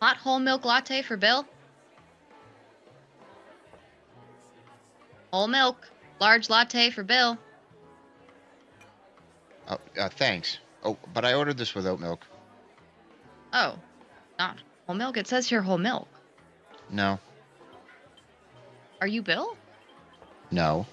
Hot whole milk latte for Bill. Whole milk. Large latte for Bill. Oh, thanks. Oh, but I ordered this with oat milk. Oh, not whole milk? It says here whole milk. No. Are you Bill? No.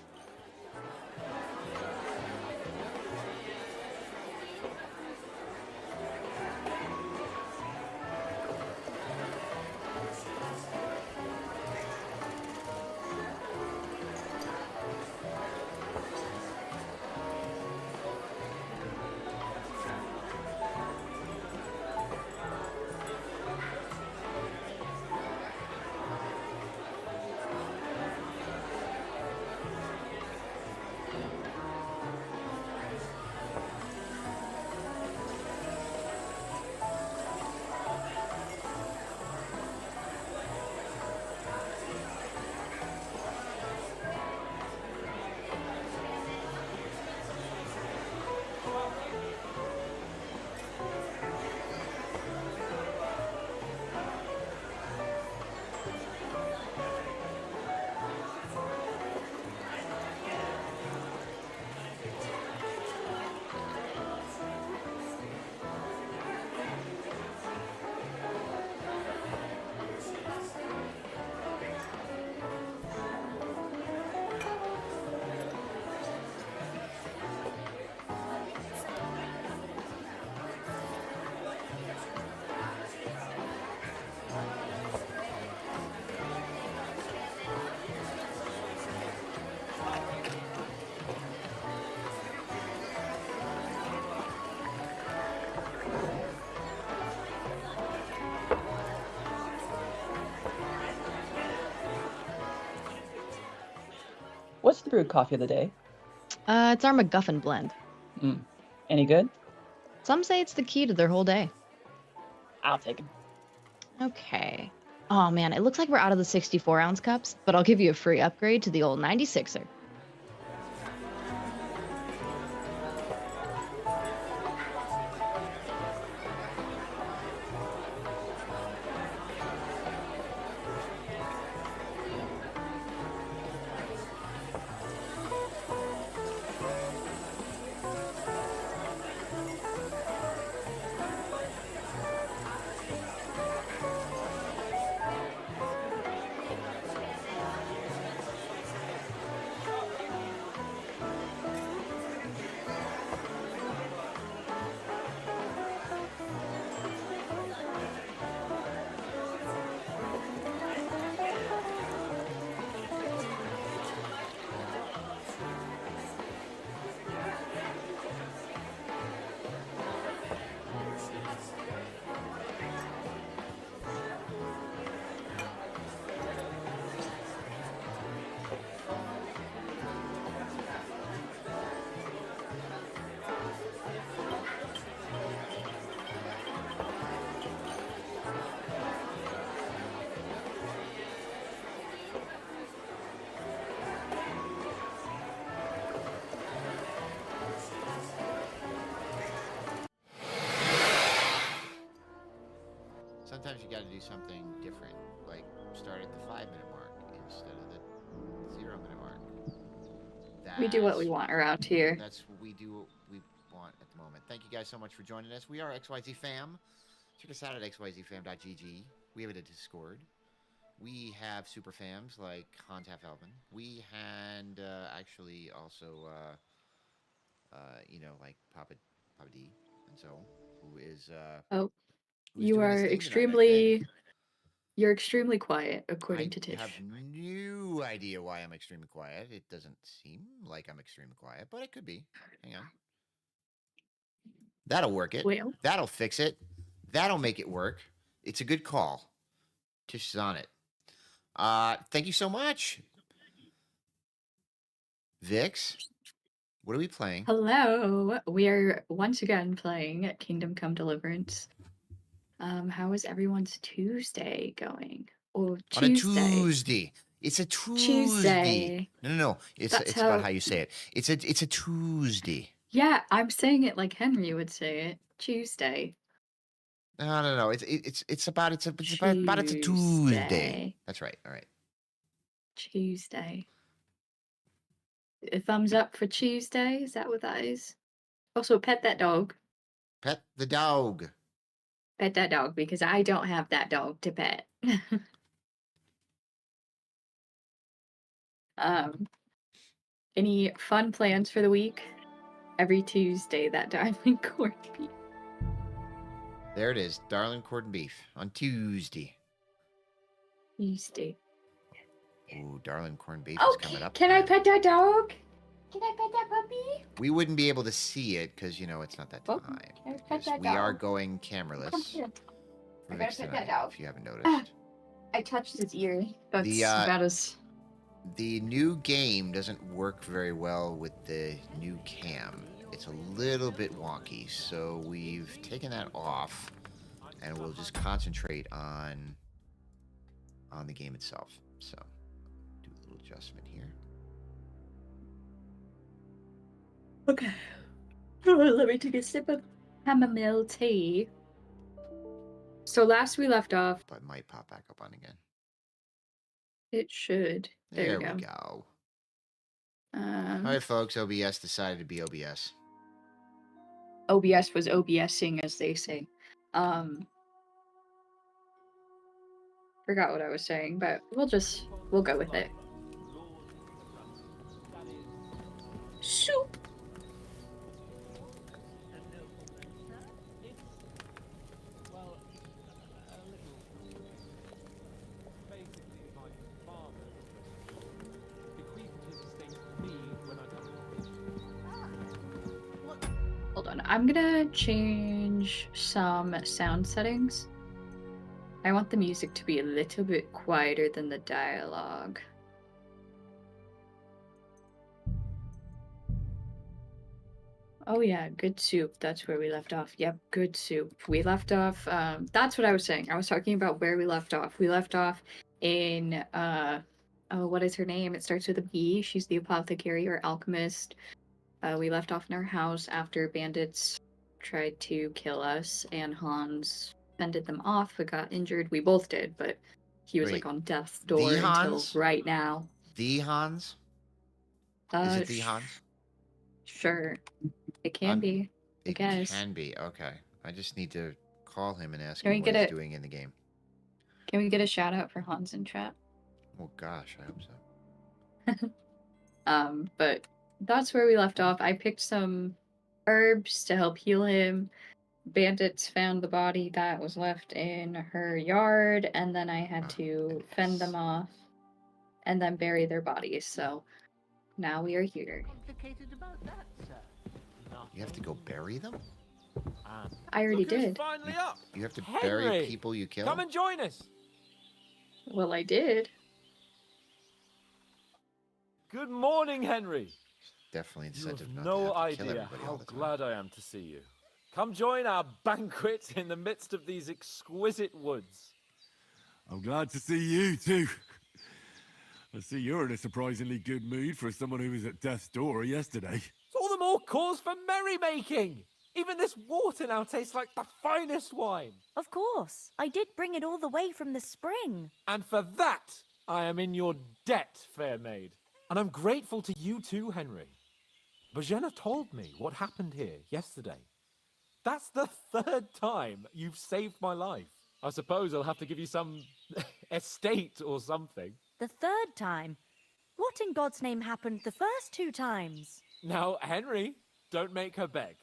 What's the brewed coffee of the day? It's our MacGuffin blend. Any good? Some say it's the key to their whole day. I'll take it. Okay. Oh man, it looks like we're out of the 64-ounce cups, but I'll give you a free upgrade to the old 96er. Sometimes you got to do something different, like start at the 5-minute mark instead of the 0-minute mark. We do what we want around here. That's what we do. What we want at the moment. Thank you guys so much for joining us. We are XYZ Fam. Check us out at xyzfam.gg. We have a Discord. We have super fams like Hans Half Elvin. We and actually also like Papa D, and so who is you are extremely. You're extremely quiet, according to Tish. I have no idea why I'm extremely quiet. It doesn't seem like I'm extremely quiet, but it could be. Hang on. That'll work it. Well. That'll fix it. That'll make it work. It's a good call. Tish is on it. Thank you so much. Vix, what are we playing? Hello. We are once again playing Kingdom Come Deliverance. How is everyone's Tuesday going? Oh, Tuesday. On a Tuesday. It's a Tuesday. No. It's about how you say it. It's a Tuesday. Yeah, I'm saying it like Henry would say it. Tuesday. No. It's about it's about it's a Tuesday. Tuesday. That's right. All right. Tuesday. A thumbs up for Tuesday. Is that what that is? Also, pet that dog. Pet the dog. Pet that dog because I don't have that dog to pet. Any fun plans for the week? Every Tuesday, that diamond corned beef. There it is. Darling corned beef on Tuesday. Tuesday. Ooh, darling corned beef Oh, is coming up. can I pet that dog? Can I pet that puppy? We wouldn't be able to see it because, it's not that Oh, time. can I pet Because that we are dog? going Come cameraless here. for I Vix gotta pet that tonight, dog. if you haven't noticed. I touched his ear. That's The, about as... The new game doesn't work very well with the new cam. It's a little bit wonky, so we've taken that off, and we'll just concentrate on the game itself. So, do a little adjustment here. Okay. Let me take a sip of chamomile tea. So last we left off, But might pop back up on again. it should. There There we we go. go. All right, folks. OBS decided to be OBS. OBS was OBSing, as they say. Forgot what I was saying, but we'll go with it. Soup. Hold on, I'm gonna change some sound settings. I want the music to be a little bit quieter than the dialogue. Oh yeah, good soup. That's where we left off. Yep, good soup. We left off, that's what I was saying. I was talking about where we left off. We left off in, oh, what is her name? It starts with a B. She's the apothecary or alchemist. We left off in our house after bandits tried to kill us, and Hans fended them off. We got injured. We both did, but he was Wait, like on death's door the until Hans? right now. The Hans? Is it the Hans? Sure. It can be. I It guess. can be. Okay. I just need to call him and ask Can we him what get he's it? doing in the game. Can we get a shout out for Hans in chat? Oh gosh, I hope so. But that's where we left off. I picked some herbs to help heal him. Bandits found the body that was left in her yard, and then I had to fend them off and then bury their bodies. So now we are here. Complicated about that, sir. You have to go bury them? I already Look who's did. finally up. You have to Henry, bury people you kill? Come and join us. Well, I did. Good morning, Henry. Definitely You have incentive not no to have to kill idea everybody all how the time. glad I am to see you. Come join our banquet in the midst of these exquisite woods. I'm glad to see you too. I see you're in a surprisingly good mood for someone who was at death's door yesterday. It's all the more cause for merrymaking. Even this water now tastes like the finest wine. Of course. I did bring it all the way from the spring. And for that, I am in your debt, fair maid. And I'm grateful to you too, Henry. Bajena told me what happened here yesterday. That's the third time you've saved my life. I suppose I'll have to give you some estate or something. The third time? What in God's name happened the first 2 times? Now, Henry, don't make her beg.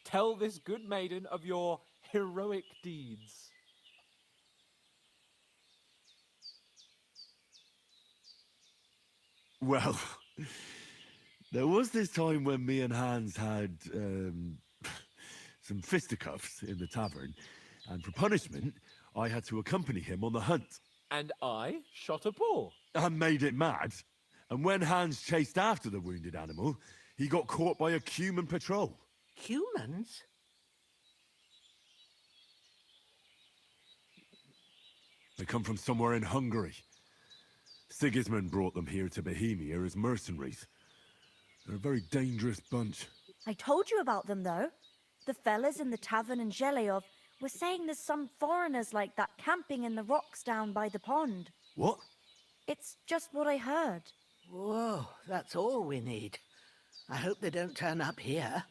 Tell this good maiden of your heroic deeds. Well, there was this time when me and Hans had some fisticuffs in the tavern, and for punishment, I had to accompany him on the hunt. And I shot a boar. I made it mad, and when Hans chased after the wounded animal, he got caught by a human patrol. Humans? They come from somewhere in Hungary. Sigismund brought them here to Bohemia as mercenaries. They're a very dangerous bunch. I told you about them, though. The fellas in the tavern in Zheleov were saying there's some foreigners like that camping in the rocks down by the pond. What? It's just what I heard. Whoa, that's all we need. I hope they don't turn up here.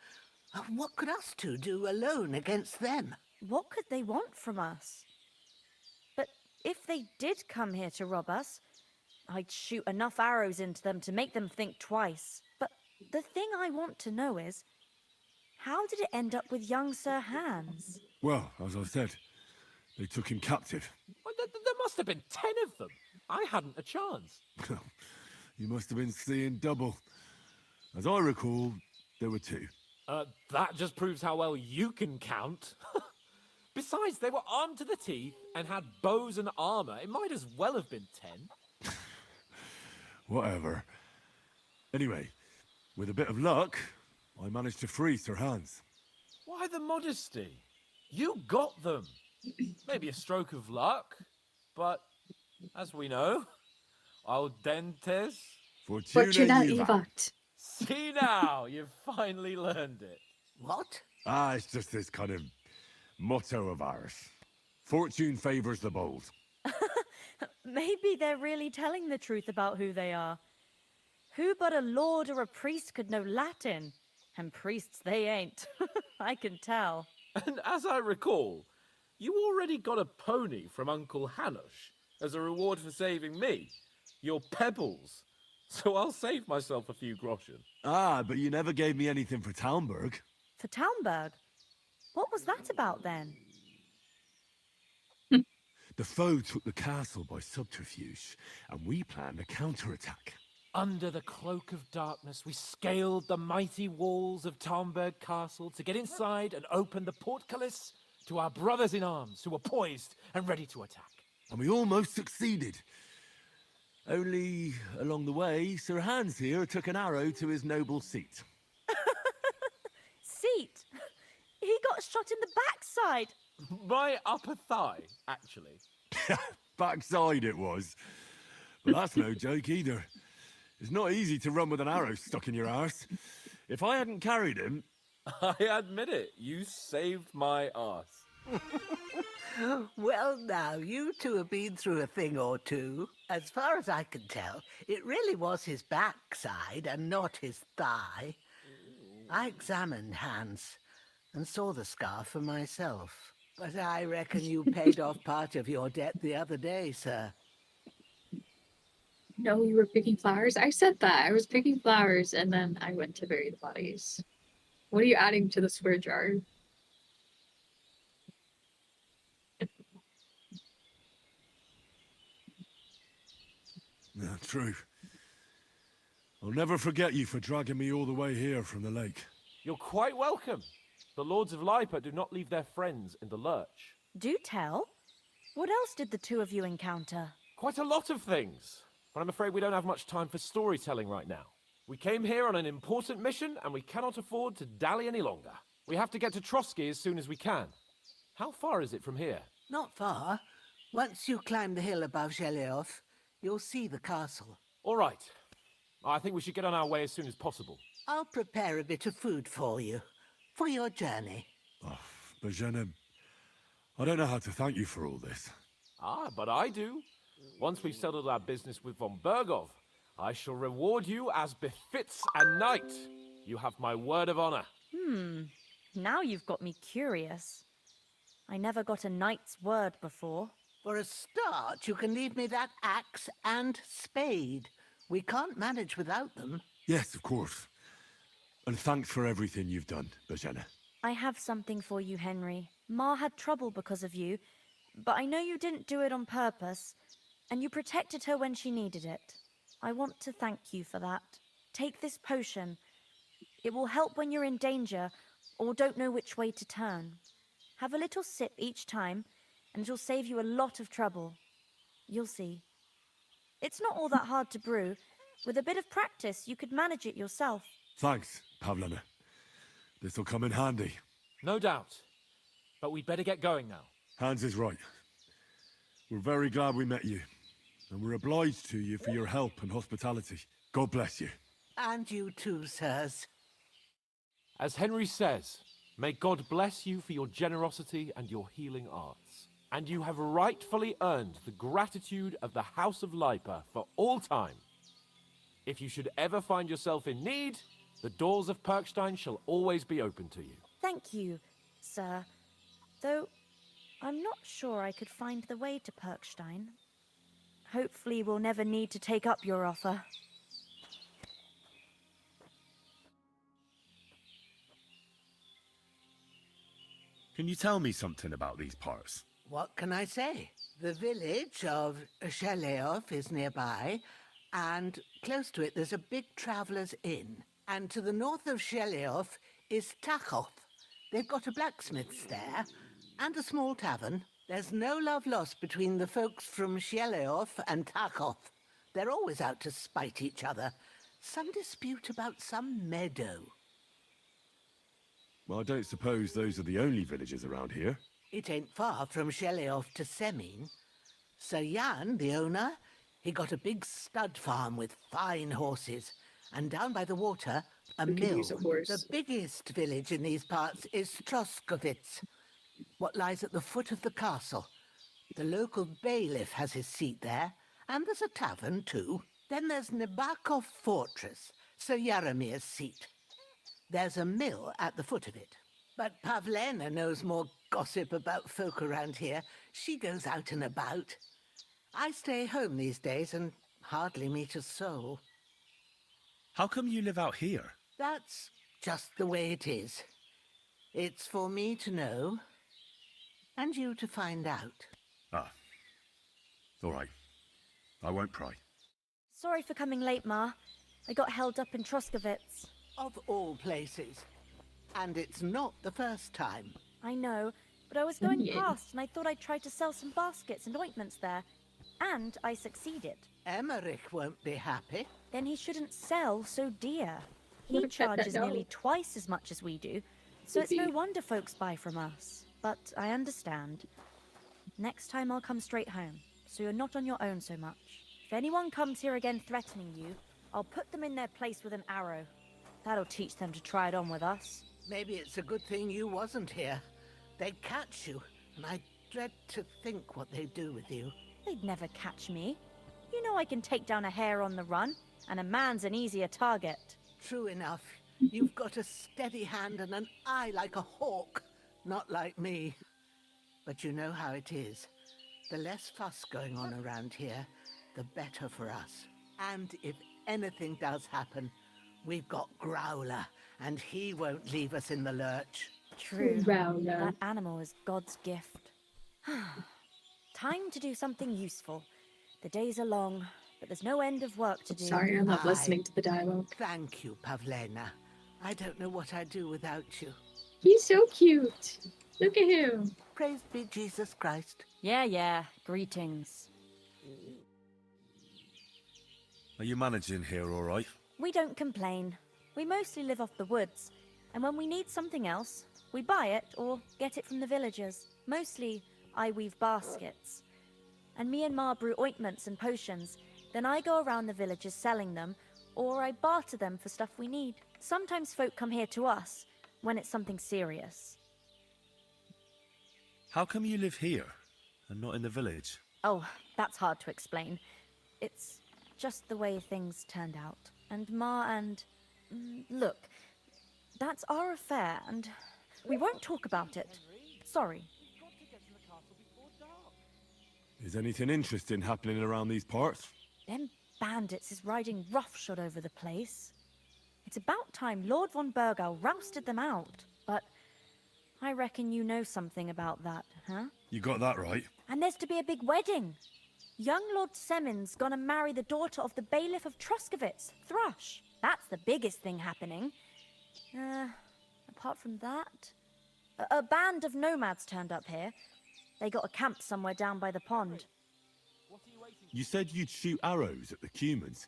What could us two do alone against them? What could they want from us? But if they did come here to rob us, I'd shoot enough arrows into them to make them think twice. But the thing I want to know is, how did it end up with young Sir Hans? Well, as I said, they took him captive. Well, there must have been 10 of them. I hadn't a chance. You must have been seeing double. As I recall, there were 2. That just proves how well you can count. Besides, they were armed to the teeth and had bows and armor. It might as well have been 10. Whatever. Anyway, with a bit of luck, I managed to free Sir Hans. Why the modesty? You got them. Maybe a stroke of luck, but as we know, al dentes. Fortuna vivat. Evat. See now, you've finally learned it. What? Ah, it's just this kind of motto of ours. Fortune favors the bold. Maybe they're really telling the truth about who they are. Who but a lord or a priest could know Latin? And priests they ain't. I can tell. And as I recall, you already got a pony from Uncle Hanush as a reward for saving me. Your pebbles. So I'll save myself a few groschen. Ah, but you never gave me anything for Talmberg. For Talmberg? What was that about then? The foe took the castle by subterfuge, and we planned a counterattack. Under the cloak of darkness, we scaled the mighty walls of Talmberg Castle to get inside and open the portcullis to our brothers in arms who were poised and ready to attack. And we almost succeeded. Only, along the way, Sir Hans here took an arrow to his noble seat. Seat? He got shot in the backside. My upper thigh, actually. Backside it was. But that's no joke either. It's not easy to run with an arrow stuck in your arse. If I hadn't carried him... I admit it, you saved my arse. Well, now, you two have been through a thing or two. As far as I can tell, it really was his backside and not his thigh. I examined Hans and saw the scar for myself. But I reckon you paid off part of your debt the other day, sir. No, you were picking flowers? I said that. I was picking flowers and then I went to bury the bodies. What are you adding to the swear jar? No, true. I'll never forget you for dragging me all the way here from the lake. You're quite welcome. The Lords of Lipa do not leave their friends in the lurch. Do tell. What else did the two of you encounter? Quite a lot of things. But I'm afraid we don't have much time for storytelling right now. We came here on an important mission, and we cannot afford to dally any longer. We have to get to Trotsky as soon as we can. How far is it from here? Not far. Once you climb the hill above Zhelioth, you'll see the castle. All right. I think we should get on our way as soon as possible. I'll prepare a bit of food for you, for your journey. Oh, Bajena, I don't know how to thank you for all this. Ah, but I do. Once we've settled our business with von Bergov, I shall reward you as befits a knight. You have my word of honor. Now you've got me curious. I never got a knight's word before. For a start, you can leave me that axe and spade. We can't manage without them. Yes, of course. And thanks for everything you've done, Bajena. I have something for you, Henry. Ma had trouble because of you, but I know you didn't do it on purpose, and you protected her when she needed it. I want to thank you for that. Take this potion. It will help when you're in danger or don't know which way to turn. Have a little sip each time, and it'll save you a lot of trouble. You'll see. It's not all that hard to brew. With a bit of practice, you could manage it yourself. Thanks, Pavlena. This'll come in handy. No doubt. But we'd better get going now. Hans is right. We're very glad we met you. And we're obliged to you for your help and hospitality. God bless you. And you too, sirs. As Henry says, May God bless you for your generosity and your healing arts. And you have rightfully earned the gratitude of the House of Lipa for all time. If you should ever find yourself in need, the doors of Perkstein shall always be open to you. Thank you, sir. Though I'm not sure I could find the way to Perkstein. Hopefully we'll never need to take up your offer. Can you tell me something about these parts? What can I say? The village of Sheleov is nearby, and close to it there's a big traveller's inn. And to the north of Sheleov is Takhov. They've got a blacksmith's there, and a small tavern. There's no love lost between the folks from Sheleov and Takhov. They're always out to spite each other. Some dispute about some meadow. Well, I don't suppose those are the only villages around here. It ain't far from Sheleov to Semin. Sir Jan, the owner, he got a big stud farm with fine horses. And down by the water, a We could mill. use a horse. The biggest village in these parts is Troskovitz, what lies at the foot of the castle. The local bailiff has his seat there, and there's a tavern too. Then there's Nebakov Fortress, Sir Yaramir's seat. There's a mill at the foot of it. But Pavlena knows more gossip about folk around here. She goes out and about. I stay home these days and hardly meet a soul. How come you live out here? That's just the way it is. It's for me to know, and you to find out. Ah. All right. I won't pry. Sorry for coming late, Ma. I got held up in Troskovitz. Of all places. And it's not the first time. I know, but I was going Yeah. past and I thought I'd try to sell some baskets and ointments there. And I succeeded. Emmerich won't be happy. Then he shouldn't sell so dear. He Would've said that charges no. nearly twice as much as we do, so it's no wonder folks buy from us. But I understand. Next time I'll come straight home, so you're not on your own so much. If anyone comes here again threatening you, I'll put them in their place with an arrow. That'll teach them to try it on with us. Maybe it's a good thing you wasn't here. They'd catch you, and I dread to think what they'd do with you. They'd never catch me. You know I can take down a hare on the run, and a man's an easier target. True enough. You've got a steady hand and an eye like a hawk. Not like me. But you know how it is. The less fuss going on around here, the better for us. And if anything does happen, we've got Growler, and he won't leave us in the lurch. True. Growler. That animal is God's gift. Time to do something useful. The days are long, but there's no end of work to do. Sorry, I'm not Aye. listening to the dialogue. Thank you, Pavlena. I don't know what I'd do without you. He's so cute. Look at him. Praised be Jesus Christ. Yeah. Greetings. Are you managing here all right? We don't complain. We mostly live off the woods, and when we need something else, we buy it or get it from the villagers. Mostly, I weave baskets. And me and Ma brew ointments and potions. Then I go around the villages selling them, or I barter them for stuff we need. Sometimes folk come here to us, when it's something serious. How come you live here and not in the village? Oh, that's hard to explain. It's just the way things turned out. And Ma and... Look, that's our affair, and we won't talk about it. Sorry. Is anything interesting happening around these parts? Them bandits is riding roughshod over the place. It's about time Lord von Burgau rousted them out. But I reckon you know something about that, huh? You got that right. And there's to be a big wedding. Young Lord Semin's gonna marry the daughter of the bailiff of Troskovitz, Thrush. That's the biggest thing happening. Apart from that... A band of nomads turned up here. They got a camp somewhere down by the pond. You said you'd shoot arrows at the cumans.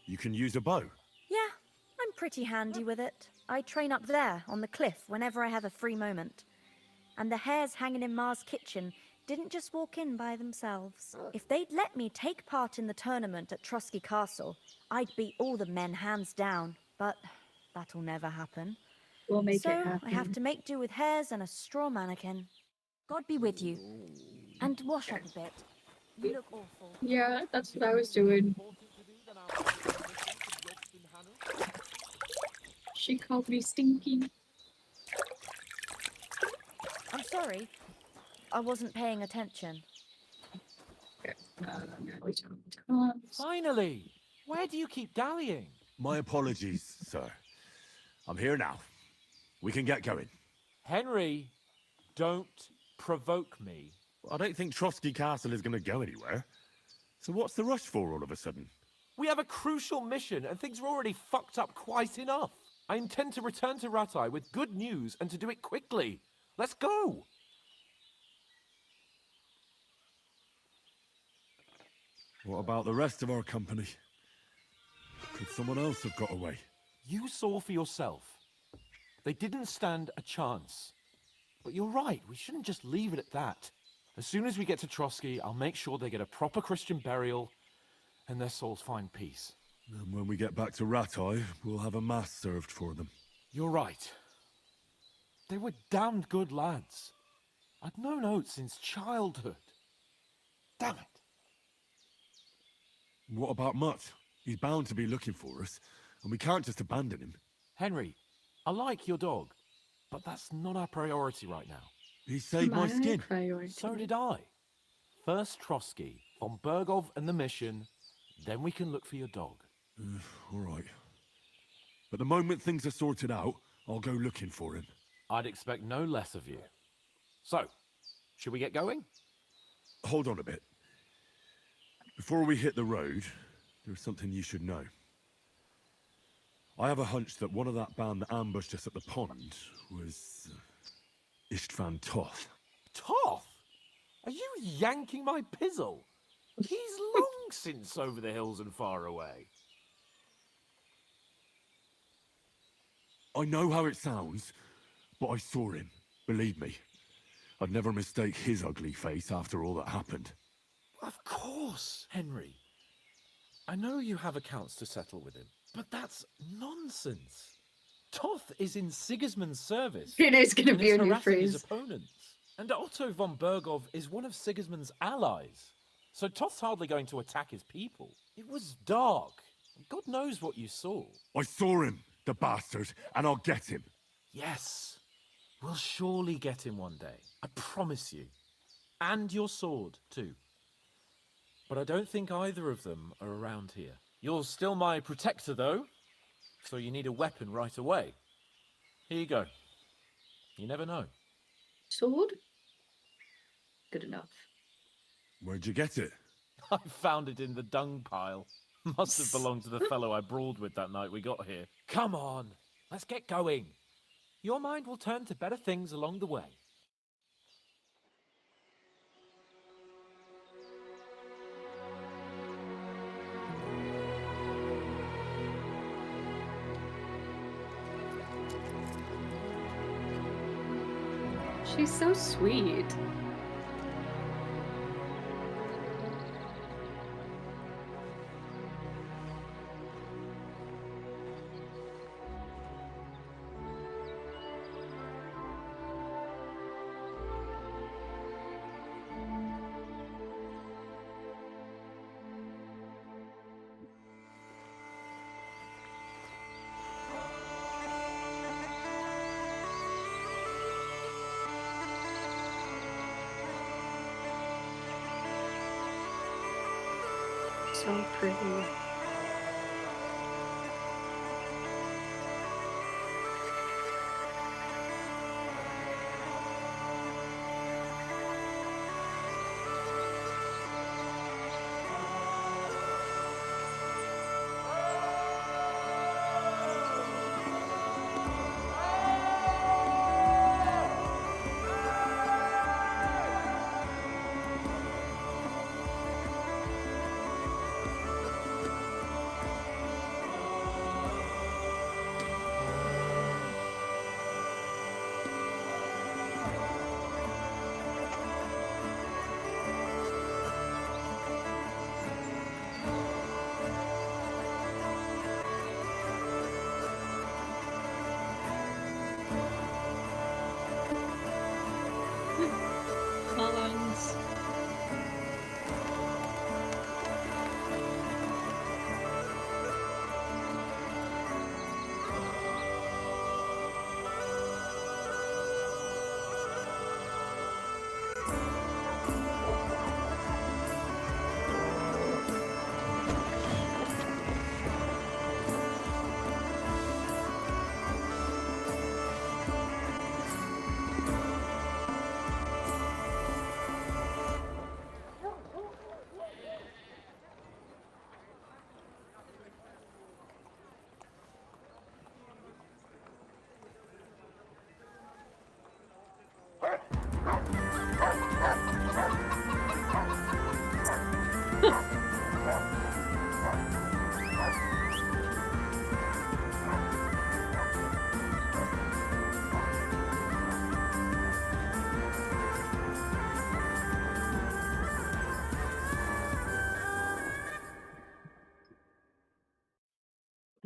You can use a bow. Yeah, I'm pretty handy with it. I train up there, on the cliff, whenever I have a free moment. And the hares hanging in Ma's kitchen didn't just walk in by themselves. If they'd let me take part in the tournament at Trosky Castle, I'd beat all the men hands down. But that'll never happen. We'll make it So happen. I have to make do with hairs and a straw mannequin. God be with you. And wash up a bit. You look awful. Yeah, that's what I was doing. She called me stinky. I'm sorry. I wasn't paying attention. Finally! Where do you keep dallying? My apologies, sir. I'm here now. We can get going. Henry, don't provoke me. I don't think Trotsky Castle is going to go anywhere. So what's the rush for all of a sudden? We have a crucial mission and things are already fucked up quite enough. I intend to return to Ratai with good news and to do it quickly. Let's go! What about the rest of our company? Could someone else have got away? You saw for yourself. They didn't stand a chance. But you're right, we shouldn't just leave it at that. As soon as we get to Trotsky, I'll make sure they get a proper Christian burial and their souls find peace. And when we get back to Ratai, we'll have a mass served for them. You're right. They were damned good lads. I'd known Oates since childhood. Damn it. What about Mutt? He's bound to be looking for us, and we can't just abandon him. Henry, I like your dog, but that's not our priority right now. He saved my skin. Priority. So did I. First Trotsky, von Bergov and the mission, then we can look for your dog. All right. But the moment things are sorted out, I'll go looking for him. I'd expect no less of you. So, should we get going? Hold on a bit. Before we hit the road, there's something you should know. I have a hunch that one of that band that ambushed us at the pond was Istvan Toth. Toth? Are you yanking my pizzle? He's long since over the hills and far away. I know how it sounds, but I saw him. Believe me. I'd never mistake his ugly face after all that happened. Of course, Henry. I know you have accounts to settle with him, but that's nonsense. Toth is in Sigismund's service. It is going to and be a is new harassing his phrase. opponents. And Otto von Bergov is one of Sigismund's allies. So Toth's hardly going to attack his people. It was dark. God knows what you saw. I saw him, the bastard, and I'll get him. Yes, we'll surely get him one day. I promise you. And your sword, too. But I don't think either of them are around here. You're still my protector, though. So you need a weapon right away. Here you go. You never know. Sword? Good enough. Where'd you get it? I found it in the dung pile. Must have belonged to the fellow I brawled with that night we got here. Come on, let's get going. Your mind will turn to better things along the way. She's so sweet. So pretty.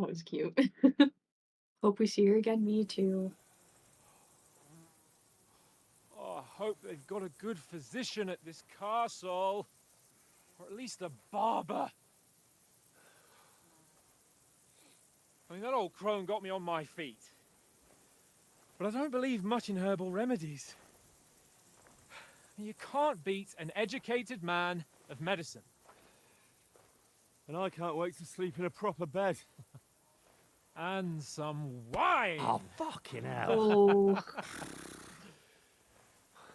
That was cute. Hope we see her again. Me too. Oh, I hope they've got a good physician at this castle. Or at least a barber. I mean, that old crone got me on my feet. But I don't believe much in herbal remedies. You can't beat an educated man of medicine. And I can't wait to sleep in a proper bed. And some wine! Oh, fucking hell. Oh.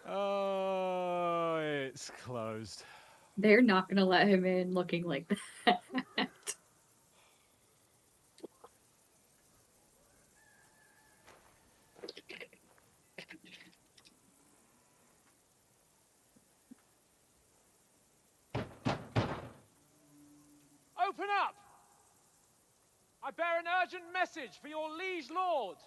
Oh, it's closed. They're not gonna let him in looking like that. Open up! I bear an urgent message for your liege lord.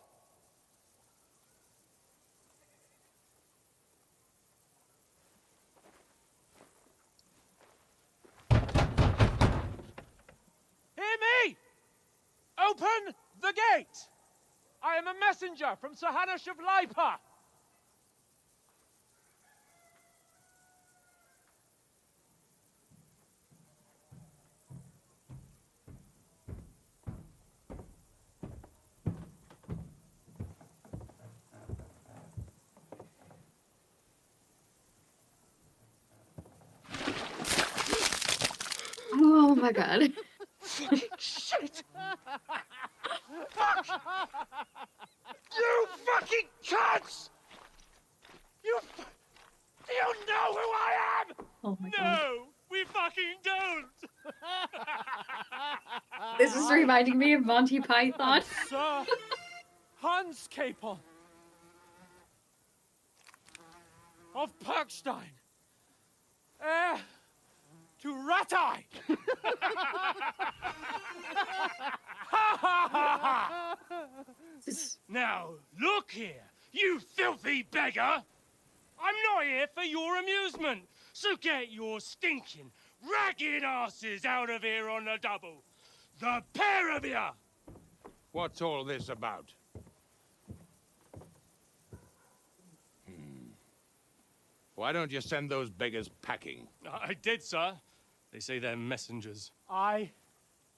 Hear me! Open the gate! I am a messenger from Sir Hanush of Lipa. Oh my god. Shit! You fucking cunts! Do you know who I am? Oh my god. No, we fucking don't. This is reminding me of Monty Python. Sir Hans Capon of Perkstein, heir to Ratai. Now, look here, you filthy beggar! I'm not here for your amusement, so get your stinking, ragged asses out of here on the double. The pair of you! What's all this about? Why don't you send those beggars packing? I did, sir. They say they're messengers. I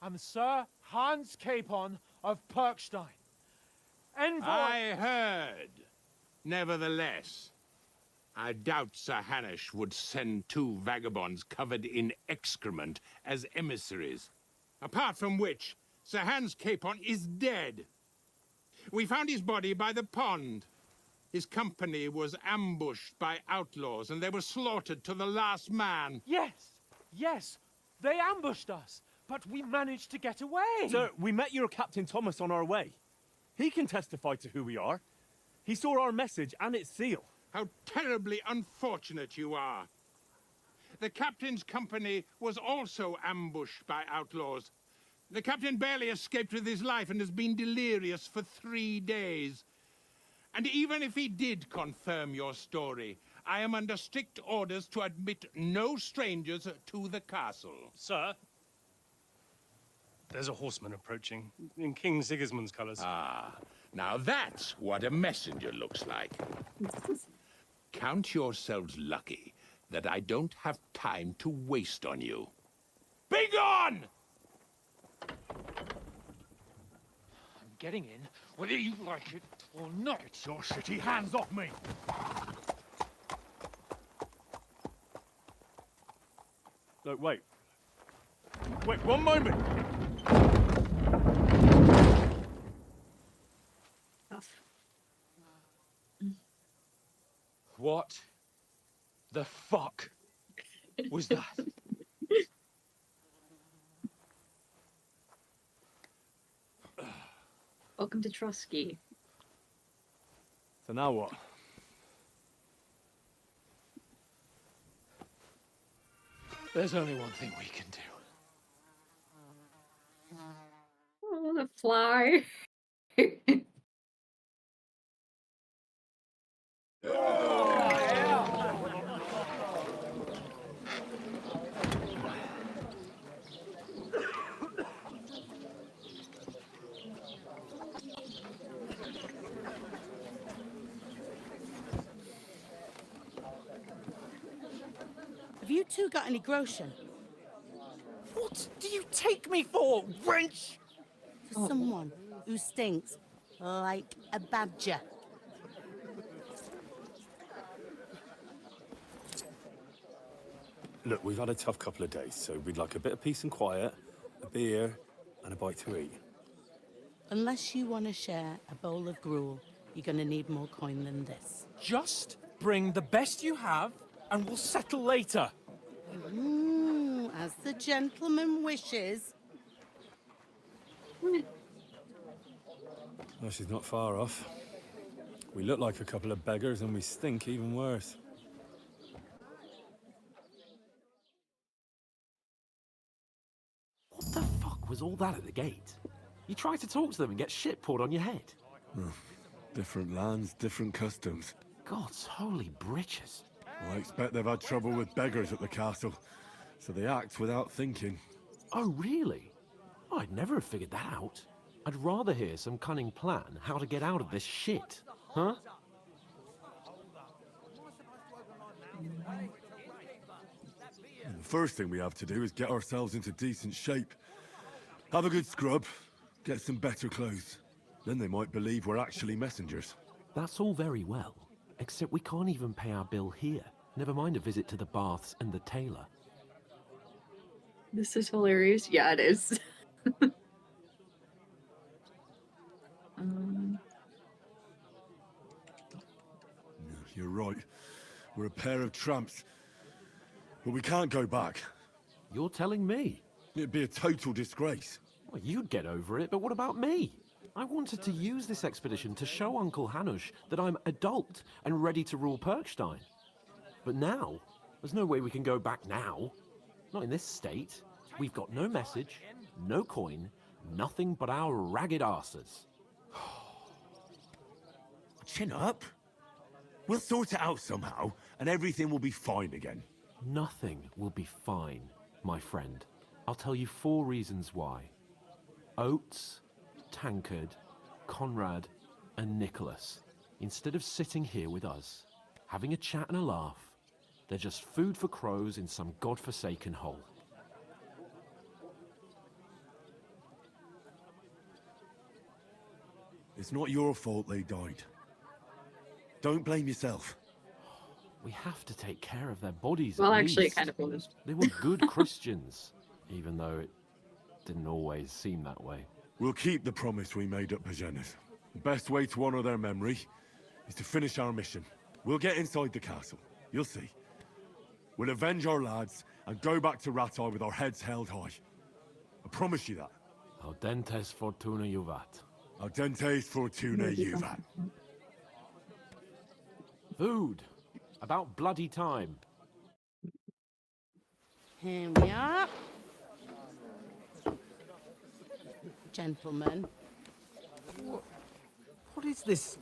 am Sir Hans Capon of Perkstein. Envoy... I heard. Nevertheless, I doubt Sir Hanush would send two vagabonds covered in excrement as emissaries. Apart from which, Sir Hans Capon is dead. We found his body by the pond. His company was ambushed by outlaws, and they were slaughtered to the last man. Yes, they ambushed us, but we managed to get away. Sir, we met your Captain Thomas on our way. He can testify to who we are. He saw our message and its seal. How terribly unfortunate you are. The captain's company was also ambushed by outlaws. The captain barely escaped with his life and has been delirious for 3 days. And even if he did confirm your story, I am under strict orders to admit no strangers to the castle. Sir, there's a horseman approaching in King Sigismund's colours. Ah, now that's what a messenger looks like. Count yourselves lucky that I don't have time to waste on you. Be gone! I'm getting in, whether you like it or not. Get your shitty hands off me! Look, wait. Wait, one moment! What the fuck was that? Welcome to Trusky. So now what? There's only one thing we can do. Oh, the fly. you two got any groschen? What do you take me for, wench? For someone who stinks like a badger. Look, we've had a tough couple of days, so we'd like a bit of peace and quiet, a beer, and a bite to eat. Unless you want to share a bowl of gruel, you're going to need more coin than this. Just bring the best you have, and we'll settle later. As the gentleman wishes. Well, she's not far off. We look like a couple of beggars, and we stink even worse. What the fuck was all that at the gate? You tried to talk to them and get shit poured on your head. Different lands, different customs. God's holy britches. I expect they've had trouble with beggars at the castle, so they act without thinking. Oh, really? I'd never have figured that out. I'd rather hear some cunning plan how to get out of this shit, huh? And the first thing we have to do is get ourselves into decent shape. Have a good scrub, get some better clothes. Then they might believe we're actually messengers. That's all very well, except we can't even pay our bill here. Never mind a visit to the baths and the tailor. This is hilarious. Yeah, it is. You're right. We're a pair of tramps. But we can't go back. You're telling me? It'd be a total disgrace. Well, you'd get over it, but what about me? I wanted to use this expedition to show Uncle Hanush that I'm adult and ready to rule Perkstein. But now, there's no way we can go back now. Not in this state. We've got no message, no coin, nothing but our ragged arses. Chin up. We'll sort it out somehow, and everything will be fine again. Nothing will be fine, my friend. I'll tell you 4 reasons why. Oates, Tankard, Conrad, and Nicholas, instead of sitting here with us, having a chat and a laugh, they're just food for crows in some godforsaken hole. It's not your fault they died. Don't blame yourself. We have to take care of their bodies. Well, at actually, least. it kind of was. They were good Christians, even though it didn't always seem that way. We'll keep the promise we made at Bajena's. The best way to honor their memory is to finish our mission. We'll get inside the castle. You'll see. We'll avenge our lads and go back to Ratai with our heads held high. I promise you that. Audentes fortuna juvat. Audentes fortuna juvat. Food. About bloody time. Here we are. Gentlemen. What is this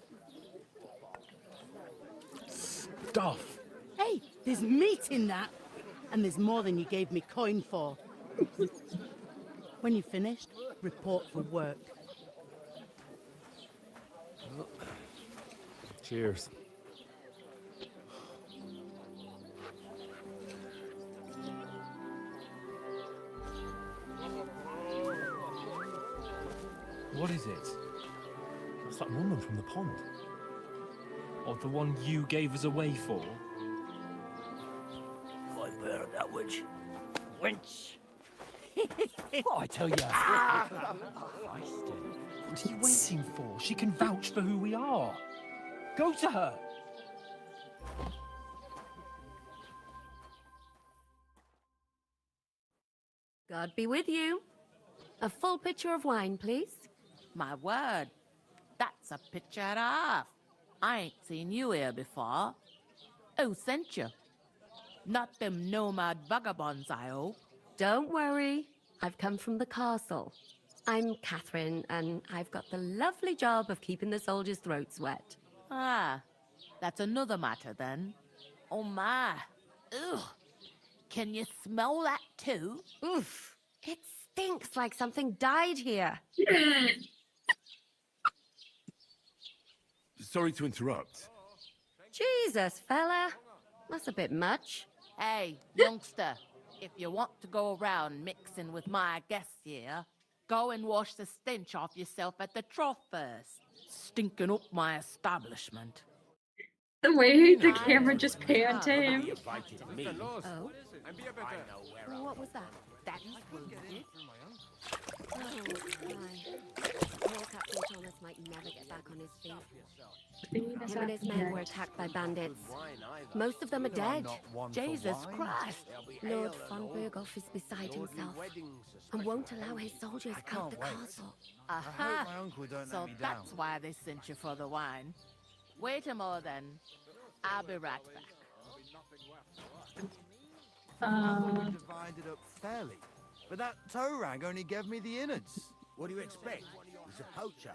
stuff? Hey, there's meat in that. And there's more than you gave me coin for. When you're finished, report for work. Cheers. What is it? It's that woman from the pond. Or the one you gave us away for? I've heard that witch. Wench. Oh, I tell you. What are you waiting for? She can vouch for who we are. Go to her. God be with you. A full pitcher of wine, please. My word, that's a picture and a half. I ain't seen you here before. Who sent you? Not them nomad vagabonds, I hope. Don't worry. I've come from the castle. I'm Catherine, and I've got the lovely job of keeping the soldiers' throats wet. Ah, that's another matter then. Oh my. Ugh. Can you smell that too? Oof. It stinks like something died here. Sorry to interrupt. Jesus, fella. That's a bit much. Hey, youngster, if you want to go around mixing with my guests here, go and wash the stench off yourself at the trough first. Stinking up my establishment. The way the camera just panned to him. Oh? Well, what was that? That's what you did. Oh, my. Poor Captain Thomas might never get back on his feet. Him and his men were attacked by bandits. Most of them are dead. Jesus Christ. Lord von Berghoff is beside himself and won't allow his soldiers out the castle. Aha! So that's why they sent you for the wine. Wait a moment then. I'll be right back. Divided up fairly, but that toe rag only gave me the innards. What do you expect? He's a poacher.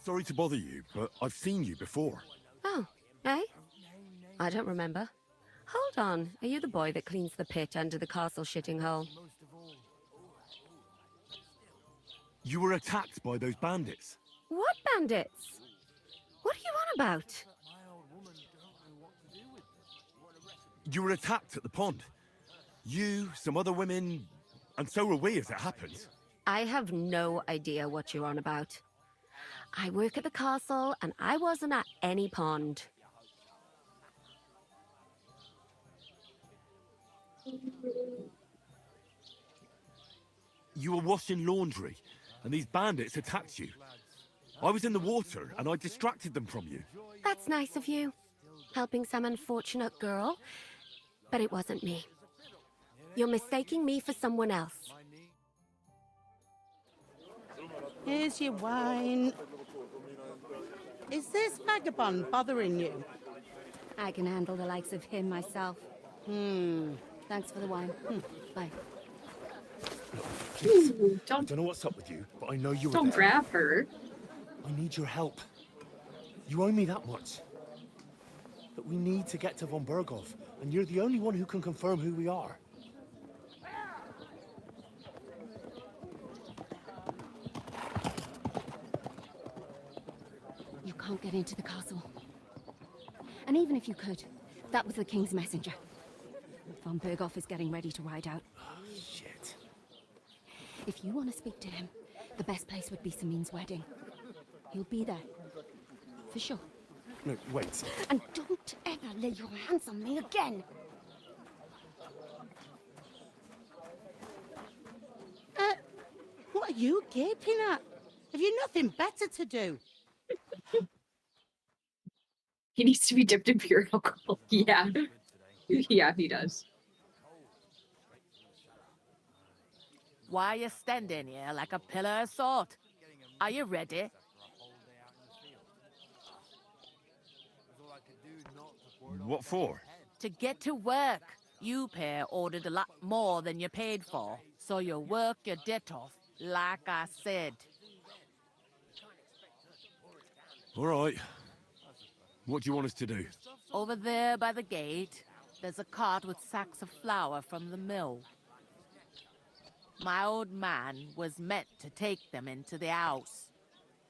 Sorry to bother you, but I've seen you before. Oh, eh? I don't remember. Hold on, are you the boy that cleans the pit under the castle shitting hole? You were attacked by those bandits. What bandits? What are you on about? You were attacked at the pond. You, some other women, and so were we, as it happens. I have no idea what you're on about. I work at the castle, and I wasn't at any pond. You were washing laundry, and these bandits attacked you. I was in the water, and I distracted them from you. That's nice of you, helping some unfortunate girl, but it wasn't me. You're mistaking me for someone else. Here's your wine. Is this vagabond bothering you? I can handle the likes of him myself. Thanks for the wine. Bye. Please. I don't know what's up with you, but I know you were Don't there. grab her. I need your help. You owe me that much. But we need to get to von Berghoff, and you're the only one who can confirm who we are. You can't get into the castle. And even if you could, that was the king's messenger. Von Berghoff is getting ready to ride out. Shit. If you want to speak to him, the best place would be Samin's wedding. He'll be there. For sure. No, wait. And don't ever lay your hands on me again! What are you gaping at? Have you nothing better to do? He needs to be dipped in pure alcohol. Yeah. Yeah, he does. Why are you standing here like a pillar of salt? Are you ready? What for? To get to work. You pair ordered a lot more than you paid for, so you work your debt off, like I said. All right. What do you want us to do? Over there by the gate, there's a cart with sacks of flour from the mill. My old man was meant to take them into the house,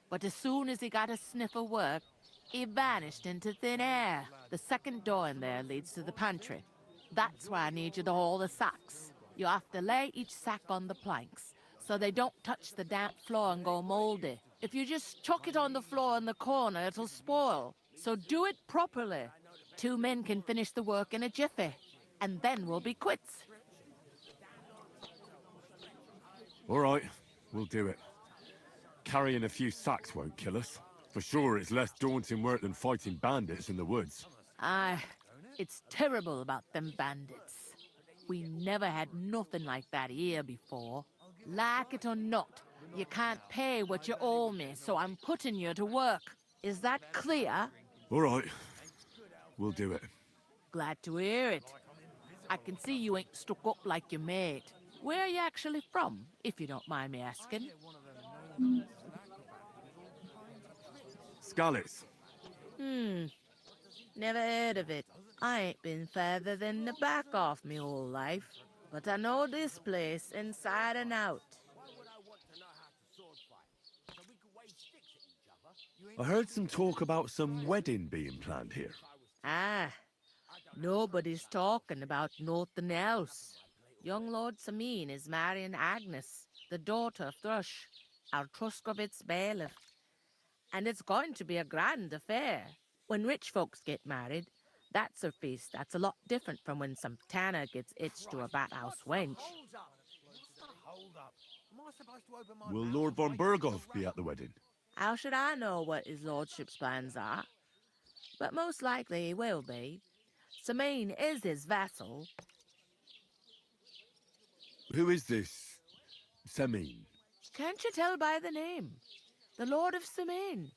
but as soon as he got a sniff of work, he vanished into thin air. The second door in there leads to the pantry. That's why I need you to haul the sacks. You have to lay each sack on the planks, so they don't touch the damp floor and go moldy. If you just chuck it on the floor in the corner, it'll spoil. So do it properly. 2 men can finish the work in a jiffy, and then we'll be quits. All right, we'll do it. Carrying a few sacks won't kill us. For sure, it's less daunting work than fighting bandits in the woods. Aye, it's terrible about them bandits. We never had nothing like that here before. Like it or not, you can't pay what you owe me, so I'm putting you to work. Is that clear? All right, we'll do it. Glad to hear it. I can see you ain't stuck up like your mate. Where are you actually from, if you don't mind me asking? Skalitz. Never heard of it. I ain't been further than the back off me whole life, but I know this place inside and out. I heard some talk about some wedding being planned here. Ah, Nobody's talking about nothing else. Young Lord Samin is marrying Agnes, the daughter of Thrush, our Truskovitz bailiff. And it's going to be a grand affair. When rich folks get married, that's a feast that's a lot different from when some tanner gets itched to a bat-house wench. Will Lord von Berghoff be at the wedding? How should I know what his lordship's plans are? But most likely he will be. Samin is his vassal. Who is this Semin? Can't you tell by the name? The Lord of Samin.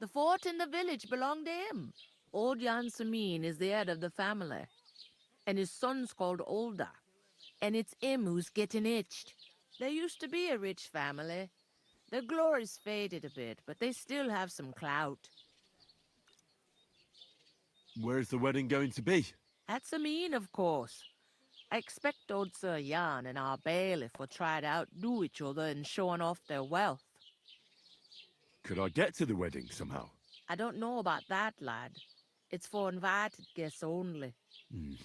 The fort in the village belonged to him. Old Jan Samin is the head of the family, and his son's called Olda, and it's him who's getting itched. They used to be a rich family. Their glory's faded a bit, but they still have some clout. Where's the wedding going to be? At Samin, of course. I expect old Sir Jan and our bailiff will try to outdo each other in showing off their wealth. Could I get to the wedding somehow? I don't know about that, lad. It's for invited guests only. It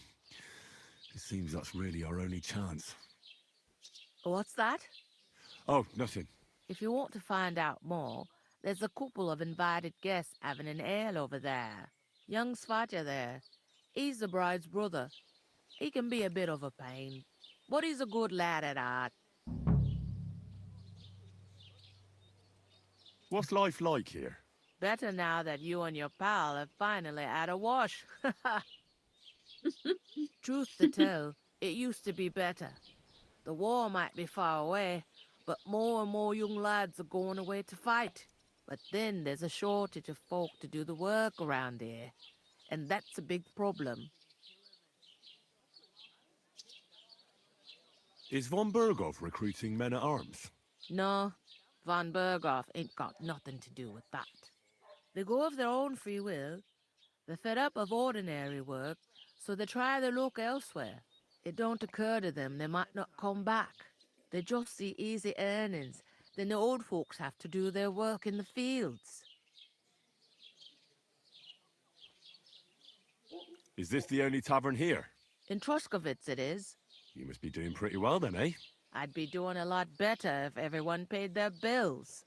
seems that's really our only chance. What's that? Oh, nothing. If you want to find out more, there's a couple of invited guests having an ale over there. Young Svaja there. He's the bride's brother. He can be a bit of a pain, but he's a good lad at heart. What's life like here? Better now that you and your pal have finally had a wash. Truth to tell, it used to be better. The war might be far away, but more and more young lads are going away to fight. But then there's a shortage of folk to do the work around here, and that's a big problem. Is von Berghoff recruiting men-at-arms? No, von Berghoff ain't got nothing to do with that. They go of their own free will. They're fed up of ordinary work, so they try their luck elsewhere. It don't occur to them they might not come back. They just see easy earnings. Then the old folks have to do their work in the fields. Is this the only tavern here? In Truskovitz it is. You must be doing pretty well then, eh? I'd be doing a lot better if everyone paid their bills.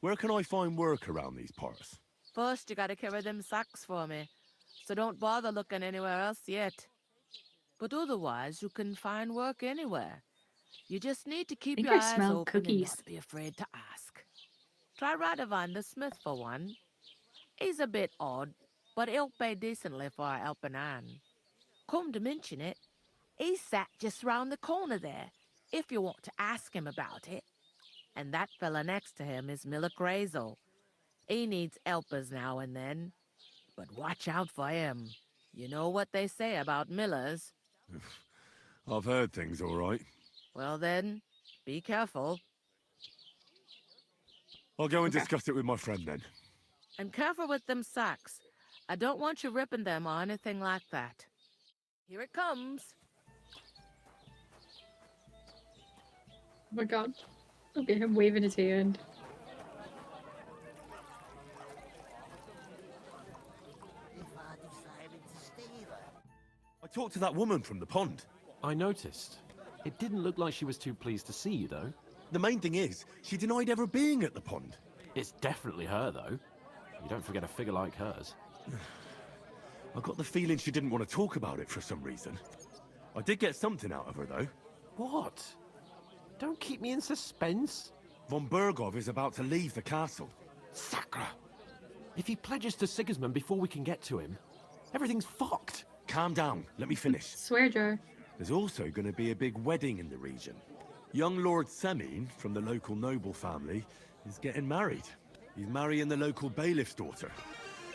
Where can I find work around these parts? First, you gotta carry them sacks for me, so don't bother looking anywhere else yet. But otherwise, you can find work anywhere. You just need to keep your eyes open and not be afraid to ask. Try Radovan the smith for one. He's a bit odd, but he'll pay decently for a helping hand. Come to mention it, he's sat just round the corner there, if you want to ask him about it. And that fella next to him is Miller Crazel. He needs helpers now and then, but watch out for him. You know what they say about Millers. I've heard things all right. Well then, be careful. I'll go and discuss it with my friend then. And careful with them sacks. I don't want you ripping them or anything like that. Here it comes. Oh my god. Look at him waving his hand. I talked to that woman from the pond. I noticed. It didn't look like she was too pleased to see you, though. The main thing is, she denied ever being at the pond. It's definitely her, though. You don't forget a figure like hers. I got the feeling she didn't want to talk about it for some reason. I did get something out of her, though. What? Don't keep me in suspense. Von Berghoff is about to leave the castle. Sacre! If he pledges to Sigismund before we can get to him, everything's fucked. Calm down. Let me finish. Swear jar. There's also going to be a big wedding in the region. Young Lord Semin, from the local noble family, is getting married. He's marrying the local bailiff's daughter.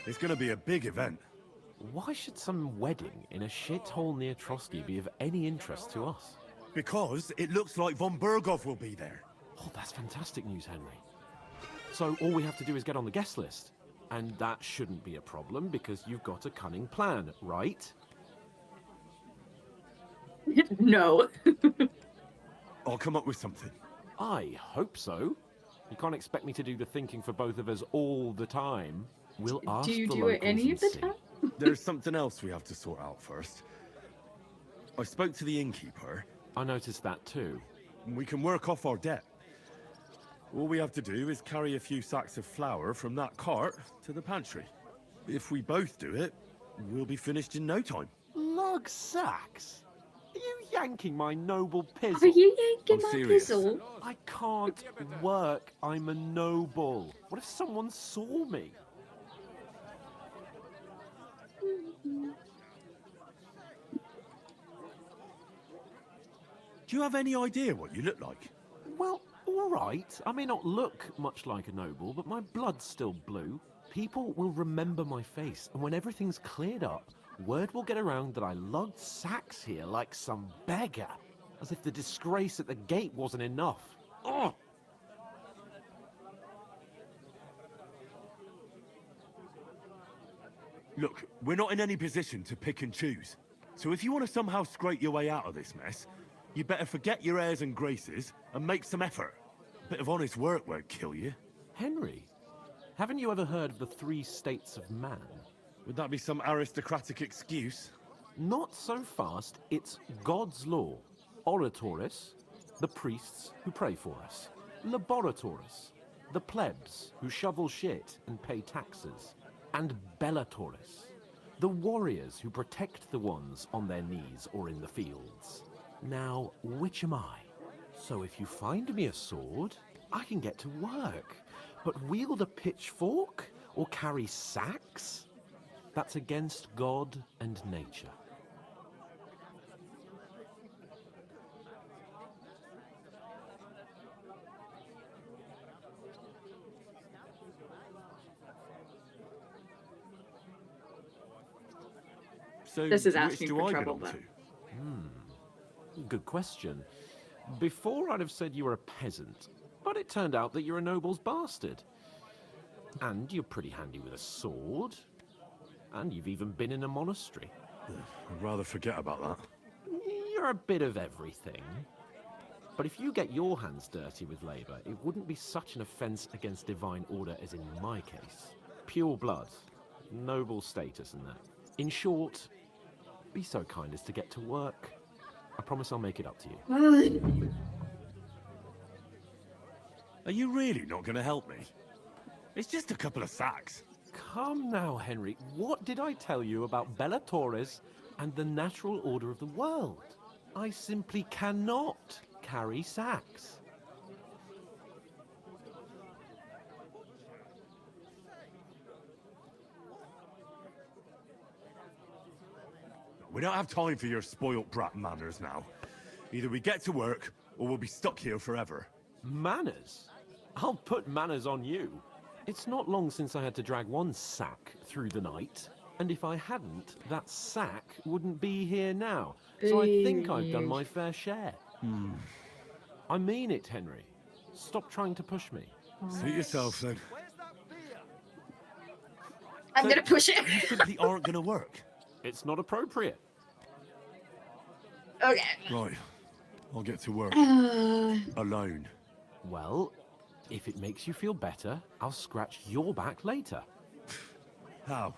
It's going to be a big event. Why should some wedding in a shithole near Trotsky be of any interest to us? Because it looks like von Berghoff will be there. Oh, that's fantastic news, Henry. So all we have to do is get on the guest list. And that shouldn't be a problem because you've got a cunning plan, right? No. I'll come up with something. I hope so. You can't expect me to do the thinking for both of us all the time. We'll ask Do you the do it locals any and of the see. time? There's something else we have to sort out first. I spoke to the innkeeper. I noticed that too. We can work off our debt. All we have to do is carry a few sacks of flour from that cart to the pantry. If we both do it, we'll be finished in no time. Lug sacks? Are you yanking my noble pizzle? Are you yanking I'm my serious. pizzle? I can't work. I'm a noble. What if someone saw me? Do you have any idea what you look like? Well, all right. I may not look much like a noble, but my blood's still blue. People will remember my face, and when everything's cleared up, word will get around that I lugged sacks here like some beggar. As if the disgrace at the gate wasn't enough. Oh! Look, we're not in any position to pick and choose. So if you want to somehow scrape your way out of this mess, you better forget your airs and graces and make some effort. A bit of honest work won't kill you. Henry, haven't you ever heard of the 3 states of man? Would that be some aristocratic excuse? Not so fast. It's God's law. Oratoris, the priests who pray for us. Laboratoris, the plebs who shovel shit and pay taxes. And Bellatoris, the warriors who protect the ones on their knees or in the fields. Now, which am I? So if you find me a sword, I can get to work. But wield a pitchfork or carry sacks? That's against God and nature. So This is which asking do for I trouble, belong but... to? Good question. Before I'd have said you were a peasant, but it turned out that you're a noble's bastard. And you're pretty handy with a sword. And you've even been in a monastery. I'd rather forget about that. You're a bit of everything. But if you get your hands dirty with labor, it wouldn't be such an offense against divine order as in my case. Pure blood, noble status and that. In short, be so kind as to get to work. I promise I'll make it up to you. Are you really not going to help me? It's just a couple of sacks. Come now, Henry. What did I tell you about Bellatoris and the natural order of the world? I simply cannot carry sacks. We don't have time for your spoilt brat manners now. Either we get to work, or we'll be stuck here forever. Manners? I'll put manners on you. It's not long since I had to drag one sack through the night, and if I hadn't, that sack wouldn't be here now. So I think I've done my fair share. I mean it, Henry. Stop trying to push me. Suit yourself, then. I'm gonna push it. You simply aren't gonna work. It's not appropriate. Okay. Right. I'll get to work. Alone. Well, if it makes you feel better, I'll scratch your back later. How?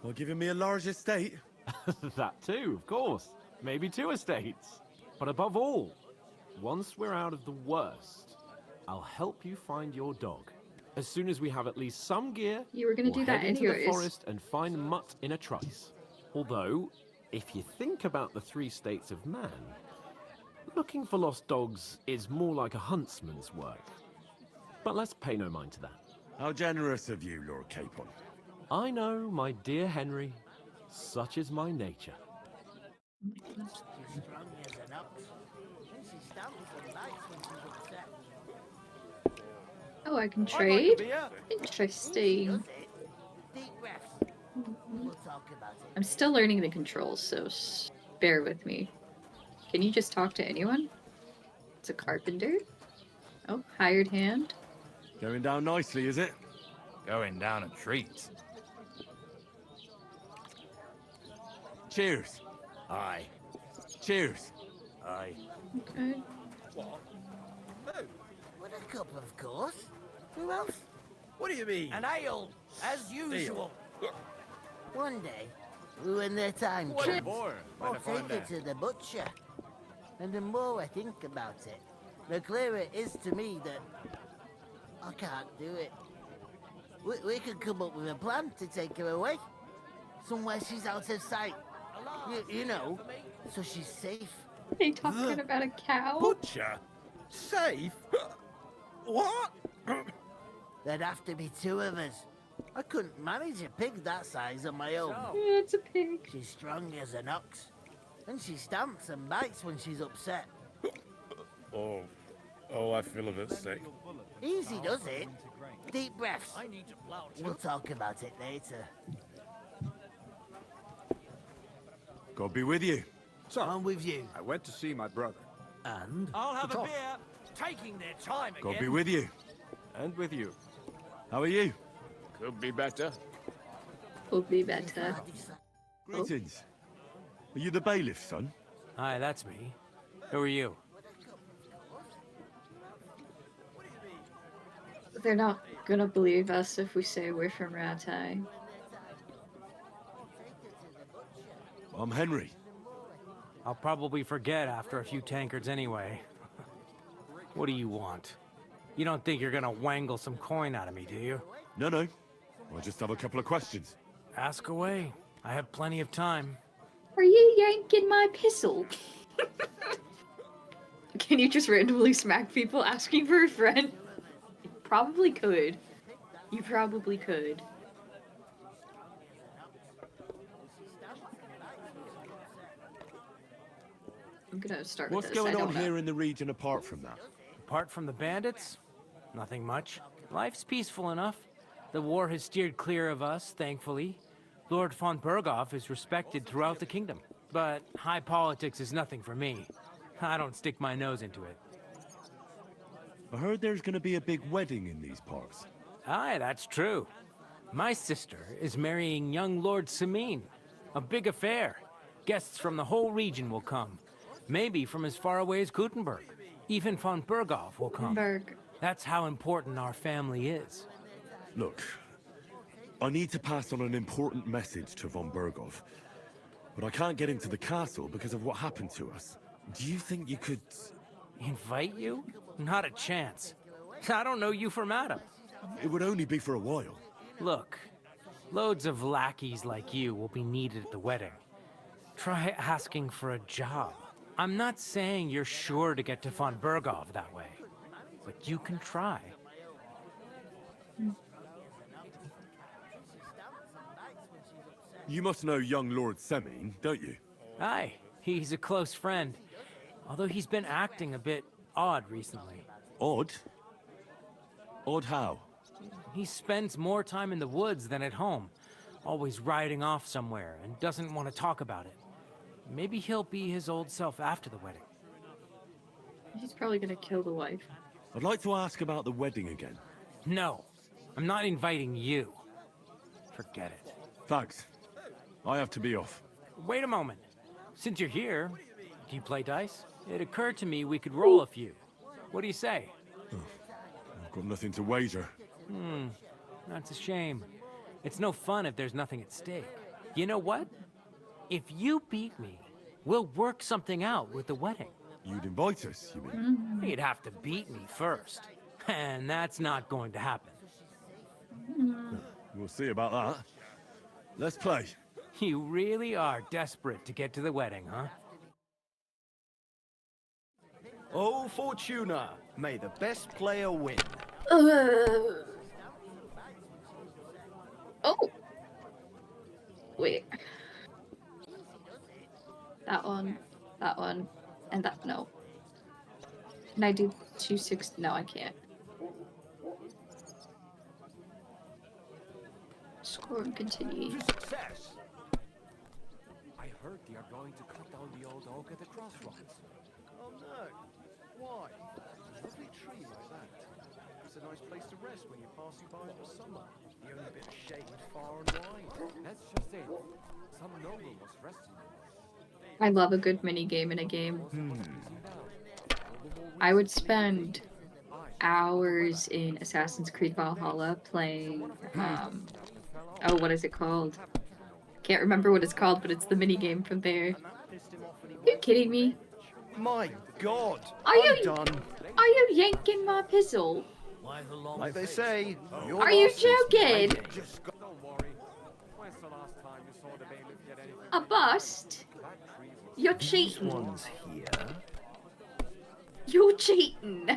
Well, giving me a large estate? That too, of course. Maybe 2 estates. But above all, once we're out of the worst, I'll help you find your dog. As soon as we have at least some gear, You were gonna we'll do that head into anyways. the forest and find Mutt in a trice. Although, if you think about the 3 states of man, looking for lost dogs is more like a huntsman's work. But let's pay no mind to that. How generous of you, Lord Capon. I know, my dear Henry. Such is my nature. Oh, I can trade? Interesting. I'm still learning the controls, so bear with me. Can you just talk to anyone? It's a carpenter. Oh, hired hand. Going down nicely, is it? Going down a treat. Cheers. Aye. Cheers. Aye. Okay. What a couple, of course. Who else? What do you mean? An ale, as usual. One day, when their time What comes, for? I'll Better find take her out. to the butcher. And the more I think about it, the clearer it is to me that I can't do it. We could come up with a plan to take her away. Somewhere she's out of sight. You know, so she's safe. Are they talking about a cow? Butcher? Safe? What? There'd have to be two of us. I couldn't manage a pig that size on my own. Yeah, it's a pig. She's strong as an ox. And she stamps and bites when she's upset. Oh, I feel a bit sick. Easy does it. Deep breaths. We'll talk about it later. God be with you. So, I'm with you. I went to see my brother. And? I'll have a beer. Taking their time God be with you. And with you. How are you? Could be better. Will be better. Greetings. Are you the bailiff's son? Hi, that's me. Who are you? They're not gonna believe us if we say we're from Rattay. I'm Henry. I'll probably forget after a few tankards anyway. What do you want? You don't think you're gonna wangle some coin out of me, do you? No. I just have a couple of questions. Ask away. I have plenty of time. Are you yanking my pistol? Can you just randomly smack people asking for a friend? You probably could. You probably could. I'm gonna start with What's this. going I on don't know. here in the region apart from that? Apart from the bandits? Nothing much. Life's peaceful enough. The war has steered clear of us, thankfully. Lord von Berghoff is respected throughout the kingdom. But high politics is nothing for me. I don't stick my nose into it. I heard there's going to be a big wedding in these parts. Aye, that's true. My sister is marrying young Lord Samin. A big affair. Guests from the whole region will come. Maybe from as far away as Gutenberg. Even von Berghoff will come. That's how important our family is. Look, I need to pass on an important message to von Berghoff, but I can't get into the castle because of what happened to us. Do you think you could... Invite you? Not a chance. I don't know you from Adam. It would only be for a while. Look, loads of lackeys like you will be needed at the wedding. Try asking for a job. I'm not saying you're sure to get to von Berghoff that way, but you can try. You must know young Lord Semin, don't you? Aye, he's a close friend. Although he's been acting a bit odd recently. Odd? Odd how? He spends more time in the woods than at home. Always riding off somewhere and doesn't want to talk about it. Maybe he'll be his old self after the wedding. He's probably gonna kill the wife. I'd like to ask about the wedding again. No, I'm not inviting you. Forget it. Thanks. I have to be off. Wait a moment. Since you're here, do you play dice? It occurred to me we could roll a few. What do you say? I've got nothing to wager. That's a shame. It's no fun if there's nothing at stake. You know what? If you beat me, we'll work something out with the wedding. You'd invite us, you mean? You'd have to beat me first. And that's not going to happen. We'll see about that. Let's play. You really are desperate to get to the wedding, huh? Oh, Fortuna, may the best player win. Oh. Wait. That one, and that, no. Can I do 260? No, I can't. Score and continue. Success. I heard they are going to cut down the old oak at the crossroads. Oh no. Why? A lovely tree like that. It's a nice place to rest when you're passing by in the summer. The only bit of shade far and wide. That's just it. Some noble was resting there. I love a good mini game in a game. I would spend hours in Assassin's Creed Valhalla playing, oh, what is it called? Can't remember what it's called, but it's the mini game from there. Are you kidding me? My God, Are I'm you done. Are you yanking my pistol? Like they say, your Are you loss is joking? mine. A bust? You're These cheating. ones here. You're cheating.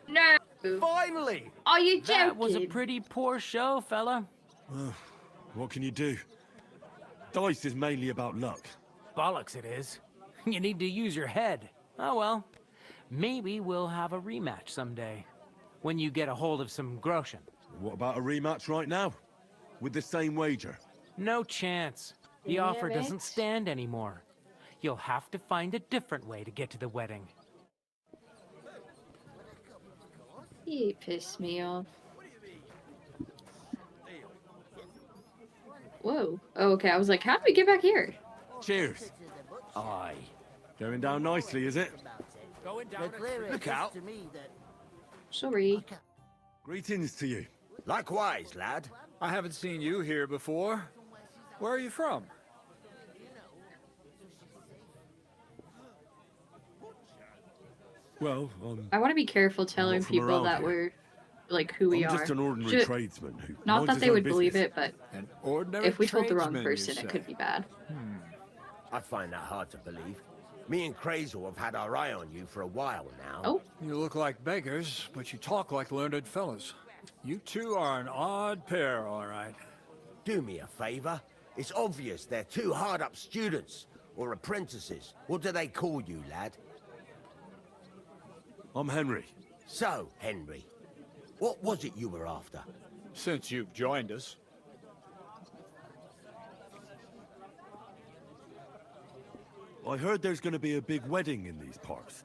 No. Finally! Are you joking? That was a pretty poor show, fella. What can you do? Dice is mainly about luck. Bollocks it is. You need to use your head. Oh well. Maybe we'll have a rematch someday. When you get a hold of some groschen. What about a rematch right now? With the same wager? No chance. The Damn offer doesn't it. stand anymore. You'll have to find a different way to get to the wedding. You pissed me off. Whoa. Oh, okay, I was like, how do we get back here? Cheers. Aye. Going down nicely, is it? Look out. Sorry. Greetings to you. Likewise, lad. I haven't seen you here before. Where are you from? Well, I want to be careful telling not from people around that here. we're, like, who we I'm are. just an ordinary Ju- tradesman who Not minds that his they own would believe business. it, but An ordinary if we told the wrong tradesman, you person, it say? could be bad. I find that hard to believe. Me and Crazel have had our eye on you for a while now. Oh. You look like beggars, but you talk like learned fellas. You two are an odd pair, all right. Do me a favor. It's obvious they're two hard-up students, or apprentices. What do they call you, lad? I'm Henry. So, Henry, what was it you were after? Since you've joined us. I heard there's going to be a big wedding in these parts.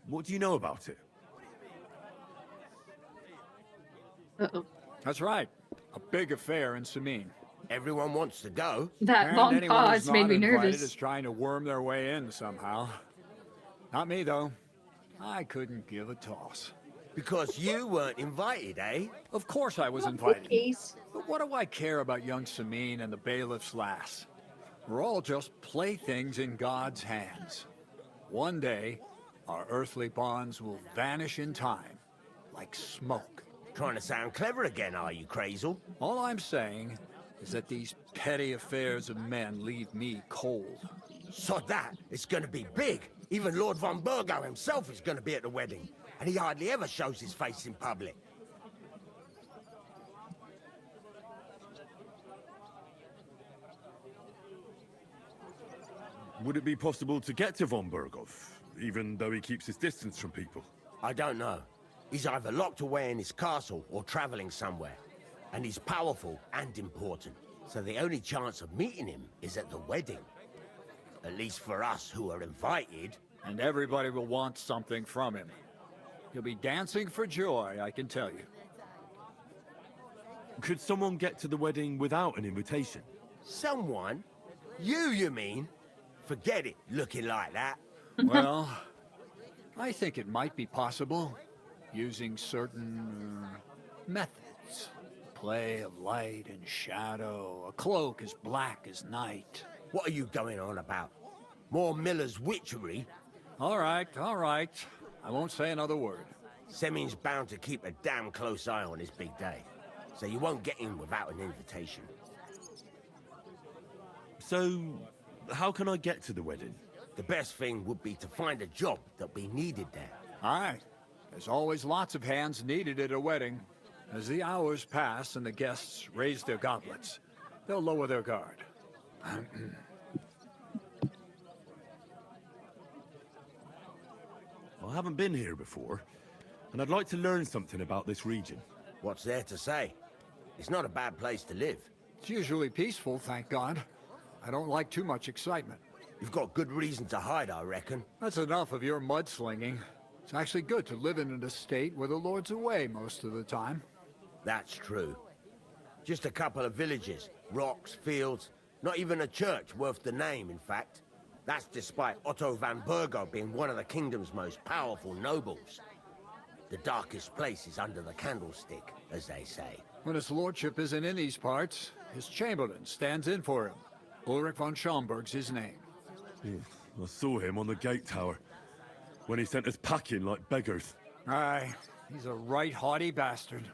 What do you know about it? Uh-oh. That's right. A big affair in Sameen. Everyone wants to go. That And long anyone who's pause made not me invited nervous. is trying to worm their way in somehow. Not me, though. I couldn't give a toss. Because you weren't invited, eh? Of course I was What invited. cookies? But what do I care about young Sameen and the bailiff's lass? We're all just playthings in God's hands. One day, our earthly bonds will vanish in time, like smoke. Trying to sound clever again, are you, Crazel? All I'm saying is that these petty affairs of men leave me cold. Sod that, it's gonna be big. Even Lord von Burgo himself is gonna be at the wedding. And he hardly ever shows his face in public. Would it be possible to get to von Burgov, even though he keeps his distance from people? I don't know. He's either locked away in his castle or traveling somewhere. And he's powerful and important. So the only chance of meeting him is at the wedding. At least for us who are invited. And everybody will want something from him. He'll be dancing for joy, I can tell you. Could someone get to the wedding without an invitation? Someone? You mean? Forget it, looking like that. Well, I think it might be possible, using certain methods. Play of light and shadow, a cloak as black as night. What are you going on about? More Miller's witchery? All right, all right. I won't say another word. Semin's bound to keep a damn close eye on his big day. So you won't get in without an invitation. So, how can I get to the wedding? The best thing would be to find a job that'll be needed there. All right. There's always lots of hands needed at a wedding. As the hours pass and the guests raise their goblets, they'll lower their guard. I haven't been here before, and I'd like to learn something about this region. What's there to say? It's not a bad place to live. It's usually peaceful, thank God. I don't like too much excitement. You've got good reason to hide, I reckon. That's enough of your mudslinging. It's actually good to live in an estate where the Lord's away most of the time. That's true. Just a couple of villages, rocks, fields, not even a church worth the name, in fact. That's despite Otto van Burgo being one of the kingdom's most powerful nobles. The darkest place is under the candlestick, as they say. When his lordship isn't in these parts, his chamberlain stands in for him. Ulrich von Schomberg's his name. I saw him on the gate tower when he sent us packing like beggars. Aye, he's a right haughty bastard.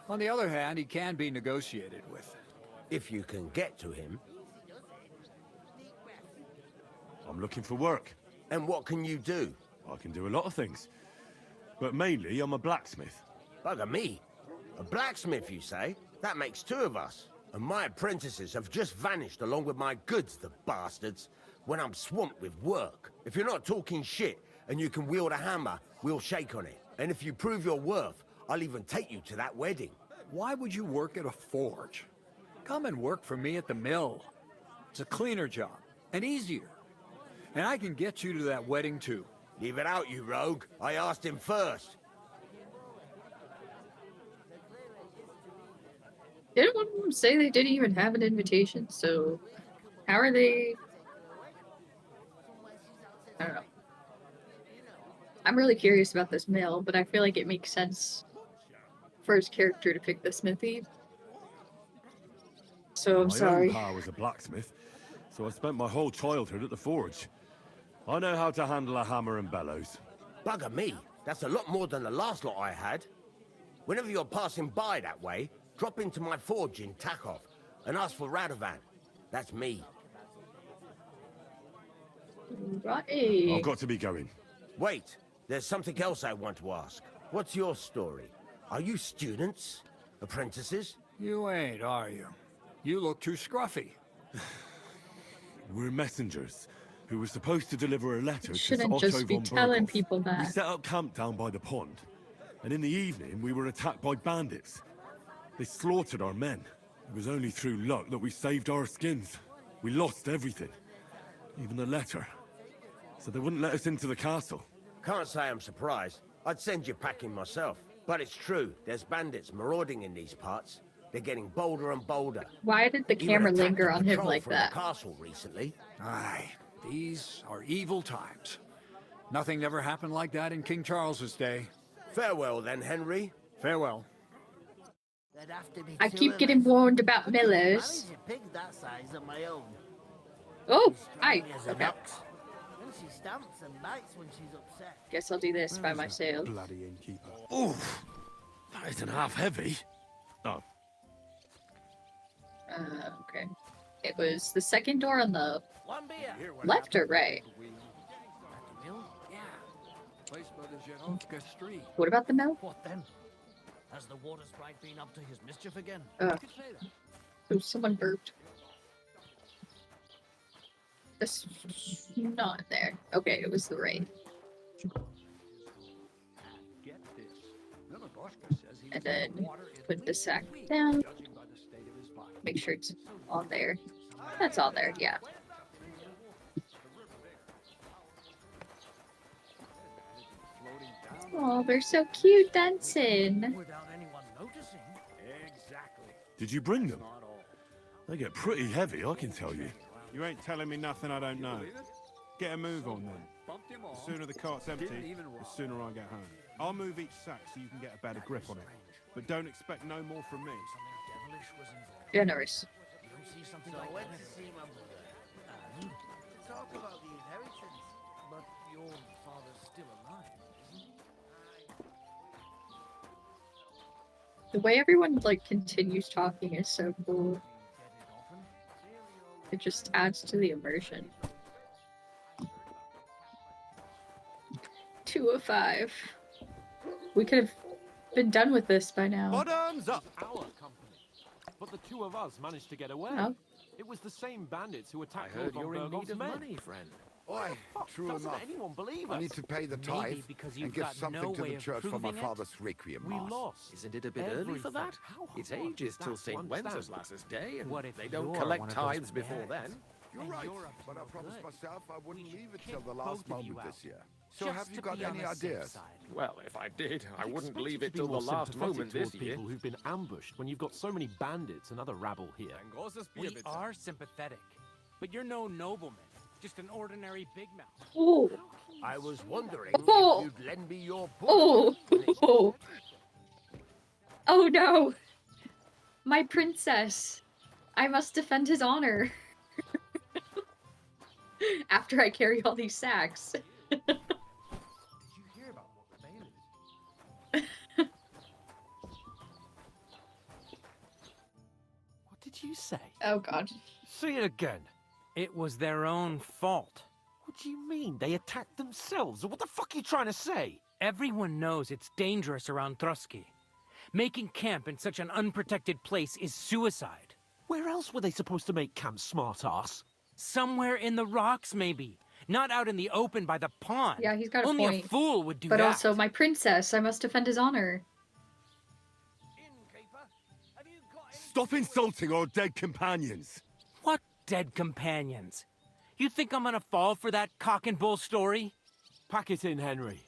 On the other hand, he can be negotiated with. If you can get to him. I'm looking for work. And what can you do? I can do a lot of things. But mainly, I'm a blacksmith. Bugger me. A blacksmith, you say? That makes two of us. And my apprentices have just vanished along with my goods, the bastards, when I'm swamped with work. If you're not talking shit and you can wield a hammer, we'll shake on it. And if you prove your worth, I'll even take you to that wedding. Why would you work at a forge? Come and work for me at the mill. It's a cleaner job, and easier. And I can get you to that wedding, too. Leave it out, you rogue. I asked him first. Didn't one of them say they didn't even have an invitation? So, how are they? I don't know. I'm really curious about this mill, but I feel like it makes sense for his character to pick the smithy. So I'm sorry. My own pa was a blacksmith, so I spent my whole childhood at the forge. I know how to handle a hammer and bellows. Bugger me. That's a lot more than the last lot I had. Whenever you're passing by that way, drop into my forge in Takov and ask for Radovan. That's me. Right. I've got to be going. Wait, there's something else I want to ask. What's your story? Are you students? Apprentices? You ain't, are you? You look too scruffy. We're messengers who were supposed to deliver a letter to Shouldn't Otto just be von telling Berghoff. people We that. set up camp down by the pond, and in the evening we were attacked by bandits. They slaughtered our men. It was only through luck that we saved our skins. We lost everything, even the letter. So they wouldn't let us into the castle. Can't say I'm surprised. I'd send you packing myself. But it's true, there's bandits marauding in these parts. They're getting bolder and bolder. Why did the camera Even attacked linger a on him patrol like from that? The castle recently. Aye, these are evil times. Nothing ever happened like that in King Charles's day. Farewell then, Henry. Farewell. I keep getting warned about millers. Oh, hi. Okay. She stamps and bites when she's upset. Guess I'll do this by myself. Bloody innkeeper. Oof! That isn't half heavy. Oh. Okay. It was the second door on the left or right? What about the mill? What then? Has the water sprite been up to his mischief again? Oh, someone burped. This not there. Okay, it was the right. And then put the sack down. Make sure it's on there. That's all there, yeah. Oh, they're so cute dancing. Did you bring them? They get pretty heavy, I can tell you. You ain't telling me nothing I don't know. Get a move on then. The sooner the cart's empty, the sooner I get home. I'll move each sack so you can get a better grip on it. But don't expect no more from me. Generous. Talk about the inheritance, but your father's still alive, isn't he? The way everyone like continues talking is so cool. It just adds to the immersion. 2 of 5. We could have been done with this by now. Bottoms up! Our company. But the two of us managed to get away. Oh. It was the same bandits who attacked I heard Lord you're in von need of Bergoff's money, men. friend. Why, true Doesn't enough. anyone believe I us? need to pay the Maybe tithe because and you've give got something no to way the of church for my proving it. father's requiem We mass. lost. Isn't it a bit early for that? It's ages till St. Wenceslas's day, and What if they don't you're collect one of those tithes before then. You're right, but I promised myself I wouldn't leave it till the last both of you moment out, this year. So just have you to got be on any the safe ideas? side. Well, if I did, I wouldn't Expect you leave to it be till the more last sympathetic moment towards this year. people who've been ambushed when you've got so many bandits and other rabble here. We are sympathetic, but you're no nobleman. just an ordinary big mouth. Oh. I was wondering Oh. if you'd lend me your book. Oh. Oh. Oh no. My princess. I must defend his honor. After I carry all these sacks. Did you hear about what the bailiff is? What did you say? Oh god. Say it again. It was their own fault. What do you mean? They attacked themselves? What the fuck are you trying to say? Everyone knows it's dangerous around Trotsky. Making camp in such an unprotected place is suicide. Where else were they supposed to make camp, smart-ass? Somewhere in the rocks, maybe. Not out in the open by the pond. Yeah, he's got a Only point. a fool would do But that. also, my princess, I must defend his honor. Stop insulting our dead companions. What dead companions? You think I'm gonna fall for that cock and bull story? Pack it in, Henry.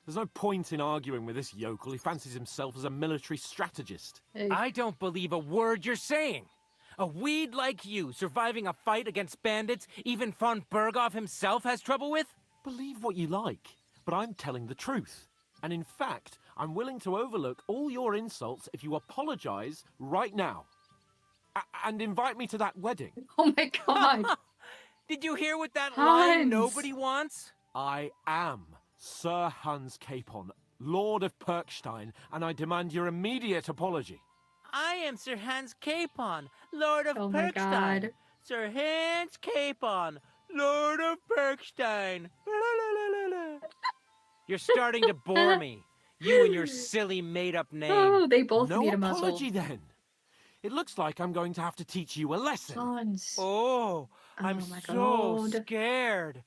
There's no point in arguing with this yokel. He fancies himself as a military strategist. Hey. I don't believe a word you're saying. A weed like you surviving a fight against bandits even von Berghoff himself has trouble with? Believe what you like, but I'm telling the truth. And in fact, I'm willing to overlook all your insults if you apologize right now. And invite me to that wedding. Oh my god. Did you hear what that Hans. line nobody wants? I am Sir Hans Capon, Lord of Perkstein, and I demand your immediate apology. I am Sir Hans Capon, Lord of Oh my Perkstein. god. Sir Hans Capon, Lord of Perkstein. You're starting to bore me. You and your silly made-up name. Oh, they both No need a muzzle. apology then. It looks like I'm going to have to teach you a lesson. Hans. Oh, I'm my so God. scared.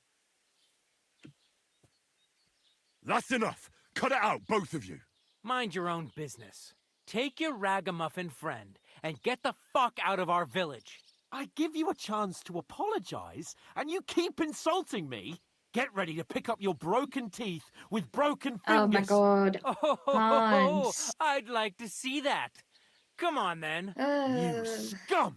That's enough. Cut it out, both of you. Mind your own business. Take your ragamuffin friend and get the fuck out of our village. I give you a chance to apologize, and you keep insulting me. Get ready to pick up your broken teeth with broken Oh fingers. my god. Oh, Hans. I'd like to see that. Come on, then. You scum!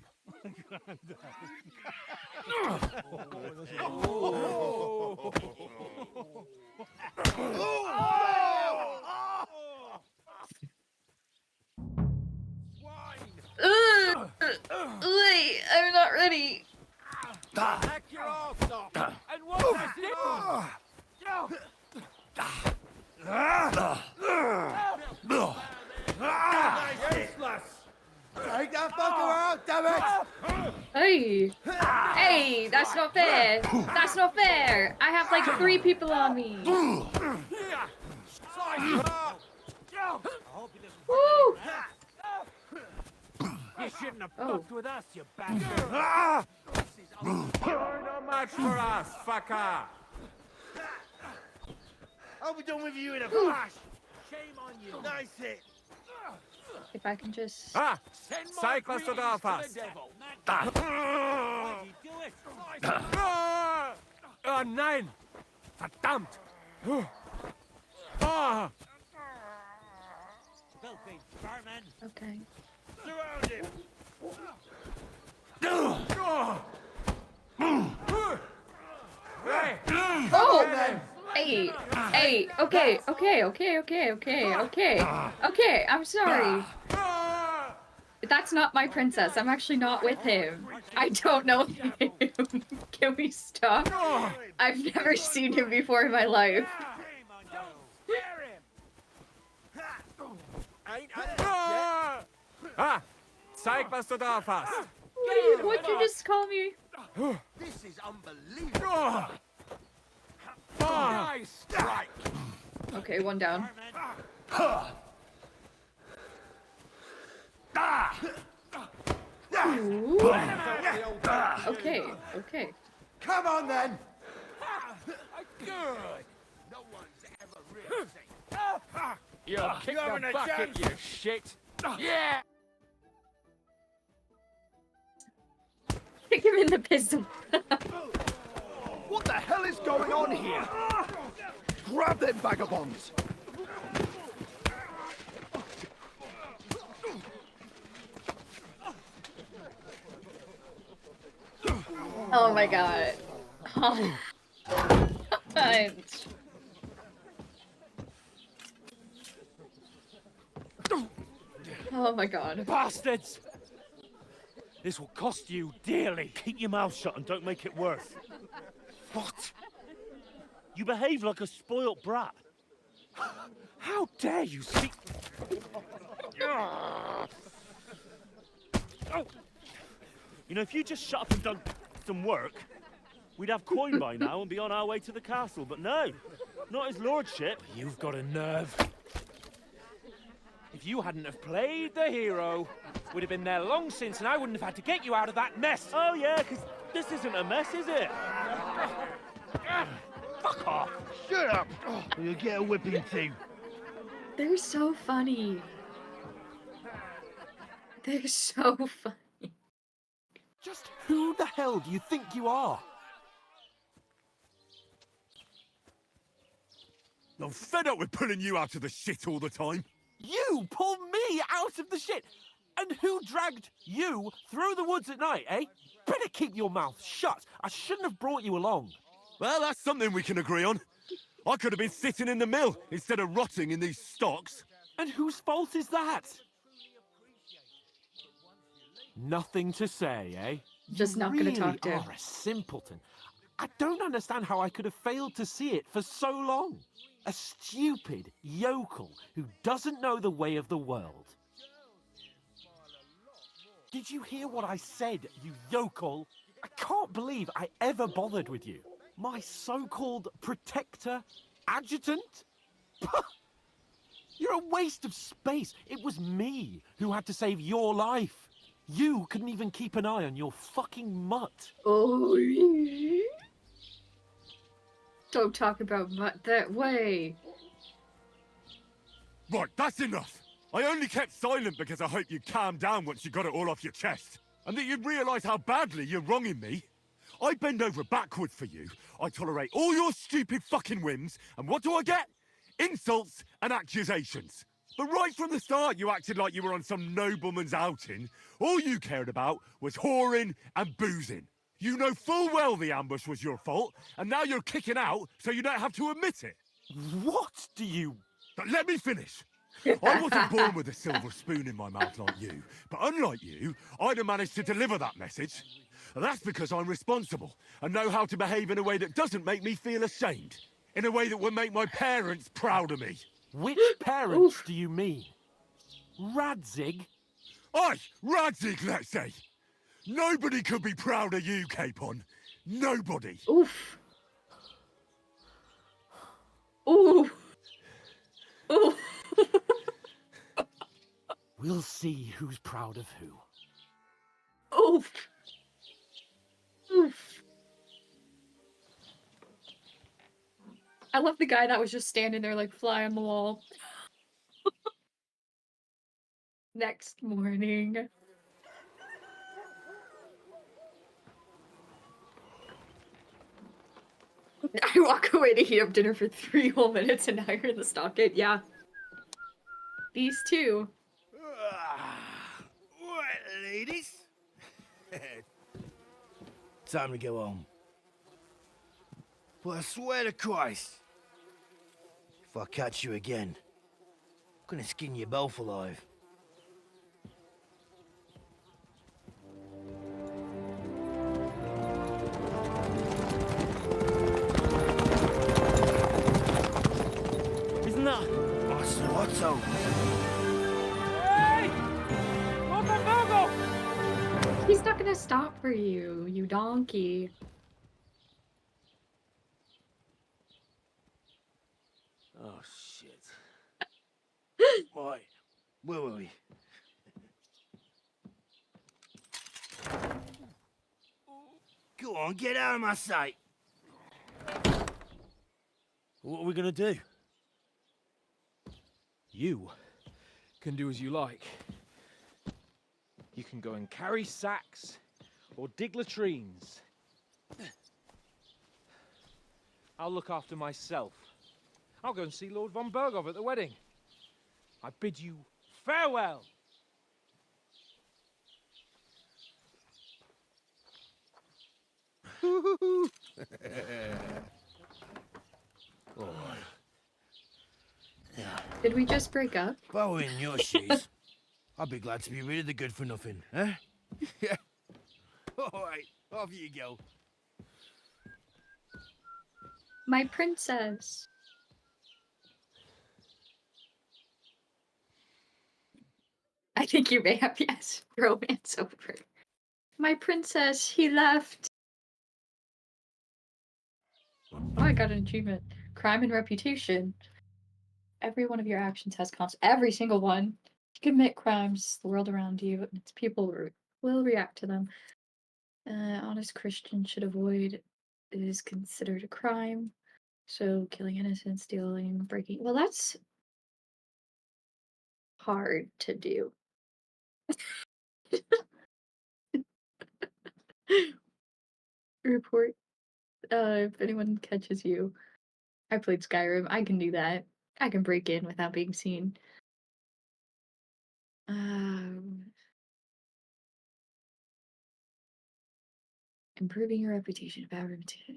Wait, I'm not ready. Hack your arse off! And what Take that fucker out, damn it! Hey. Hey, that's not fair. That's not fair. I have like 3 people on me. Woo. You shouldn't have fucked with us, you bastard. You're no match for us, fucker! I'll be done with you in a flash! Shame on you. Nice hit! If I can just... Ah! Cyclist to Belfast! Oh nein! Verdammt! Ah! Filthy vermin. Okay. Surround him! Hey! Oh! Hey, hey, okay, okay, I'm sorry. That's not my princess. I'm actually not with him. I don't know him. Can we stop? I've never seen him before in my life. Ah! Zeig, was du da hast! What'd you just call me? This is unbelievable! Nice strike! Okay, one down. Ooh. Okay, okay. Come on then! Good! No one's ever really safe. You'll kick the bucket, you shit! Yeah! Kick him in the pistol. What the hell is going on here? Grab them vagabonds! Oh my god. Oh. Oh my god. Bastards! This will cost you dearly. Keep your mouth shut and don't make it worse. What? You behave like a spoilt brat. How dare you speak... You know, if you just shut up and done some work, we'd have coin by now and be on our way to the castle. But no, not his lordship. You've got a nerve. If you hadn't have played the hero, we'd have been there long since and I wouldn't have had to get you out of that mess. Oh yeah, because this isn't a mess, is it? Fuck off. Shut up. Or you'll get a whipping too. They're so funny. They're so funny. Just who the hell do you think you are? I'm fed up with pulling you out of the shit all the time. You pulled me out of the shit! And who dragged you through the woods at night, eh? Better keep your mouth shut. I shouldn't have brought you along. Well, that's something we can agree on. I could have been sitting in the mill instead of rotting in these stocks. And whose fault is that? Nothing to say, eh? Just not you gonna talk to really him. are a simpleton. I don't understand how I could have failed to see it for so long. A stupid yokel who doesn't know the way of the world. Did you hear what I said, you yokel? I can't believe I ever bothered with you. My so-called protector, adjutant? You're a waste of space. It was me who had to save your life. You couldn't even keep an eye on your fucking mutt. Oh, don't talk about mutt that way. Right, that's enough. I only kept silent because I hoped you'd calm down once you got it all off your chest. And that you'd realise how badly you're wronging me. I bend over backwards for you. I tolerate all your stupid fucking whims. And what do I get? Insults and accusations. But right from the start, you acted like you were on some nobleman's outing. All you cared about was whoring and boozing. You know full well the ambush was your fault, and now you're kicking out so you don't have to admit it. What do you... Let me finish. I wasn't born with a silver spoon in my mouth like you, but unlike you, I'd have managed to deliver that message. That's because I'm responsible and know how to behave in a way that doesn't make me feel ashamed. In a way that would make my parents proud of me. Which parents do you mean? Radzig? Aye, Radzig, let's say. Nobody could be proud of you, Capon. Nobody. Oof. Ooh. Ooh. We'll see who's proud of who. Oof. Oof. I love the guy that was just standing there like fly on the wall. Next morning. I walk away to heat up dinner for 3 whole minutes and now you're in the stockade. Yeah. These two. Right, ladies. Time to go home. But I swear to Christ, if I catch you again, I'm gonna skin you both alive. Isn't that Otto? Hey! Go! He's not gonna stop for you, you donkey. Oh shit. Right, where were we? Go on, get out of my sight. What are we gonna do? You can do as you like. You can go and carry sacks or dig latrines. I'll look after myself. I'll go and see Lord von Bergov at the wedding. I bid you farewell. All right. Yeah. Did we just break up? Following your shoes, I'd be glad to be rid of the good for nothing, huh? Yeah. All right, off you go. My princess. I think you may have, yes, romance over. My princess, he left. Oh, I got an achievement. Crime and reputation. Every one of your actions has consequences. Every single one. You commit crimes, the world around you, and its people will react to them. Honest Christians should avoid. It is considered a crime. So killing innocents, stealing, breaking. Well, that's hard to do. Report if anyone catches you. I played Skyrim. I can do that. I can break in without being seen. Improving your reputation. Bad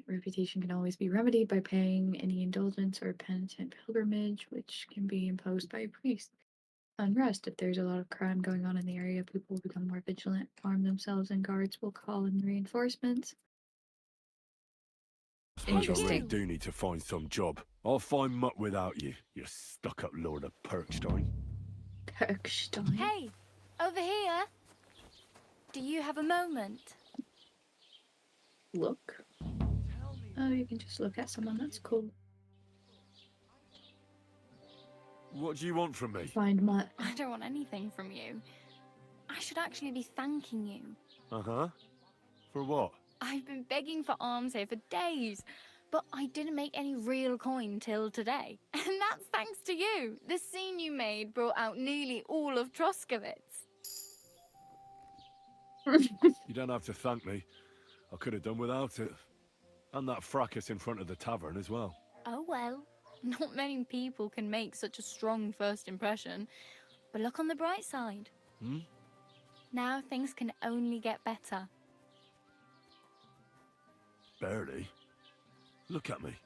reputation can always be remedied by paying any indulgence or penitent pilgrimage, which can be imposed by a priest. Unrest. If there's a lot of crime going on in the area, people will become more vigilant, arm themselves, and guards will call in reinforcements. I suppose I really Interesting. do need to find some job. I'll find mutt without you, you stuck-up Lord of Perkstein. Perkstein? Hey, over here. Do you have a moment? Look. Oh, you can just look at someone. That's cool. What do you want from me? Find mutt. I don't want anything from you. I should actually be thanking you. Uh-huh. For what? I've been begging for alms here for days, but I didn't make any real coin till today. And that's thanks to you. The scene you made brought out nearly all of Troskowitz. You don't have to thank me. I could have done without it. And that fracas in front of the tavern as well. Oh well, not many people can make such a strong first impression. But look on the bright side. Hmm? Now things can only get better. Barely. Look at me.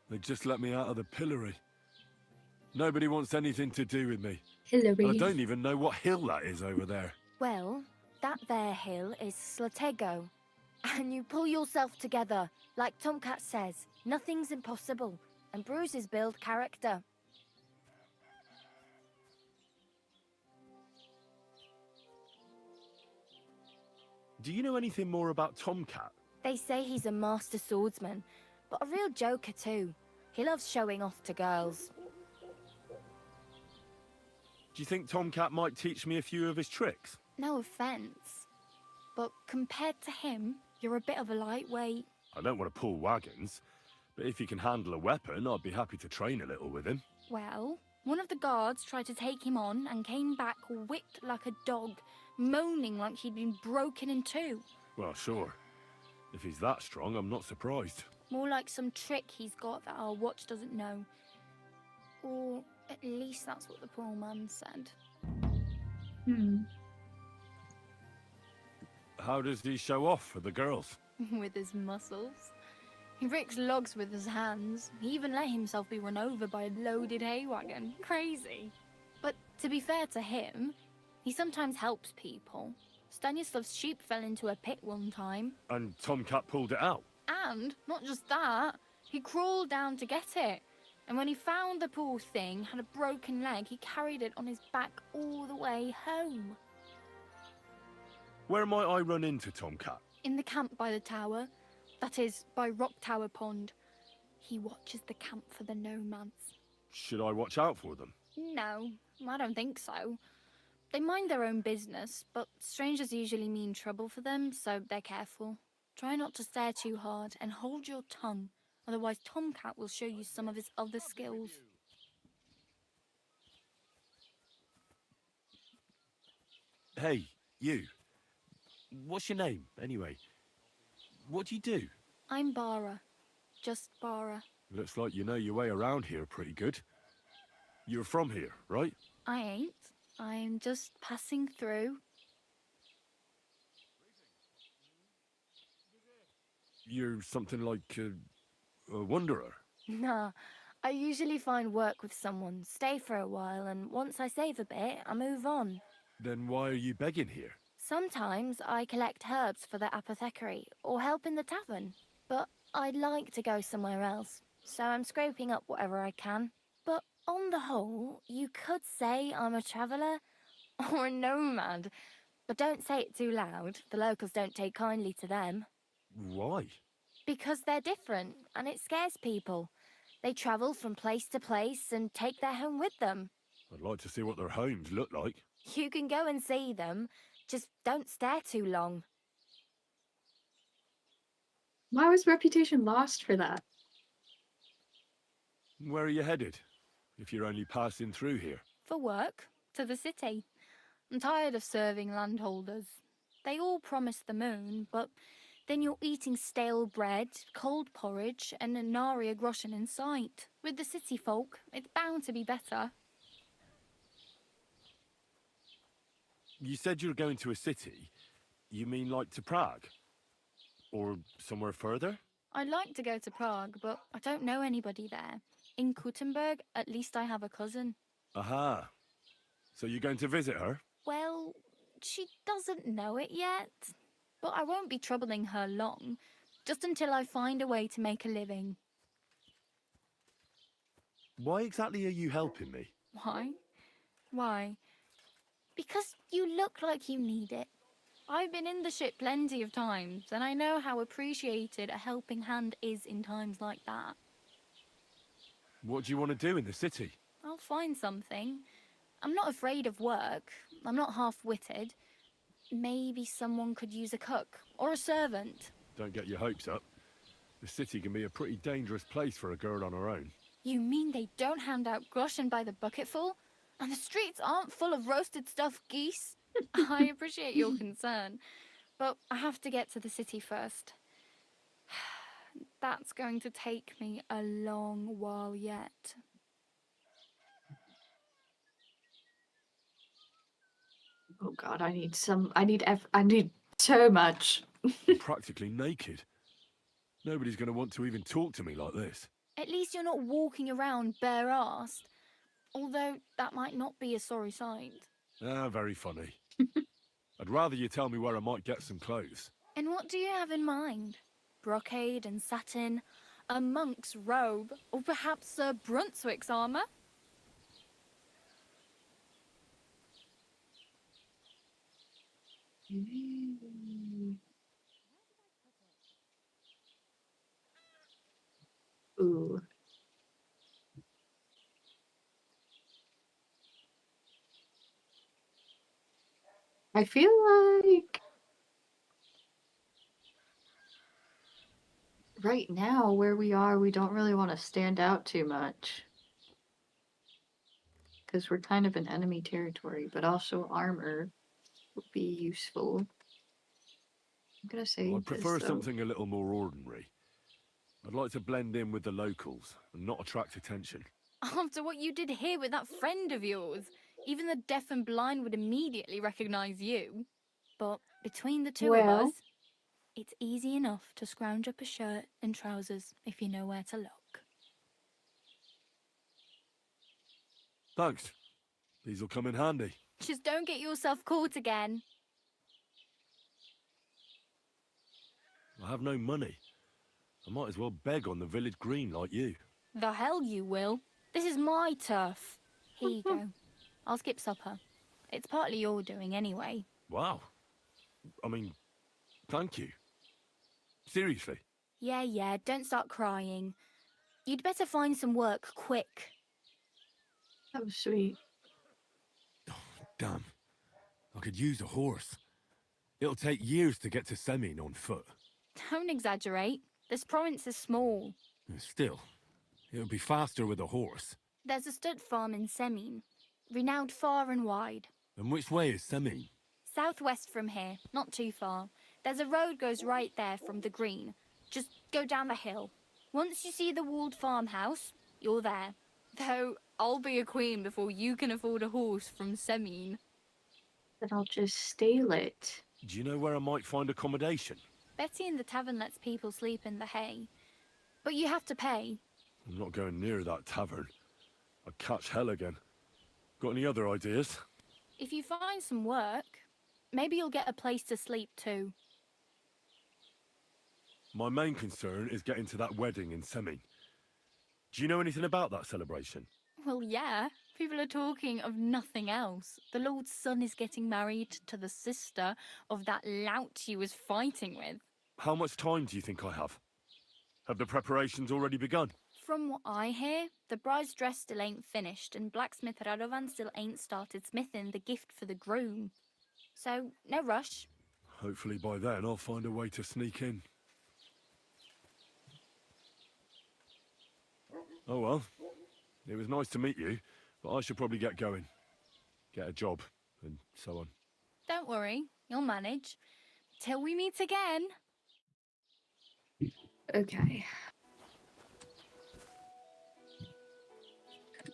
They just let me out of the pillory. Nobody wants anything to do with me. Hillary. And I don't even know what hill that is over there. Well, that there hill is Slatego. And you pull yourself together. Like Tomcat says, nothing's impossible. And bruises build character. Do you know anything more about Tomcat? They say he's a master swordsman, but a real joker too. He loves showing off to girls. Do you think Tomcat might teach me a few of his tricks? No offense, but compared to him, you're a bit of a lightweight. I don't want to pull wagons, but if he can handle a weapon, I'd be happy to train a little with him. Well, one of the guards tried to take him on and came back whipped like a dog, moaning like he'd been broken in two. Well, sure. If he's that strong, I'm not surprised. More like some trick he's got that our watch doesn't know. Or at least that's what the poor man said. How does he show off for the girls? With his muscles. He ricks logs with his hands. He even let himself be run over by a loaded hay wagon. Crazy. But to be fair to him, he sometimes helps people. Stanislav's sheep fell into a pit one time. And Tomcat pulled it out? And, not just that, he crawled down to get it. And when he found the poor thing had a broken leg, he carried it on his back all the way home. Where might I run into Tomcat? In the camp by the tower. That is, by Rock Tower Pond. He watches the camp for the nomads. Should I watch out for them? No, I don't think so. They mind their own business, but strangers usually mean trouble for them, so they're careful. Try not to stare too hard and hold your tongue, otherwise Tomcat will show you some of his other skills. Hey, you. What's your name, anyway? What do you do? I'm Bara. Just Bara. Looks like you know your way around here pretty good. You're from here, right? I ain't. I'm just passing through. you're something like a wanderer? Nah, I usually find work with someone, stay for a while, and once I save a bit, I move on. Then why are you begging here? Sometimes I collect herbs for the apothecary or help in the tavern, but I'd like to go somewhere else, so I'm scraping up whatever I can. But on the whole, you could say I'm a traveller or a nomad, but don't say it too loud. The locals don't take kindly to them. Why? Because they're different, and it scares people. They travel from place to place and take their home with them. I'd like to see what their homes look like. You can go and see them, just don't stare too long. Why was reputation lost for that? Where are you headed, if you're only passing through here? For work, to the city. I'm tired of serving landholders. They all promise the moon, but then you're eating stale bread, cold porridge, and a nary a groschen in sight. With the city folk, it's bound to be better. You said you're going to a city. You mean like to Prague? Or somewhere further? I'd like to go to Prague, but I don't know anybody there. In Kuttenberg, at least I have a cousin. Aha. So you're going to visit her? Well, she doesn't know it yet. But I won't be troubling her long, just until I find a way to make a living. Why exactly are you helping me? Why? Why? Because you look like you need it. I've been in the ship plenty of times, and I know how appreciated a helping hand is in times like that. What do you want to do in the city? I'll find something. I'm not afraid of work. I'm not half-witted. Maybe someone could use a cook or a servant. Don't get your hopes up. The city can be a pretty dangerous place for a girl on her own. You mean they don't hand out groschen by the bucketful? And the streets aren't full of roasted stuffed geese? I appreciate your concern, but I have to get to the city first. That's going to take me a long while yet. Oh God, I need so much. I'm practically naked. Nobody's going to want to even talk to me like this. At least you're not walking around bare-assed. Although that might not be a sorry sight. Ah, very funny. I'd rather you tell me where I might get some clothes. And what do you have in mind? Brocade and satin, a monk's robe, or perhaps Sir Brunswick's armour? Ooh. I feel like right now where we are, we don't really want to stand out too much. Because we're kind of in enemy territory, but also armor would be useful. I'm gonna say I'd prefer this, something a little more ordinary. I'd like to blend in with the locals and not attract attention. After what you did here with that friend of yours, even the deaf and blind would immediately recognise you. But between the two of us, it's easy enough to scrounge up a shirt and trousers if you know where to look. Thanks. These will come in handy. Just don't get yourself caught again. I have no money. I might as well beg on the village green like you. The hell you will. This is my turf. Here you go. I'll skip supper. It's partly your doing anyway. Wow. I mean, thank you. Seriously. Yeah, don't start crying. You'd better find some work quick. That was sweet. Damn. I could use a horse. It'll take years to get to Semin on foot. Don't exaggerate. This province is small. Still, it'll be faster with a horse. There's a stud farm in Semin, renowned far and wide. And which way is Semin? Southwest from here, not too far. There's a road goes right there from the green. Just go down the hill. Once you see the walled farmhouse, you're there. Though I'll be a queen before you can afford a horse from Semin. Then I'll just steal it. Do you know where I might find accommodation? Betty in the tavern lets people sleep in the hay. But you have to pay. I'm not going near that tavern. I'd catch hell again. Got any other ideas? If you find some work, maybe you'll get a place to sleep too. My main concern is getting to that wedding in Seming. Do you know anything about that celebration? Well, yeah. People are talking of nothing else. The Lord's son is getting married to the sister of that lout he was fighting with. How much time do you think I have? Have the preparations already begun? From what I hear, the bride's dress still ain't finished, and blacksmith Radovan still ain't started smithing the gift for the groom. So, no rush. Hopefully by then I'll find a way to sneak in. Oh well. It was nice to meet you, but I should probably get going. Get a job, and so on. Don't worry, you'll manage. Till we meet again. Okay.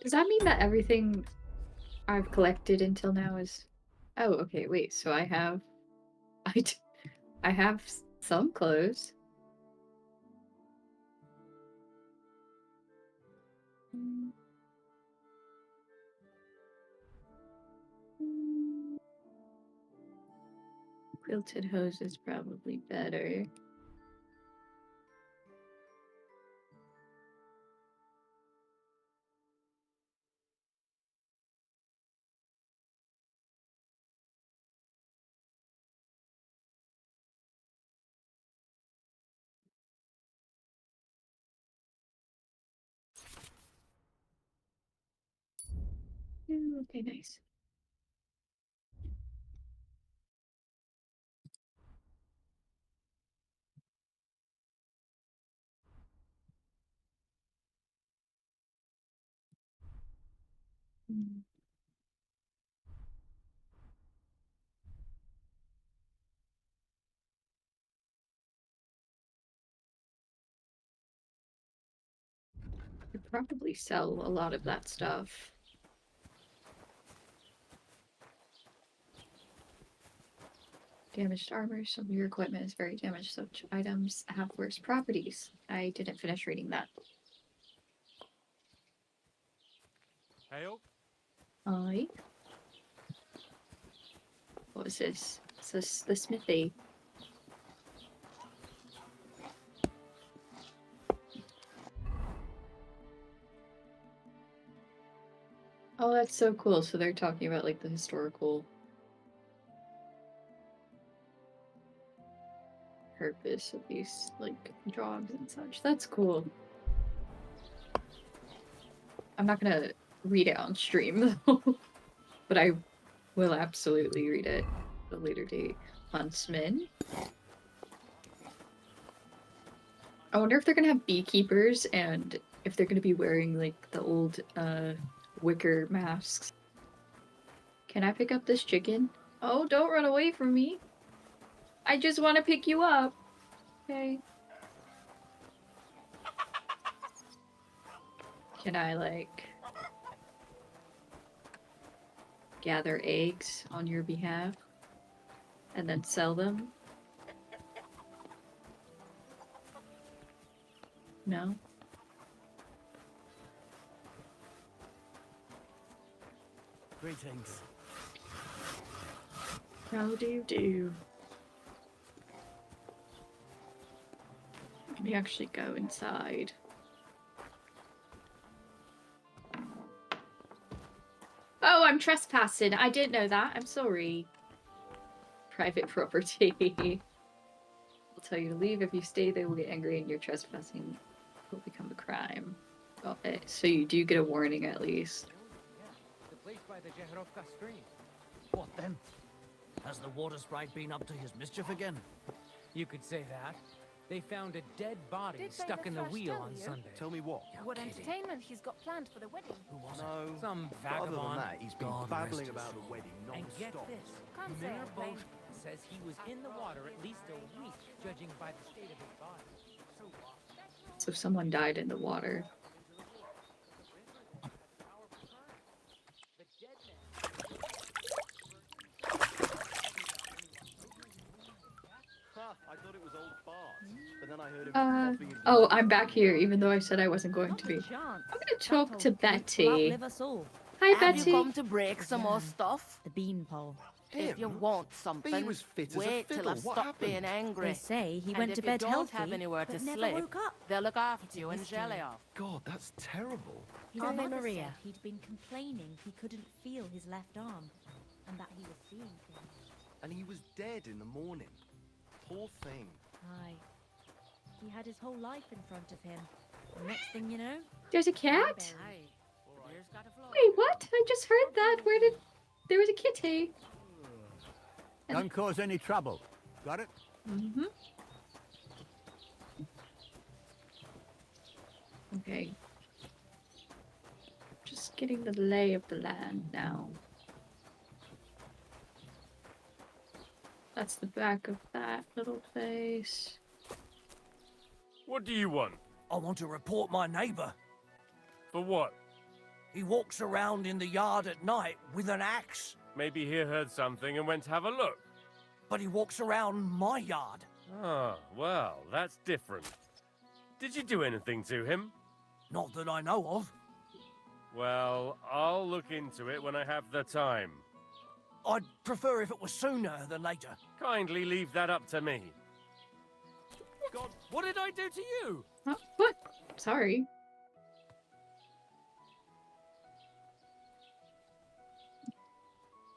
Does that mean that everything I've collected until now is... Oh, okay, wait, so I have... I have some clothes. Quilted hose is probably better. Okay, nice. Could probably sell a lot of that stuff. Damaged armor. Some of your equipment is very damaged. Such items have worse properties. I didn't finish reading that. Hail? Aye. What was this? Is this the smithy? Oh, that's so cool. So they're talking about like the historical purpose of these like jobs and such. That's cool. I'm not gonna read it on stream though, but I will absolutely read it at a later date. Huntsman. I wonder if they're gonna have beekeepers and if they're gonna be wearing like the old wicker masks. Can I pick up this chicken? Oh, don't run away from me. I just want to pick you up. Okay. Can I, like, gather eggs on your behalf and then sell them? No? Greetings. How do you do? Let me actually go inside. Oh, I'm trespassing. I didn't know that. I'm sorry. Private property. I'll tell you to leave. If you stay, they will get angry and your trespassing will become a crime. Got it. So you do get a warning at least. The place by the Jeherovka stream. What then? Has the water sprite been up to his mischief again? You could say that. They found a dead body Did they stuck in the first wheel tell on you? Sunday. Tell me what? What entertainment he's got planned for the wedding? Who was No. Some But other than vagabond. that, he's been God babbling rest his about the soul. wedding And get non-stop. this, Can't say Mayor I blame Bosch says he was in the water at least a week, judging by the state of his body. So someone died in the water. Ha! I thought it was old Oh, I'm back here, even though I said I wasn't going to be. Chance. I'm gonna talk to Betty. Outlive us all. Hi, Have you Betty. come to break some more stuff? The beanpole. If you want something, was fit as a wait till fiddle. I've What stopped being happened? angry. They say he And went if to you bed don't healthy, have anywhere but to never sleep, woke up. they'll look after you and mystery. jelly off. God, that's terrible. His Ave mother Maria. said he'd been complaining he couldn't feel his left arm, and that he was seeing things. And he was dead in the morning. Poor thing. Aye. He had his whole life in front of him. The next thing you know, There's a cat? Aye. Here's got a floor. Wait, what? I just heard that. Where did... There was a kitty. Don't cause any trouble. Got it? Mm-hmm. Okay. Just getting the lay of the land now. That's the back of that little place. What do you want? I want to report my neighbour. For what? He walks around in the yard at night with an axe. Maybe he heard something and went to have a look. But he walks around my yard. Ah, well, that's different. Did you do anything to him? Not that I know of. Well, I'll look into it when I have the time. I'd prefer if it was sooner than later. Kindly leave that up to me. God, what did I do to you? Oh, what? Sorry.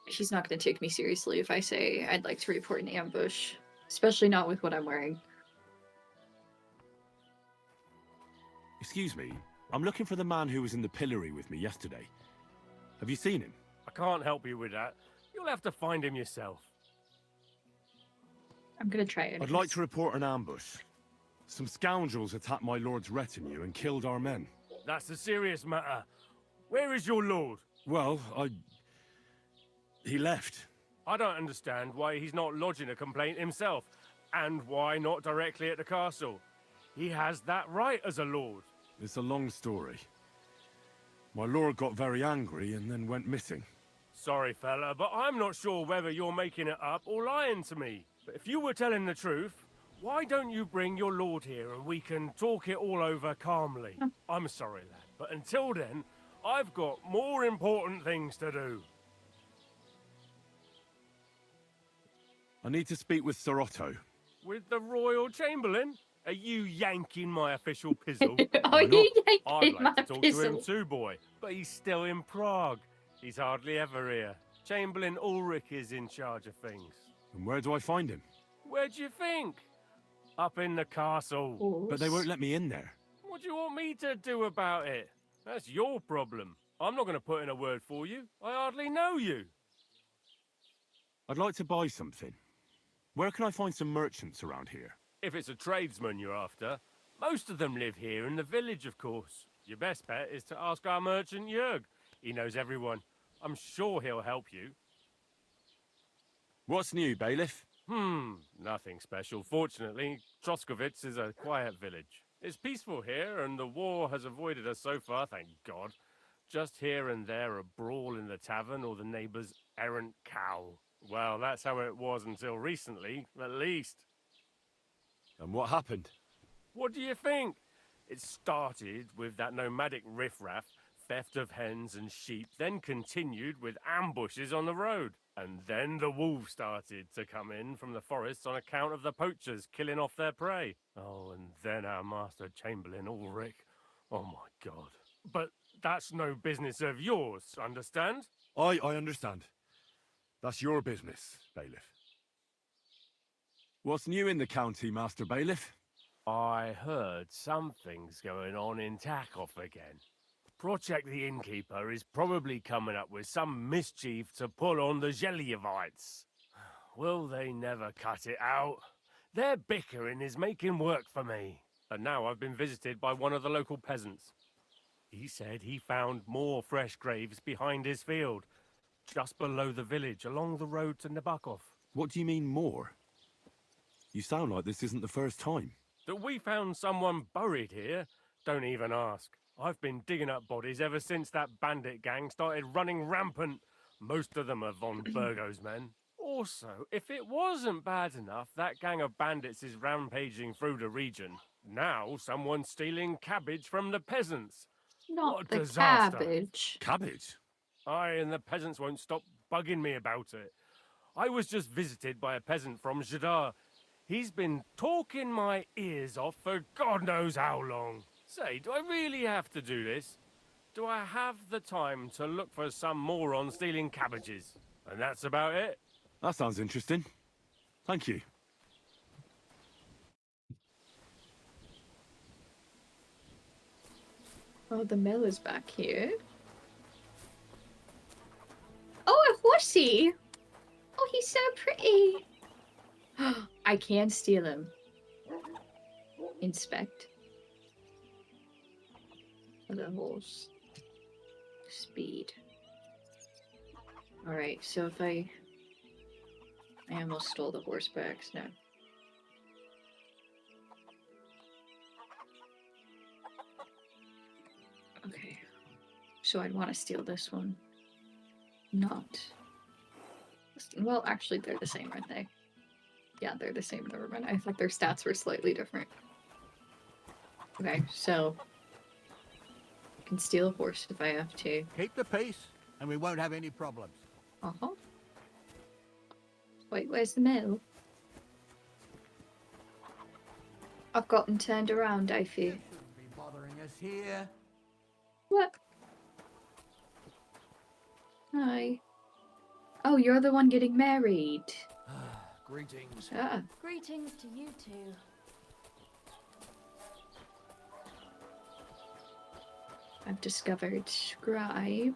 She's not going to take me seriously if I say I'd like to report an ambush. Especially not with what I'm wearing. Excuse me, I'm looking for the man who was in the pillory with me yesterday. Have you seen him? I can't help you with that. You'll have to find him yourself. I'm going to try it. I'd like to report an ambush. Some scoundrels attacked my lord's retinue and killed our men. That's a serious matter. Where is your lord? Well, he left. I don't understand why he's not lodging a complaint himself, and why not directly at the castle. He has that right as a lord. It's a long story. My lord got very angry and then went missing. Sorry, fella, but I'm not sure whether you're making it up or lying to me. But if you were telling the truth, why don't you bring your lord here and we can talk it all over calmly? I'm sorry, lad, but until then, I've got more important things to do. I need to speak with Sir Otto. With the Royal Chamberlain? Are you yanking my official pizzle? Are you yanking I'd like my to talk to him pizzle? too, boy, but he's still in Prague. He's hardly ever here. Chamberlain Ulrich is in charge of things. And where do I find him? Where do you think? Up in the castle. But they won't let me in there. What do you want me to do about it? That's your problem. I'm not going to put in a word for you. I hardly know you. I'd like to buy something. Where can I find some merchants around here? If it's a tradesman you're after, most of them live here in the village, of course. Your best bet is to ask our merchant Jörg. He knows everyone. I'm sure he'll help you. What's new, bailiff? Nothing special. Fortunately, Troskowitz is a quiet village. It's peaceful here, and the war has avoided us so far, thank God. Just here and there a brawl in the tavern or the neighbour's errant cow. Well, that's how it was until recently, at least. And what happened? What do you think? It started with that nomadic riffraff, theft of hens and sheep, then continued with ambushes on the road. And then the wolves started to come in from the forests on account of the poachers killing off their prey. Oh, and then our master Chamberlain Ulrich. Oh my God. But that's no business of yours, understand? I understand. That's your business, bailiff. What's new in the county, Master Bailiff? I heard something's going on in Takov again. Project the Innkeeper is probably coming up with some mischief to pull on the Zhelyevites. Will they never cut it out? Their bickering is making work for me. And now I've been visited by one of the local peasants. He said he found more fresh graves behind his field, just below the village, along the road to Nabokov. What do you mean more? You sound like this isn't the first time. That we found someone buried here? Don't even ask. I've been digging up bodies ever since that bandit gang started running rampant. Most of them are von Burgo's men. Also, if it wasn't bad enough that gang of bandits is rampaging through the region, now someone's stealing cabbage from the peasants. Not What a the disaster. cabbage. Cabbage? Aye, and the peasants won't stop bugging me about it. I was just visited by a peasant from Jadar. He's been talking my ears off for God knows how long. Say, do I really have to do this? Do I have the time to look for some moron stealing cabbages? And that's about it. That sounds interesting. Thank you. Oh, the mill is back here. Oh, a horsey! Oh, he's so pretty. I can steal him. Inspect. The horse. Speed. Alright, so if I almost stole the horse by accident. Okay. So I'd want to steal this one. Not. Well, actually, they're the same, aren't they? Yeah, they're the same. Never mind. I thought their stats were slightly different. Okay, so I can steal a horse if I have to. Keep the peace, and we won't have any problems. Uh-huh. Wait, where's the mill? I've gotten turned around, I fear. Be bothering us here. What? Hi. Oh, you're the one getting married. Greetings. Ah. Greetings to you two. I've discovered Scribe.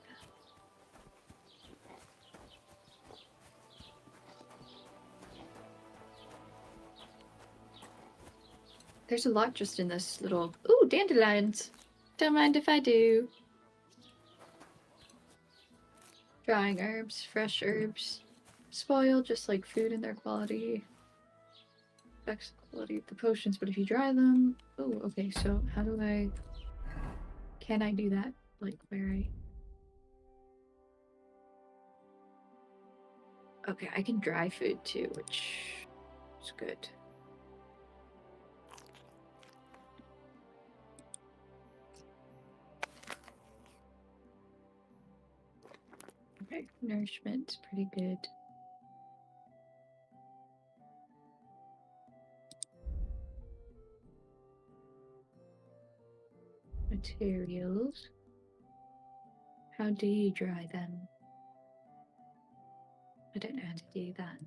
There's a lot just in this little... Ooh, dandelions! Don't mind if I do. Drying herbs, fresh herbs. Spoil, just like food in their quality. Affects the quality of the potions, but if you dry them... Oh, okay, so how do I... Can I do that? Like, where I... Okay, I can dry food too, which is good. Okay, nourishment's pretty good. Materials. How do you dry them? I don't know how to do that.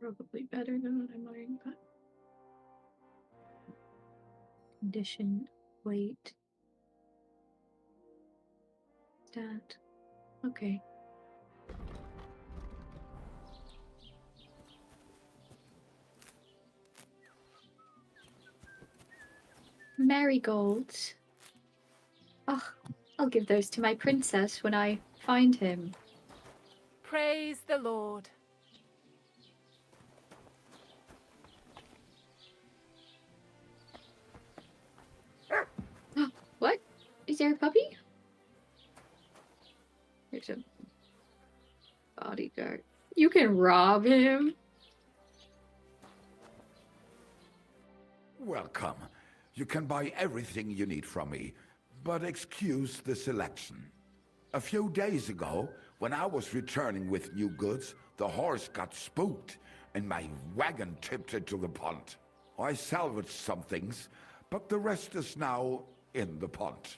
Probably better than what I'm wearing, but condition, weight, stat. Okay. Marigolds. Oh, I'll give those to my princess when I find him. Praise the Lord. What? Is there a puppy? There's a bodyguard. You can rob him. Welcome. You can buy everything you need from me, but excuse the selection. A few days ago, when I was returning with new goods, the horse got spooked and my wagon tipped into the pond. I salvaged some things, but the rest is now in the pond.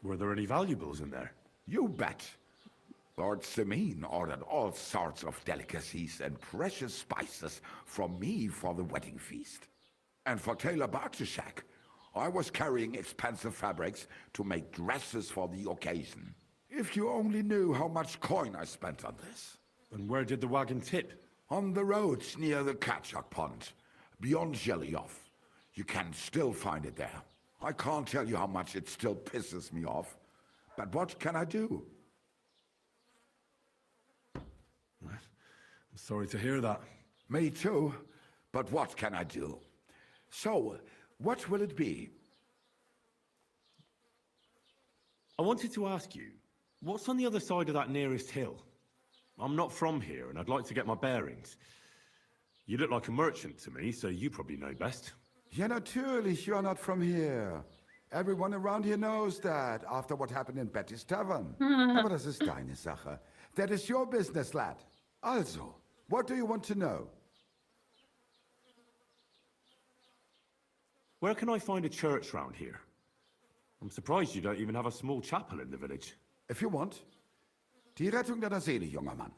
Were there any valuables in there? You bet. Lord Semin ordered all sorts of delicacies and precious spices from me for the wedding feast. And for Taylor Bartishak, I was carrying expensive fabrics to make dresses for the occasion. If you only knew how much coin I spent on this. And where did the wagon tip? On the roads near the Katchak Pond, beyond Jellyov. You can still find it there. I can't tell you how much it still pisses me off. But what can I do? I'm sorry to hear that. Me too. But what can I do? So, what will it be? I wanted to ask you, what's on the other side of that nearest hill? I'm not from here, and I'd like to get my bearings. You look like a merchant to me, so you probably know best. Ja, natürlich, you're not from here. Everyone around here knows that, after what happened in Betty's Tavern. Aber das ist deine Sache. That is your business, lad. Also, what do you want to know? Where can I find a church round here? I'm surprised you don't even have a small chapel in the village. If you want. Die Rettung deiner Seele, junger Mann.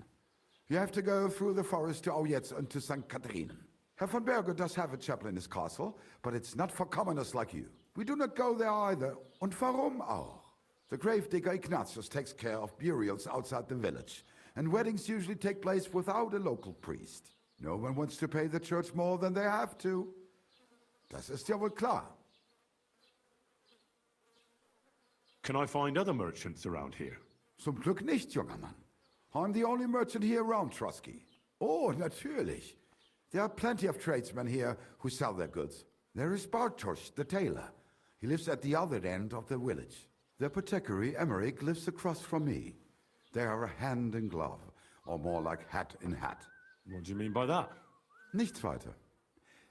You have to go through the forest to Aujetz and to St. Catherine. Herr von Berger does have a chapel in his castle, but it's not for commoners like you. We do not go there either. Und warum auch? The gravedigger Ignatius takes care of burials outside the village, and weddings usually take place without a local priest. No one wants to pay the church more than they have to. Das ist ja wohl klar. Can I find other merchants around here? Zum Glück nicht, junger Mann. I'm the only merchant here around Trusky. Oh, natürlich. There are plenty of tradesmen here who sell their goods. There is Bartosz, the tailor. He lives at the other end of the village. The apothecary, Emmerich, lives across from me. They are hand in glove, or more like hat in hat. What do you mean by that? Nichts weiter.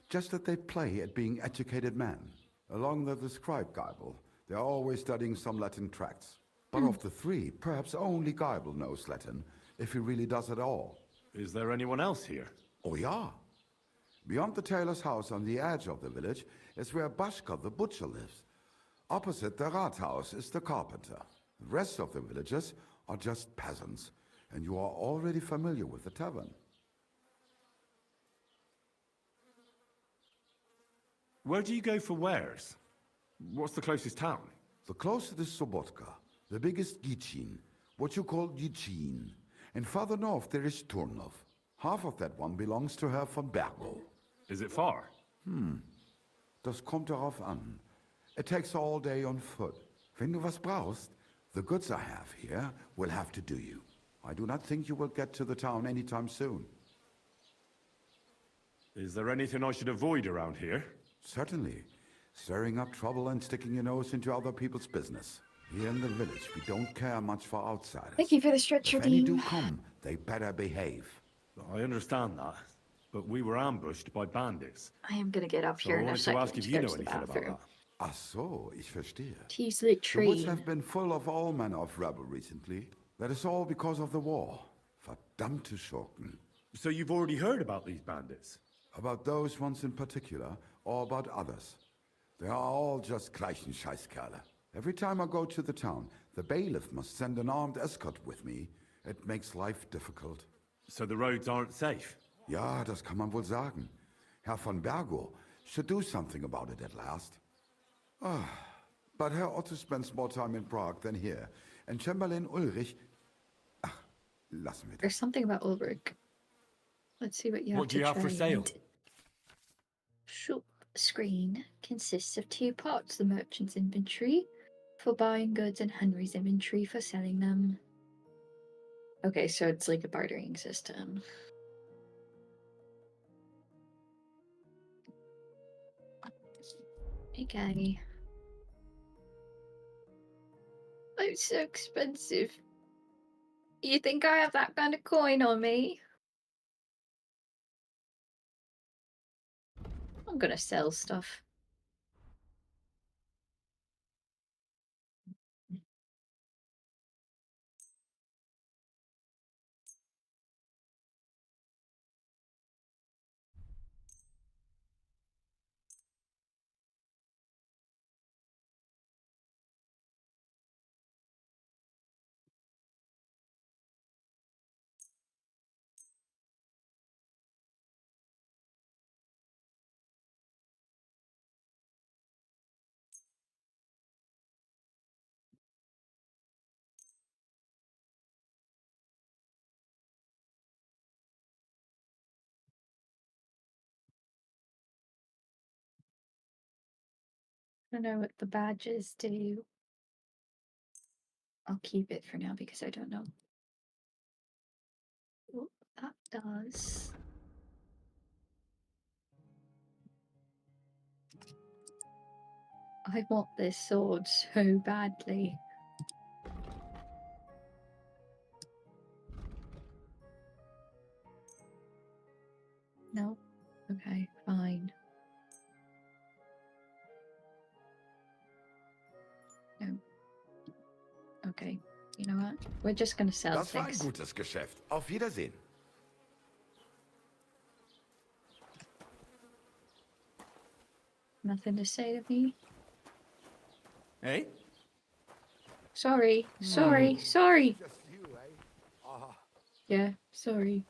Just that they play at being educated men. Along the described Geibel, they are always studying some Latin tracts. But of the three, perhaps only Geibel knows Latin, if he really does at all. Is there anyone else here? Oh, yeah. Beyond the tailor's house on the edge of the village is where Bashka the butcher lives. Opposite the Rathaus is the carpenter. The rest of the villagers are just peasants, and you are already familiar with the tavern. Where do you go for wares? What's the closest town? The closest is Sobotka, the biggest Gichin, what you call Gichin. And farther north there is Turnov. Half of that one belongs to Herr von Bergo. Is it far? Das kommt darauf an. It takes all day on foot. Wenn du was brauchst, the goods I have here will have to do you. I do not think you will get to the town anytime soon. Is there anything I should avoid around here? Certainly. Stirring up trouble and sticking your nose into other people's business. Here in the village, we don't care much for outsiders. Thank you for the stretcher, If any do Dean. come, they better behave. I understand that, but we were ambushed by bandits. I am gonna get up So here I in a wanted to second ask if to you go know to the anything about bathroom. that. Ach so, ich verstehe. To use the The woods tree. have been full of all manner of rebel recently. That is all because of the war. Verdammte Schurken. So you've already heard about these bandits? About those ones in particular, or about others. They are all just gleichen Scheißkerle. Every time I go to the town, the bailiff must send an armed escort with me. It makes life difficult. So the roads aren't safe? Ja, das kann man wohl sagen. Herr von Bergo should do something about it at last. But Herr Otto spends more time in Prague than here. And Chamberlain Ulrich... Ach, lassen wir das. There's something about Ulrich. Let's see what you have What do you to have for trade. sale? Shop screen consists of two parts: the merchant's inventory for buying goods and Henry's inventory for selling them. Okay, so it's like a bartering system. Okay. I'm so expensive. You think I have that kind of coin on me? I'm gonna sell stuff. don't know what the badges do. I'll keep it for now because I don't know what that does. I want this sword so badly. No? Okay, fine. No. Okay, you know what? We're just gonna sell Das war ein things. gutes Geschäft. Auf Wiedersehen. Nothing to say to me? Hey? Sorry, sorry, sorry! Yeah, sorry.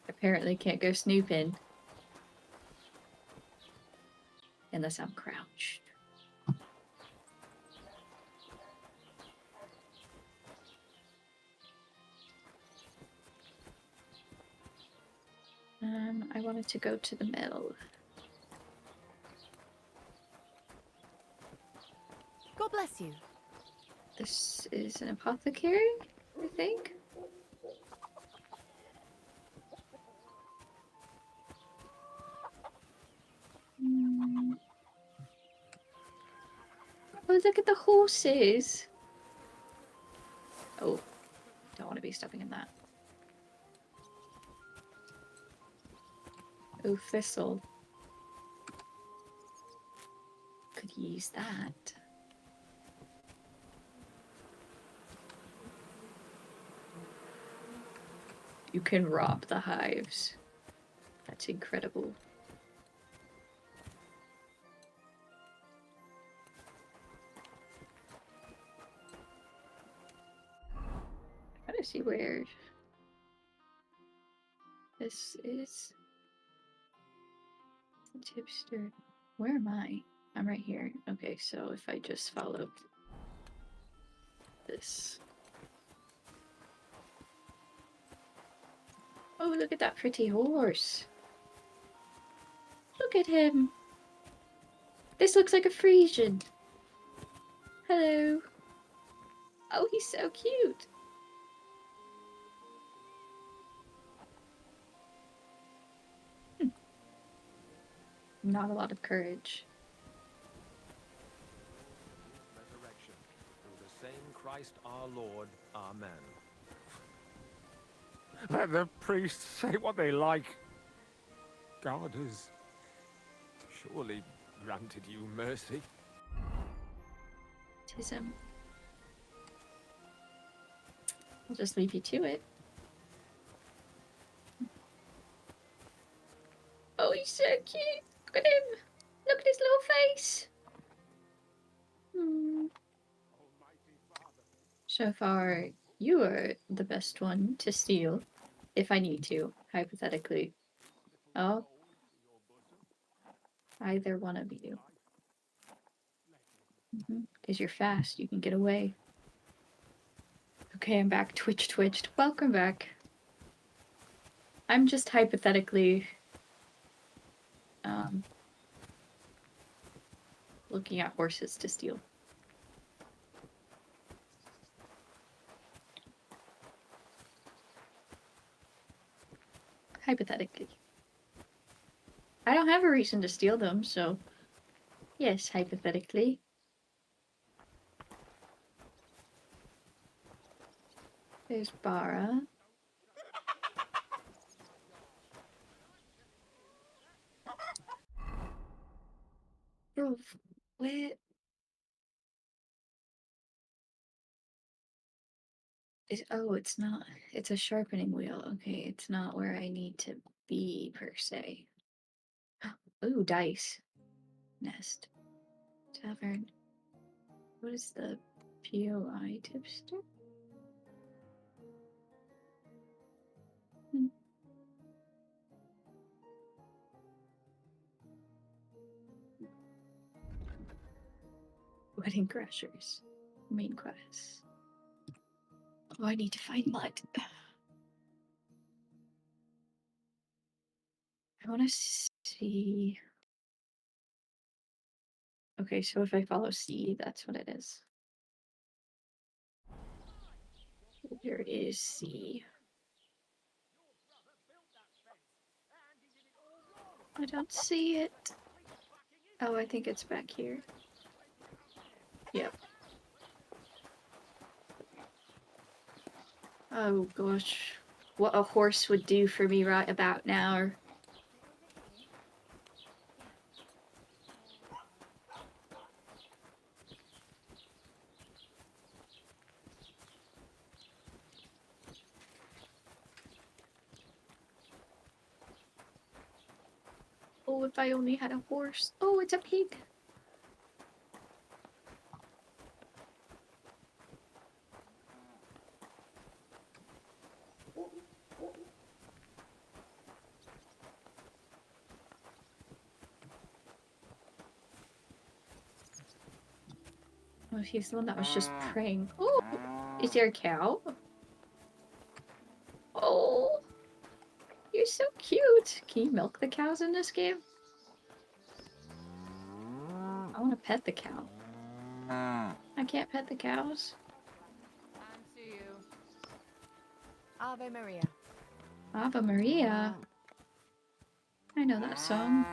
Apparently can't go snooping. Unless I'm crouched. I wanted to go to the mill. God bless you. This is an apothecary, I think. Oh, look at the horses. Oh, don't want to be stepping in that. Oh, thistle. Could use that. You can rob the hives. That's incredible. I'm trying to see where this is. The tipster. Where am I? I'm right here. Okay, so if I just follow this. Oh, look at that pretty horse. Look at him. This looks like a Frisian. Hello. Oh, he's so cute. Not a lot of courage. Resurrection through the same Christ our Lord. Amen. Let the priests say what they like. God has surely granted you mercy. Tism. I'll just leave you to it. Oh, he's so cute. Look at him. Look at his little face. So far, you are the best one to steal, if I need to, hypothetically. Oh. Either one of you. Because you're fast, you can get away. Okay, I'm back. Twitched. Welcome back. I'm just hypothetically looking at horses to steal. Hypothetically. I don't have a reason to steal them, so yes, hypothetically. There's Bara. Bro, where? Oh, it's not. It's a sharpening wheel. Okay, it's not where I need to be, per se. Ooh, dice. Nest. Tavern. What is the POI tipster? Wedding Crashers. Main quest. Oh, I need to find mud. I want to see. Okay, so if I follow C, that's what it is. Where is C? I don't see it. Oh, I think it's back here. Yep. Oh gosh. What a horse would do for me right about now. Oh, if I only had a horse. Oh, it's a pig. Oh, he's the one that was just praying. Oh, is there a cow? Oh, you're so cute. Can you milk the cows in this game? I want to pet the cow. I can't pet the cows. And to you. Ave Maria. Ave Maria. I know that song.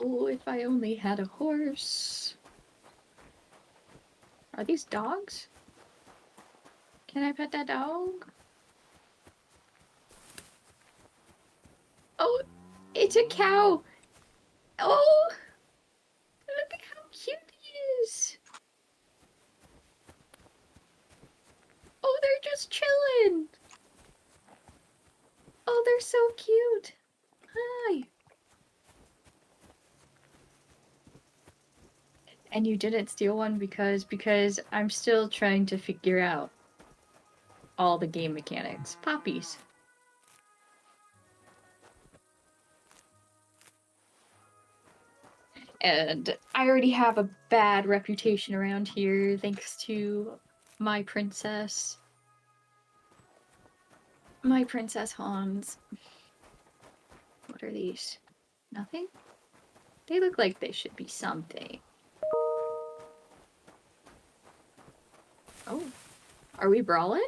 Oh, if I only had a horse. Are these dogs? Can I pet that dog? Oh, it's a cow. Oh, look at how cute he is. Oh, they're just chilling. Oh, they're so cute. Hi. And you didn't steal one because I'm still trying to figure out all the game mechanics. Poppies. And I already have a bad reputation around here thanks to my princess. My Princess Hans. What are these? Nothing? They look like they should be something. Oh. Are we brawling?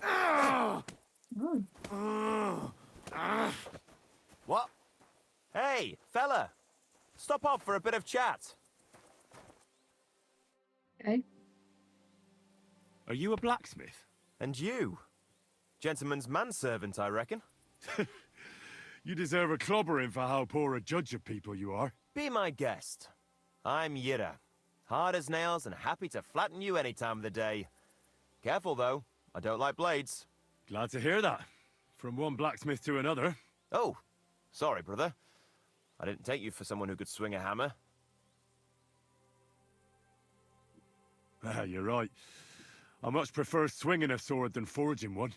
Oh. What? Hey, fella! Stop off for a bit of chat. Okay. Are you a blacksmith? And you? Gentleman's manservant, I reckon. You deserve a clobbering for how poor a judge of people you are. Be my guest. I'm Yira. Hard as nails and happy to flatten you any time of the day. Careful, though. I don't like blades. Glad to hear that. From one blacksmith to another. Oh, sorry, brother. I didn't take you for someone who could swing a hammer. Ah, you're right. I much prefer swinging a sword than forging one.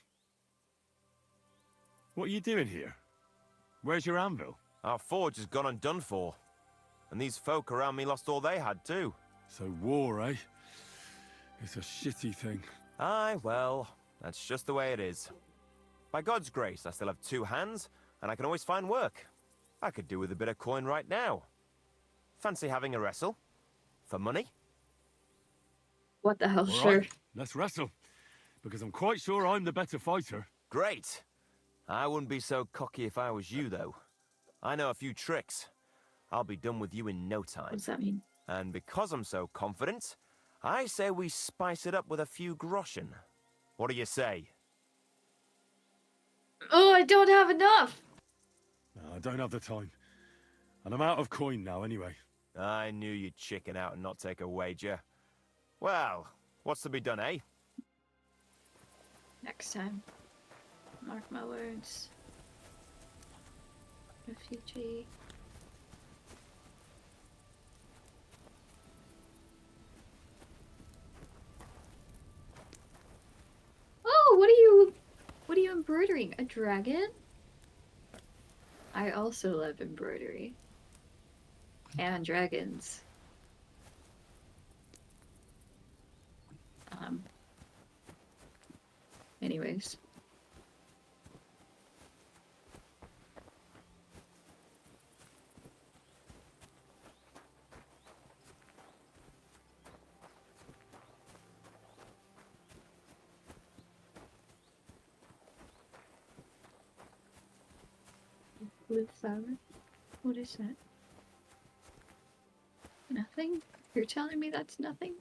What are you doing here? Where's your anvil? Our forge has gone undone for. And these folk around me lost all they had, too. So war, eh? It's a shitty thing. Aye, well, that's just the way it is. By God's grace, I still have 2 hands, and I can always find work. I could do with a bit of coin right now. Fancy having a wrestle? For money? What the hell, All sure. right, let's wrestle. Because I'm quite sure I'm the better fighter. Great. I wouldn't be so cocky if I was you, though. I know a few tricks. I'll be done with you in no time. What does that mean? And because I'm so confident, I say we spice it up with a few groschen. What do you say? Oh, I don't have enough! No, I don't have the time. And I'm out of coin now, anyway. I knew you'd chicken out and not take a wager. Well, what's to be done, eh? Next time. Mark my words. Refugee. Oh, what are you embroidering? A dragon? I also love embroidery. And dragons. Anyways. Blue flower. What is that? Nothing? You're telling me that's nothing?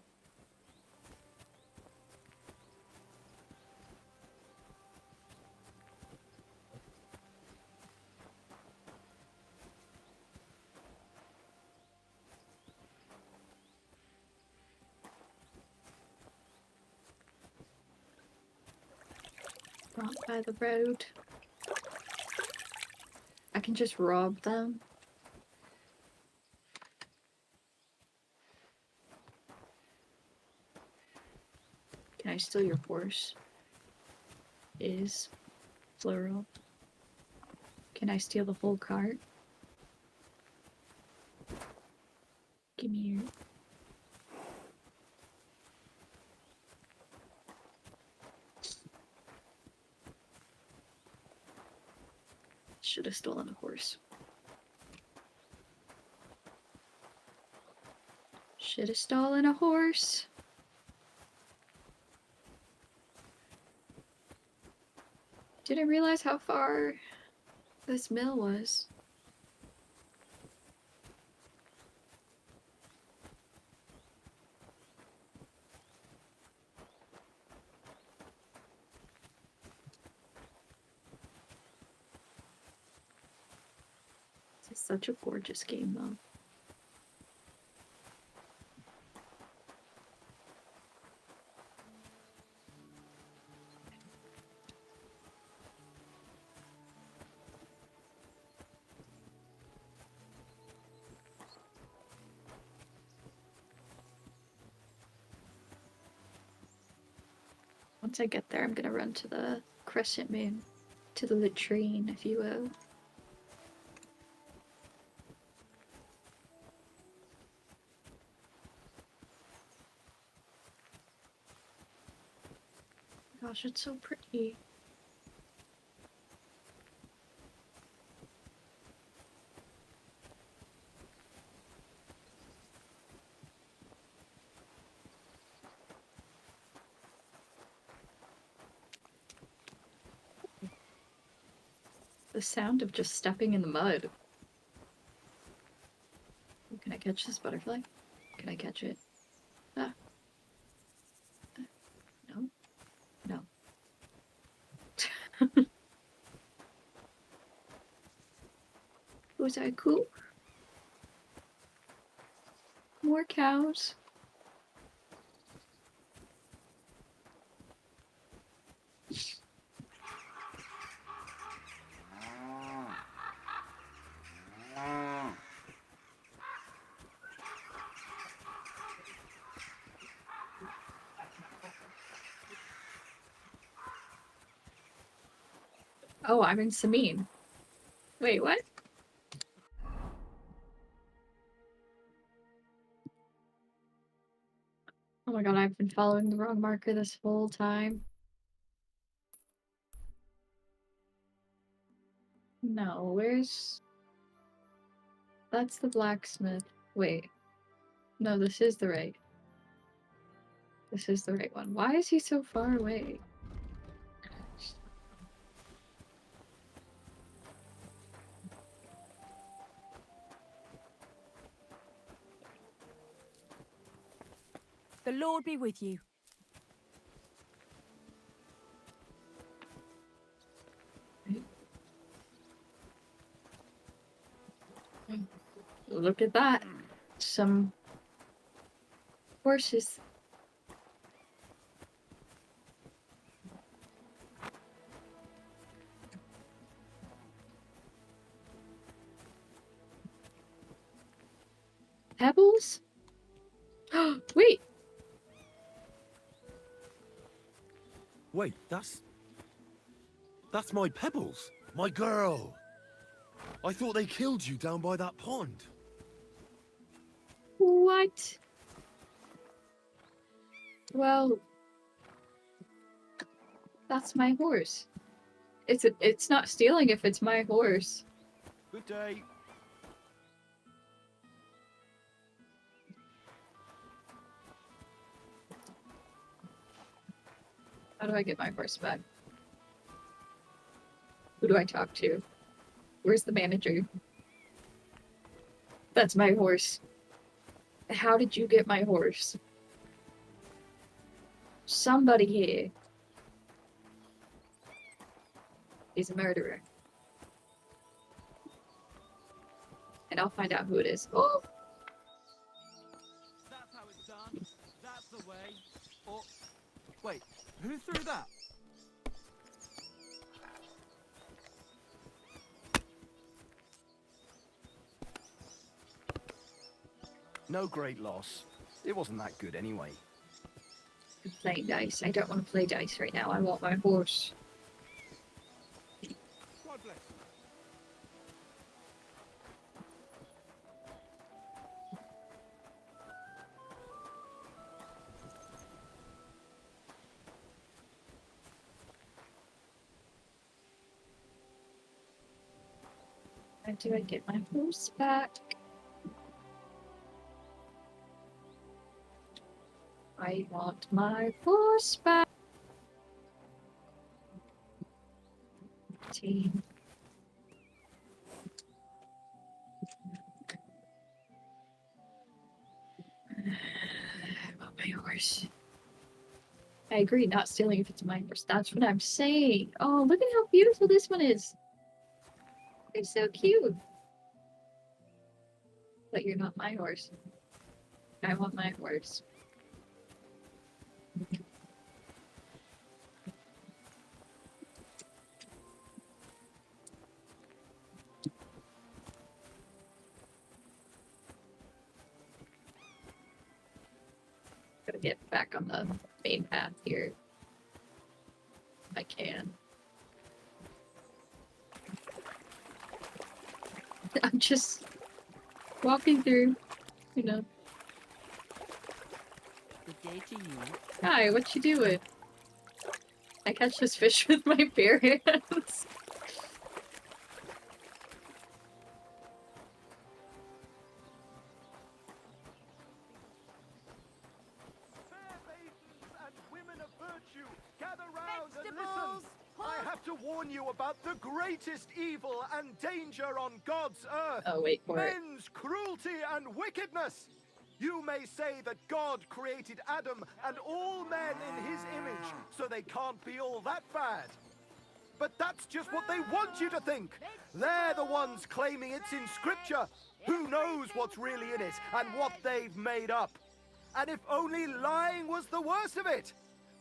Not by the road. I can just rob them. Can I steal your horse? Is plural. Can I steal the whole cart? Give me your... Should have stolen a horse. Should have stolen a horse. Didn't realize how far this mill was. This is such a gorgeous game, though. Once I get there, I'm gonna run to the crescent moon. To the latrine, if you will. Gosh, it's so pretty. The sound of just stepping in the mud. Can I catch this butterfly? Can I catch it? Ah. No? No. Was I cool? More cows. Oh, I'm in Sameen. Wait, what? Oh my god, I've been following the wrong marker this whole time. No, where's... That's the blacksmith. Wait. No, this is the right. This is the right one. Why is he so far away? The Lord be with you. Look at that. Some horses. Pebbles? Wait! Wait, that's my Pebbles, my girl. I thought they killed you down by that pond. What? Well, that's my horse. It's not stealing if it's my horse. Good day. How do I get my horse back? Who do I talk to? Where's the manager? That's my horse. How did you get my horse? Somebody here is a murderer. And I'll find out who it is. Oh! That's how it's done. That's the way. Or... Wait, who threw that? No great loss. It wasn't that good anyway. I'm playing dice. I don't want to play dice right now. I want my horse. God bless you. How do I get my horse back? I want my horse back. Team. I want my horse. I agree, not stealing if it's my horse. That's what I'm saying. Oh, look at how beautiful this one is. It's so cute. But you're not my horse. I want my horse. Gotta get back on the main path here. If I can. I'm just walking through, you know. Good day to you. Hi, what you doing? I catch this fish with my bare hands. Vegetables! I have to warn you about the greatest evil and danger on God's earth. Oh, wait for it. Men's cruelty and wickedness. You may say that God created Adam and all men in his image, so they can't be all that bad. But that's just what they want you to think. They're the ones claiming it's in Scripture. Who knows what's really in it and what they've made up? And if only lying was the worst of it.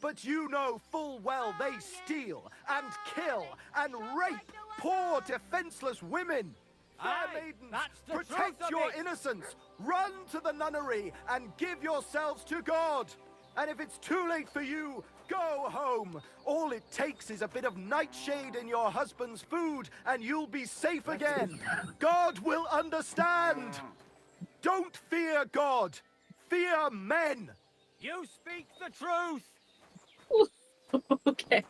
But you know full well they steal and kill and rape poor defenseless women. Fair maidens, protect your innocence. Run to the nunnery and give yourselves to God. And if it's too late for you, go home. All it takes is a bit of nightshade in your husband's food and you'll be safe again. God will understand. Don't fear God. Fear men. You speak the truth. Okay.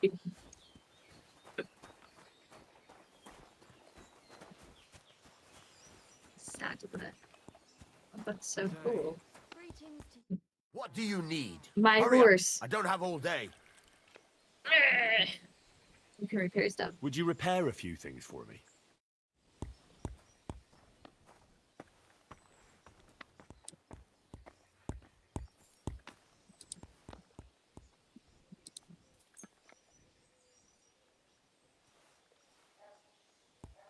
Sad, but so cool. What do you need? My Hurry up. horse. I don't have all day. You can repair stuff. Would you repair a few things for me?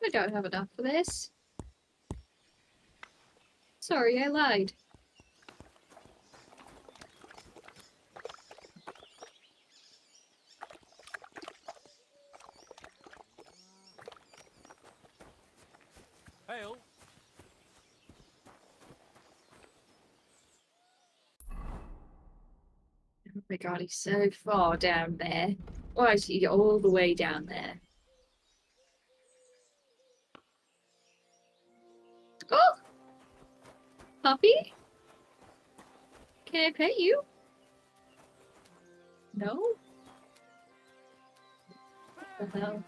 I don't have enough for this. Sorry, I lied. Hail. Oh my god, he's so far down there. Why is he all the way down there? Oh! Puppy? Can I pet you? No? What the hell?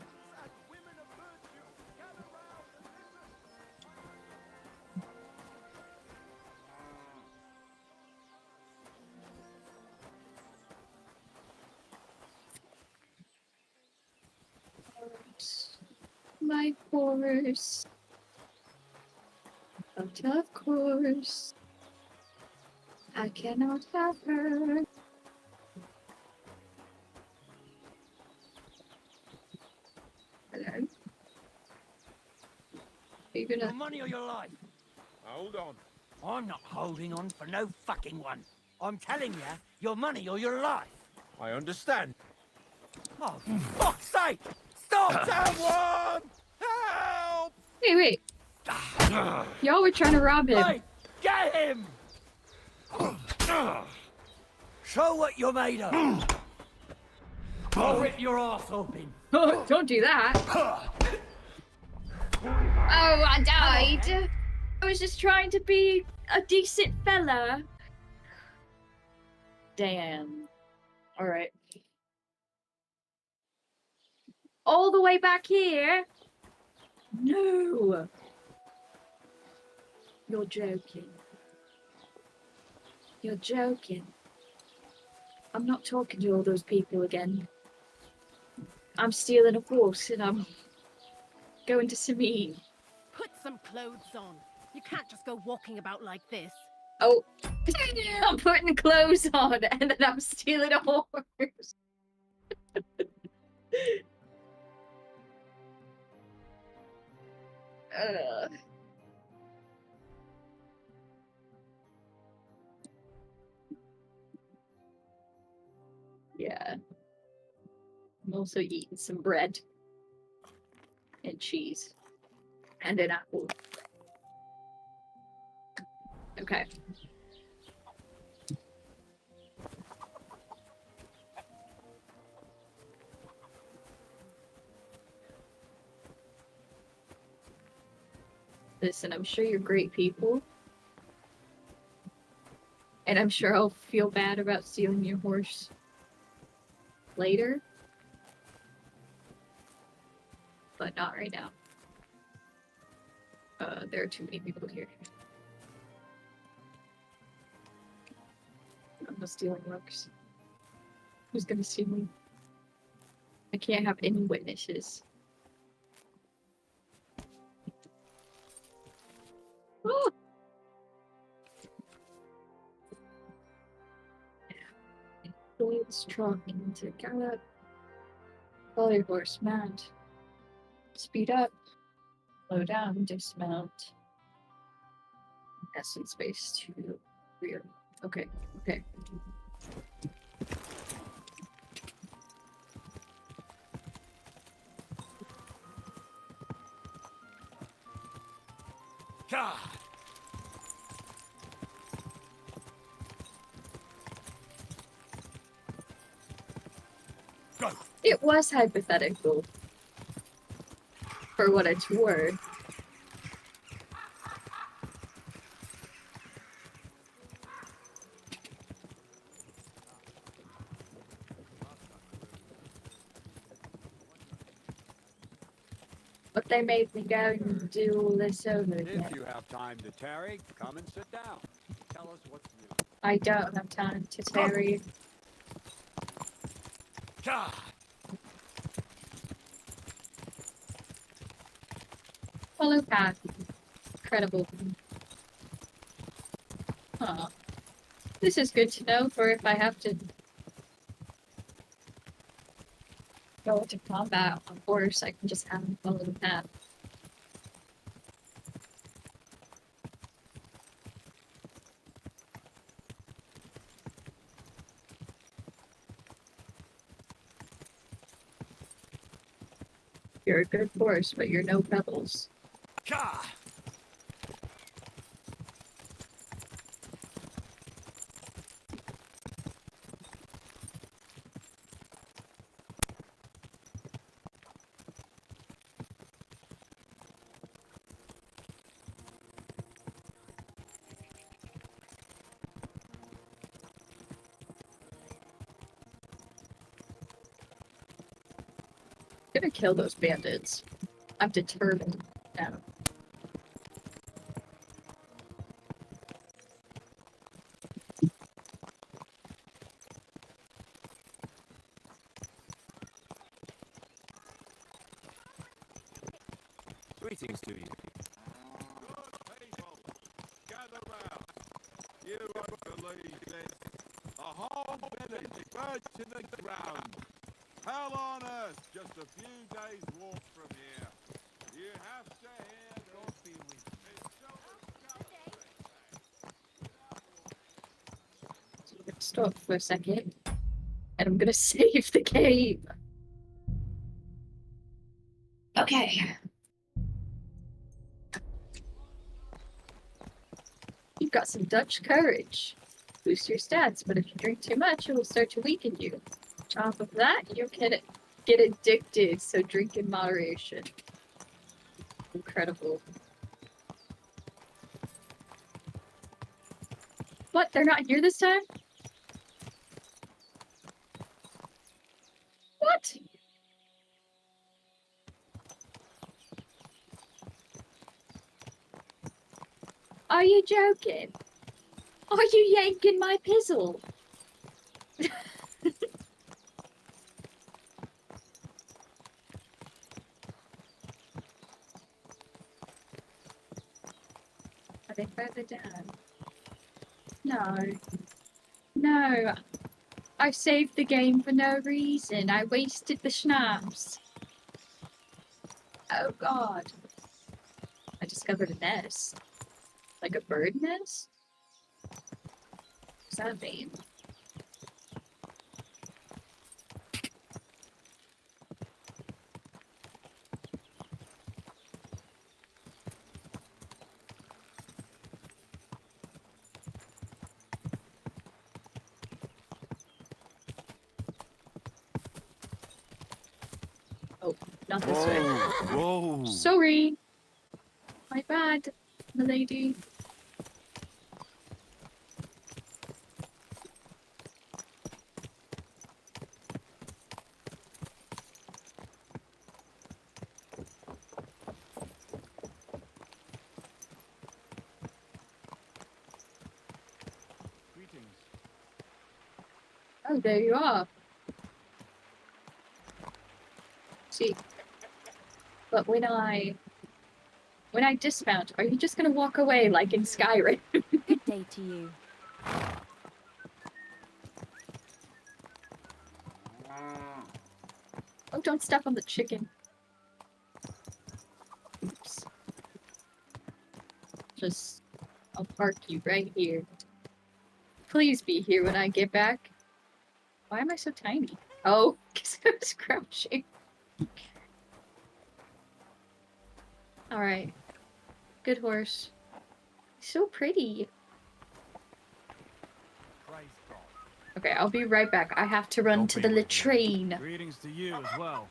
my horse. But of course, I cannot have her. Hello? Are you gonna... Your money or your life? Hold on. I'm not holding on for no fucking one. I'm telling you, your money or your life. I understand. Oh, for fuck's sake! Stop! Someone! Help! Hey, wait. Y'all were trying to rob him. Hey, get him! Show what you're made of. I'll rip your ass open. Oh, don't do that. Oh, I died. I was just trying to be a decent fella. Damn. Alright. All the way back here? No. You're joking. You're joking. I'm not talking to all those people again. I'm stealing a horse and I'm going to Sabine. Put some clothes on. You can't just go walking about like this. Oh, I'm putting clothes on and then I'm stealing a horse. Yeah. I'm also eating some bread and cheese and an apple. Okay. Listen, I'm sure you're great people. And I'm sure I'll feel bad about stealing your horse later. But not right now. There are too many people here. I'm not stealing looks. Who's gonna see me? I can't have any witnesses. Oh! This truck into gallop. Follow your horse, mount. Speed up. Slow down, dismount. Essence space to rear. Okay, okay. God. Go. It was hypothetical. For what it's worth. But they made me go and do all this over again. If you have time to tarry, come and sit down. Tell us what's new. I don't have time to tarry. God. Follow path. Incredible. Huh. This is good to know for if I have to go into combat on horse, I can just have them follow the path. You're a good horse, but you're no pebbles. God. I'm gonna kill those bandits. I'm determined now. Greetings to you. Gather round. You won't believe this. A whole village burnt to the ground. Hell on earth, just a few days' walk from here. You have to hear this. It's so So I'm gonna stop for a second, and I'm gonna save the game. Okay. You've got some Dutch courage. Boost your stats, but if you drink too much, it will start to weaken you. On top of that, you can get addicted, so drink in moderation. Incredible. What? They're not here this time? What? Are you joking? Are you yanking my pizzle? Are they further down? No. No. I saved the game for no reason. I wasted the schnapps. Oh god. I discovered a nest. Like a bird nest? What's that mean? Oh, not this way. Whoa. Sorry. My bad, milady. Oh, there you are. See, but when I dismount, are you just gonna walk away like in Skyrim? Good day to you. Oh, don't step on the chicken. Oops. I'll park you right here. Please be here when I get back. Why am I so tiny? Oh, because I was crouching. Alright. Good horse. So pretty. Okay, I'll be right back. I have to run to the latrine. Greetings to you as well.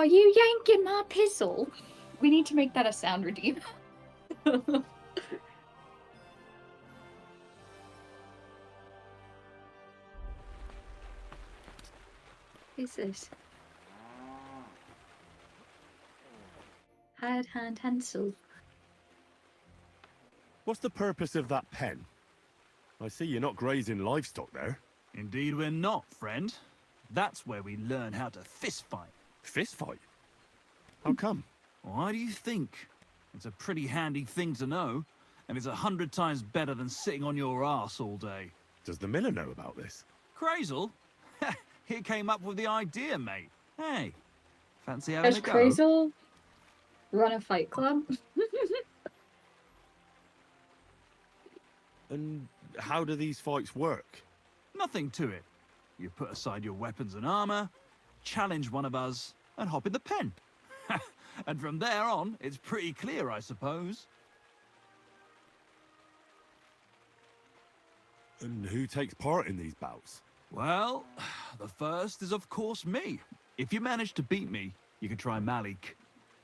Are you yanking my pistol? We need to make that a sound redeem. Who's this? Hired hand Hansel. What's the purpose of that pen? I see you're not grazing livestock there. Indeed we're not, friend. That's where we learn how to fist fight. Fist fight? How come? Why do you think? It's a pretty handy thing to know, and it's 100 times better than sitting on your ass all day. Does the miller know about this? Crazel? He came up with the idea, mate. Hey, fancy having Does a go? Crazel run a fight club? And how do these fights work? Nothing to it. You put aside your weapons and armor, challenge one of us, and hop in the pen. And from there on, it's pretty clear, I suppose. And who takes part in these bouts? Well, the first is of course me. If you manage to beat me, you can try Malik.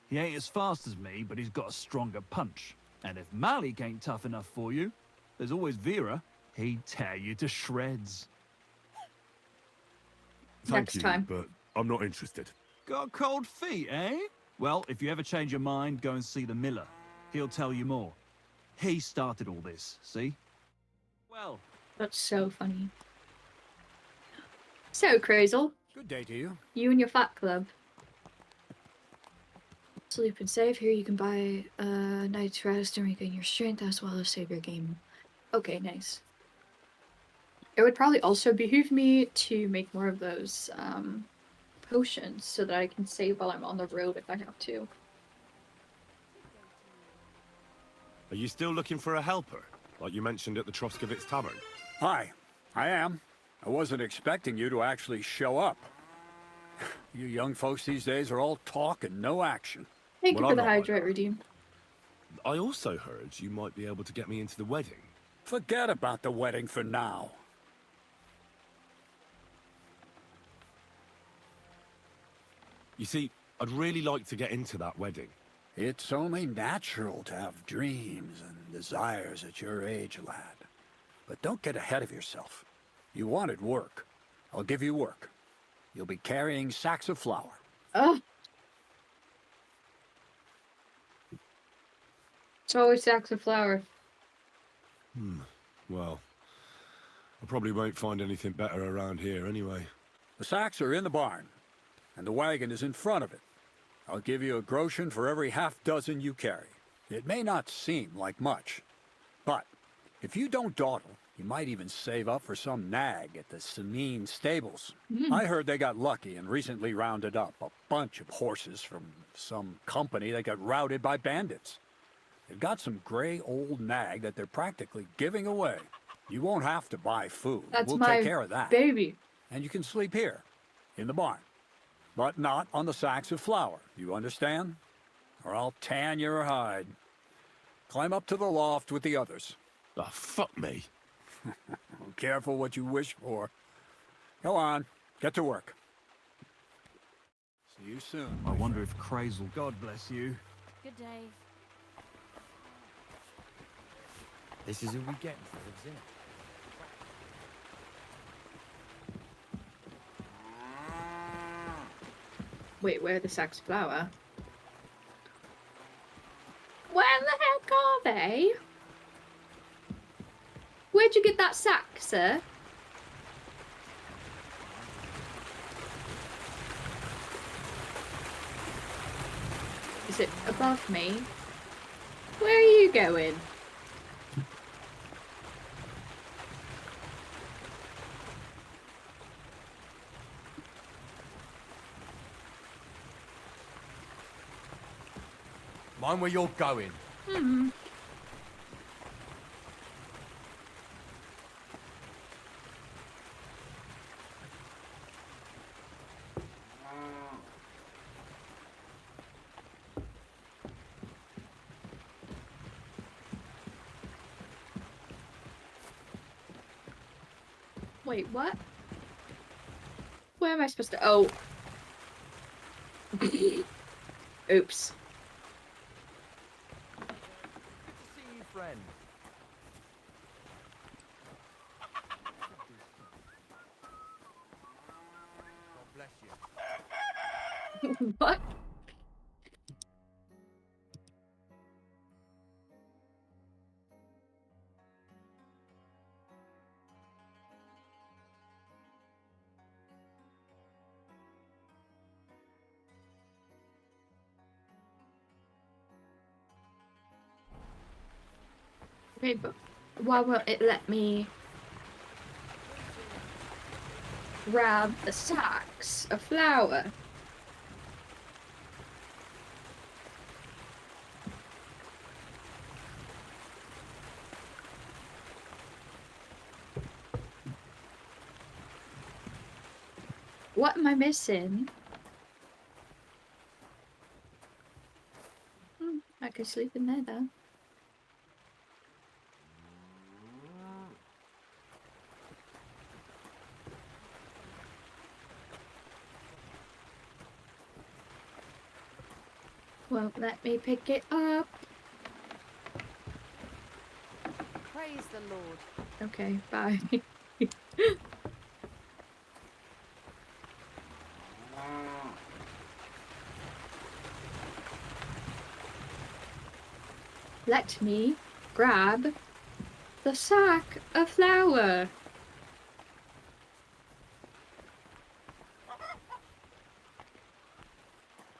He ain't as fast as me, but he's got a stronger punch. And if Malik ain't tough enough for you, there's always Vera. He'd tear you to shreds. Thank Next you, time. but I'm not interested. Got cold feet, eh? Well, if you ever change your mind, go and see the miller. He'll tell you more. He started all this, see? Well, That's so funny. So, Crazel, Good day to you. you and your fat club. Sleep and save. Here you can buy a night's rest and regain your strength as well as save your game. Okay, nice. It would probably also behoove me to make more of those potions so that I can save while I'm on the road if I have to. Are you still looking for a helper, like you mentioned at the Troskovitz Tavern? Hi, I am. I wasn't expecting you to actually show up. You young folks these days are all talk and no action. Thank you Well, for the I'm not like hydrate redeem. I also heard you might be able to get me into the wedding. Forget about the wedding for now. You see, I'd really like to get into that wedding. It's only natural to have dreams and desires at your age, lad. But don't get ahead of yourself. You wanted work. I'll give you work. You'll be carrying sacks of flour. Oh. It's always sacks of flour. Well, I probably won't find anything better around here anyway. The sacks are in the barn, and the wagon is in front of it. I'll give you a groschen for every half dozen you carry. It may not seem like much, but if you don't dawdle, you might even save up for some nag at the Sameen stables. I heard they got lucky and recently rounded up a bunch of horses from some company that got routed by bandits. They've got some gray old nag that they're practically giving away. You won't have to buy food. That's We'll my take care of that. baby. And you can sleep here, in the barn. But not on the sacks of flour, you understand? Or I'll tan your hide. Climb up to the loft with the others. Oh, fuck me. Careful what you wish for. Go on, get to work. See you soon. I wonder if Crazel, God bless you. Good day. This is who we get instead of Zinn. Wait, where are the sacks of flour? Where the heck are they? Where'd you get that sack, sir? Is it above me? Where are you going? Mind where you're going. Hmm. Wait, what? Where am I supposed to? Oh. Oops. See you, friend. God bless you. What? Okay, but why won't it let me grab the sacks of flour? What am I missing? I could sleep in there though. Well, let me pick it up. Praise the Lord. Okay, bye. Let me grab the sack of flour.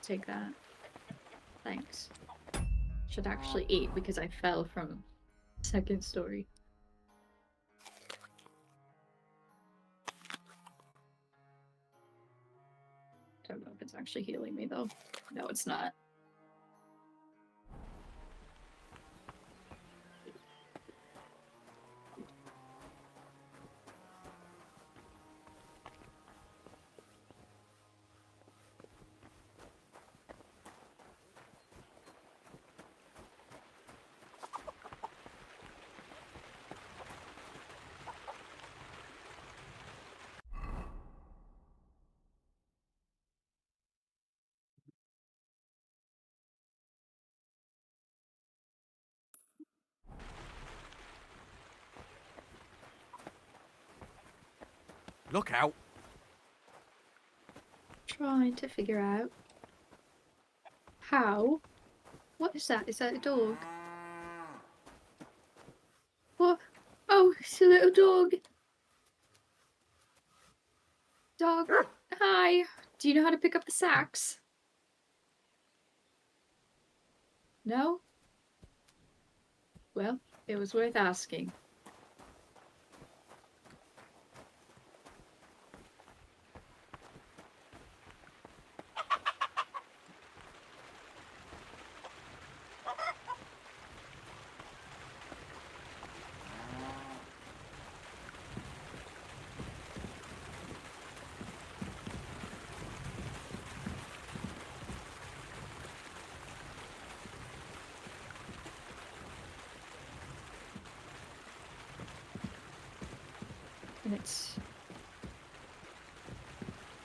Take that. Thanks. Should actually eat because I fell from second story. Don't know if it's actually healing me though. No, it's not. Look out. Trying to figure out how. What is that? Is that a dog? What? Oh, it's a little dog. Dog. Hi. Do you know how to pick up the sacks? No? Well, it was worth asking. And it's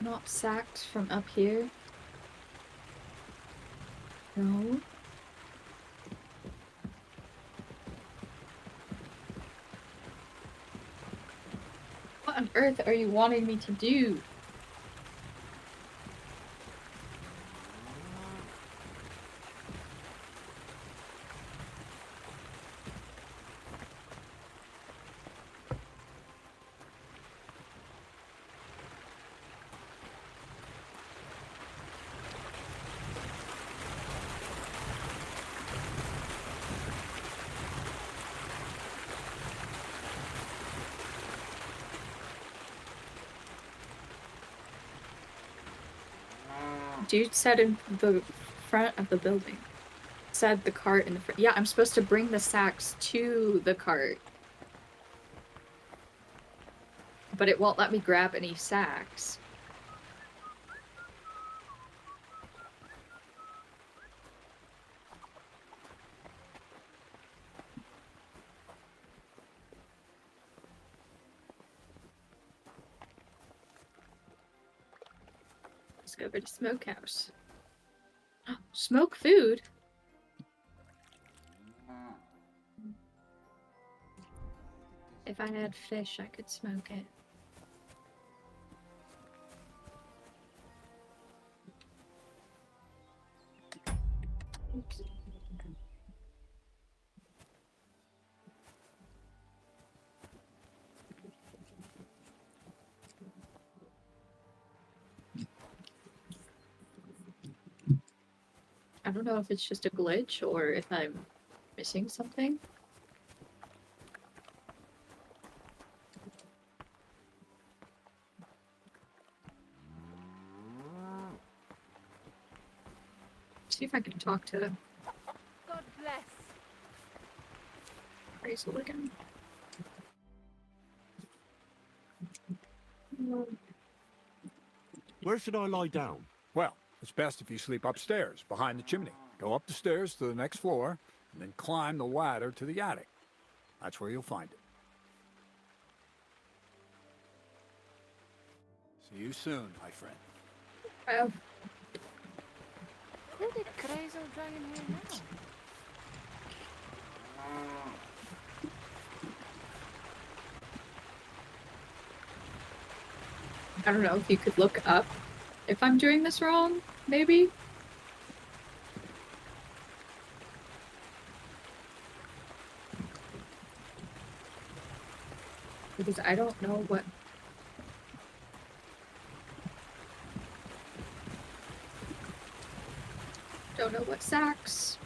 not sacked from up here. No. What on earth are you wanting me to do? Dude said in the front of the building. Said the cart in the front. Yeah, I'm supposed to bring the sacks to the cart. But it won't let me grab any sacks. Let's go over to Smokehouse. Smoke food? If I had fish, I could smoke it. Oops. I don't know if it's just a glitch or if I'm missing something. See if I can talk to God bless. Hazel again. Where should I lie down? Well, it's best if you sleep upstairs, behind the chimney. Go up the stairs to the next floor, and then climb the ladder to the attic. That's where you'll find it. See you soon, my friend. Oh. Who did Crazy Dragon here now? I don't know if you could look up if I'm doing this wrong, maybe? Because I don't know what... Don't know what sacks.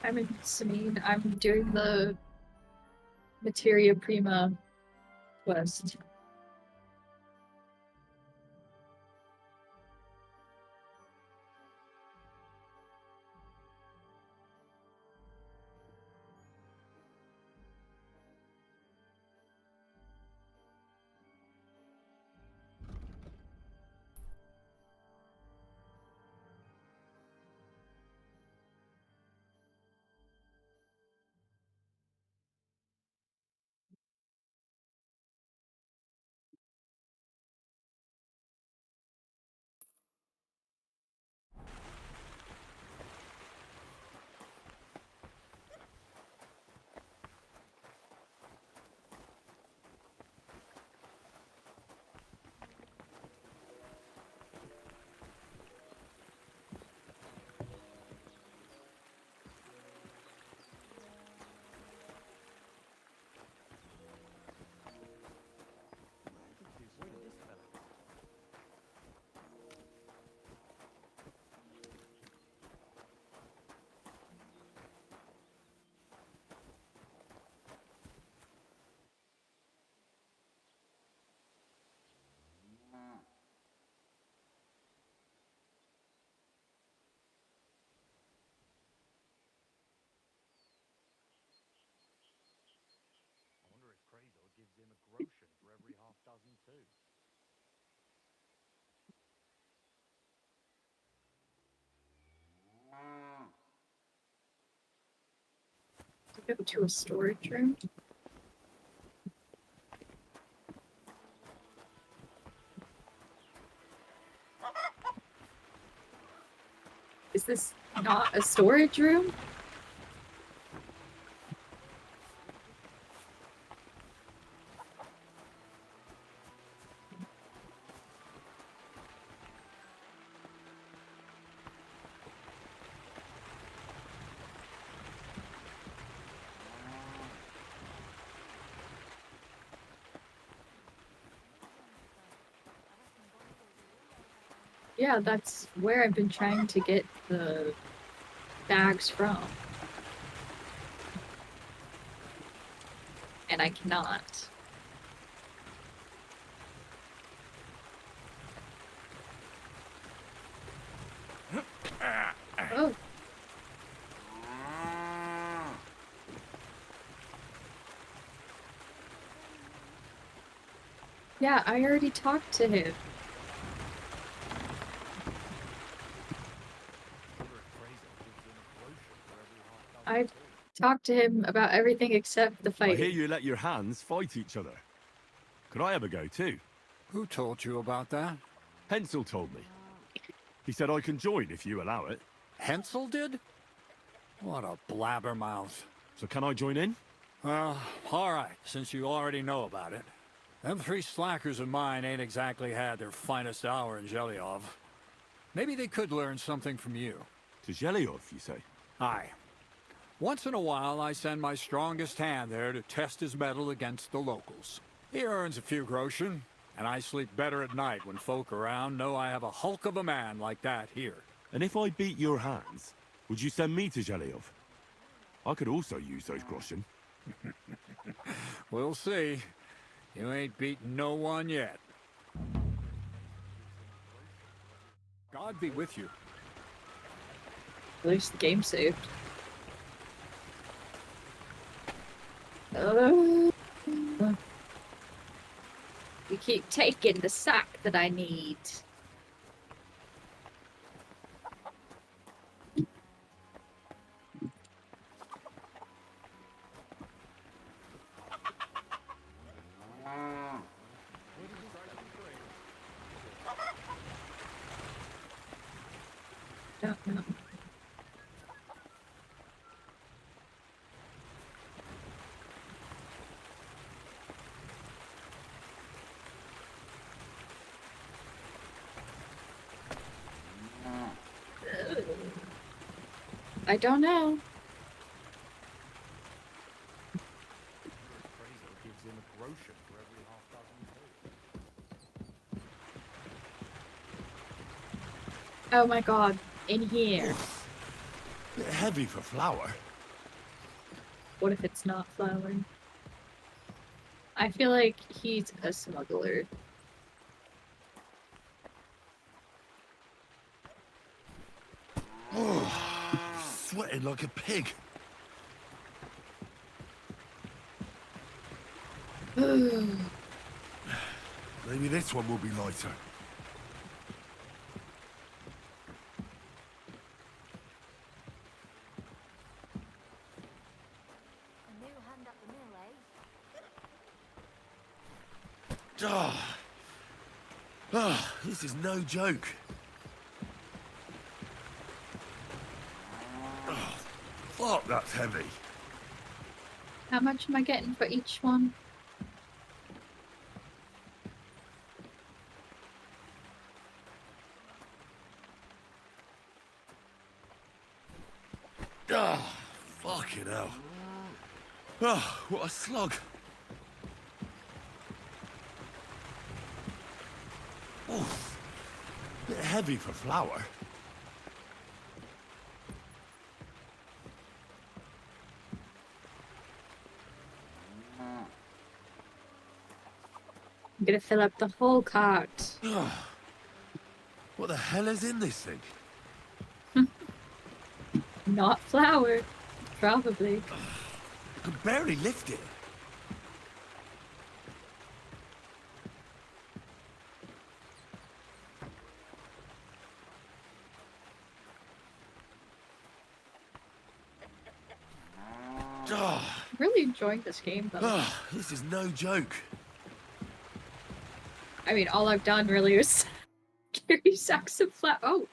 I'm in Samine. I'm doing the Materia Prima quest. I wonder if Crazo gives him a groschen for every half dozen too. Go to a storage room. Is this not a storage room? Yeah, that's where I've been trying to get the bags from. And I cannot. Oh. Yeah, I already talked to him. I've talked to him about everything except the I hear fighting. you let your hands fight each other. Could I have a go too? Who told you about that? Hensel told me. He said I can join if you allow it. Hensel did? What a blabbermouth. So can I join in? Well, alright, since you already know about it. Them 3 slackers of mine ain't exactly had their finest hour in Zhelyov. Maybe they could learn something from you. To Zhelyov, you say? Aye. Once in a while, I send my strongest hand there to test his mettle against the locals. He earns a few groschen, and I sleep better at night when folk around know I have a hulk of a man like that here. And if I beat your hands, would you send me to Zhelyov? I could also use those groschen. We'll see. You ain't beaten no one yet. God be with you. At least the game saved. You keep taking the sack that I need. Don't know. I don't know. Oh my god, in here. Bit heavy for flour. What if it's not flour? I feel like he's a smuggler. Sweating like a pig. Maybe this one will be lighter. A new hand at the mill, eh? This is no joke. Fuck, that's heavy. How much am I getting for each one? Fucking hell. Oh, what a slug. Oof. Bit heavy for flour. I'm gonna fill up the whole cart. What the hell is in this thing? Not flour. Probably. I can barely lift it. I'm really enjoying this game though. This is no joke. I mean, all I've done really is carry sacks of flour. Oh.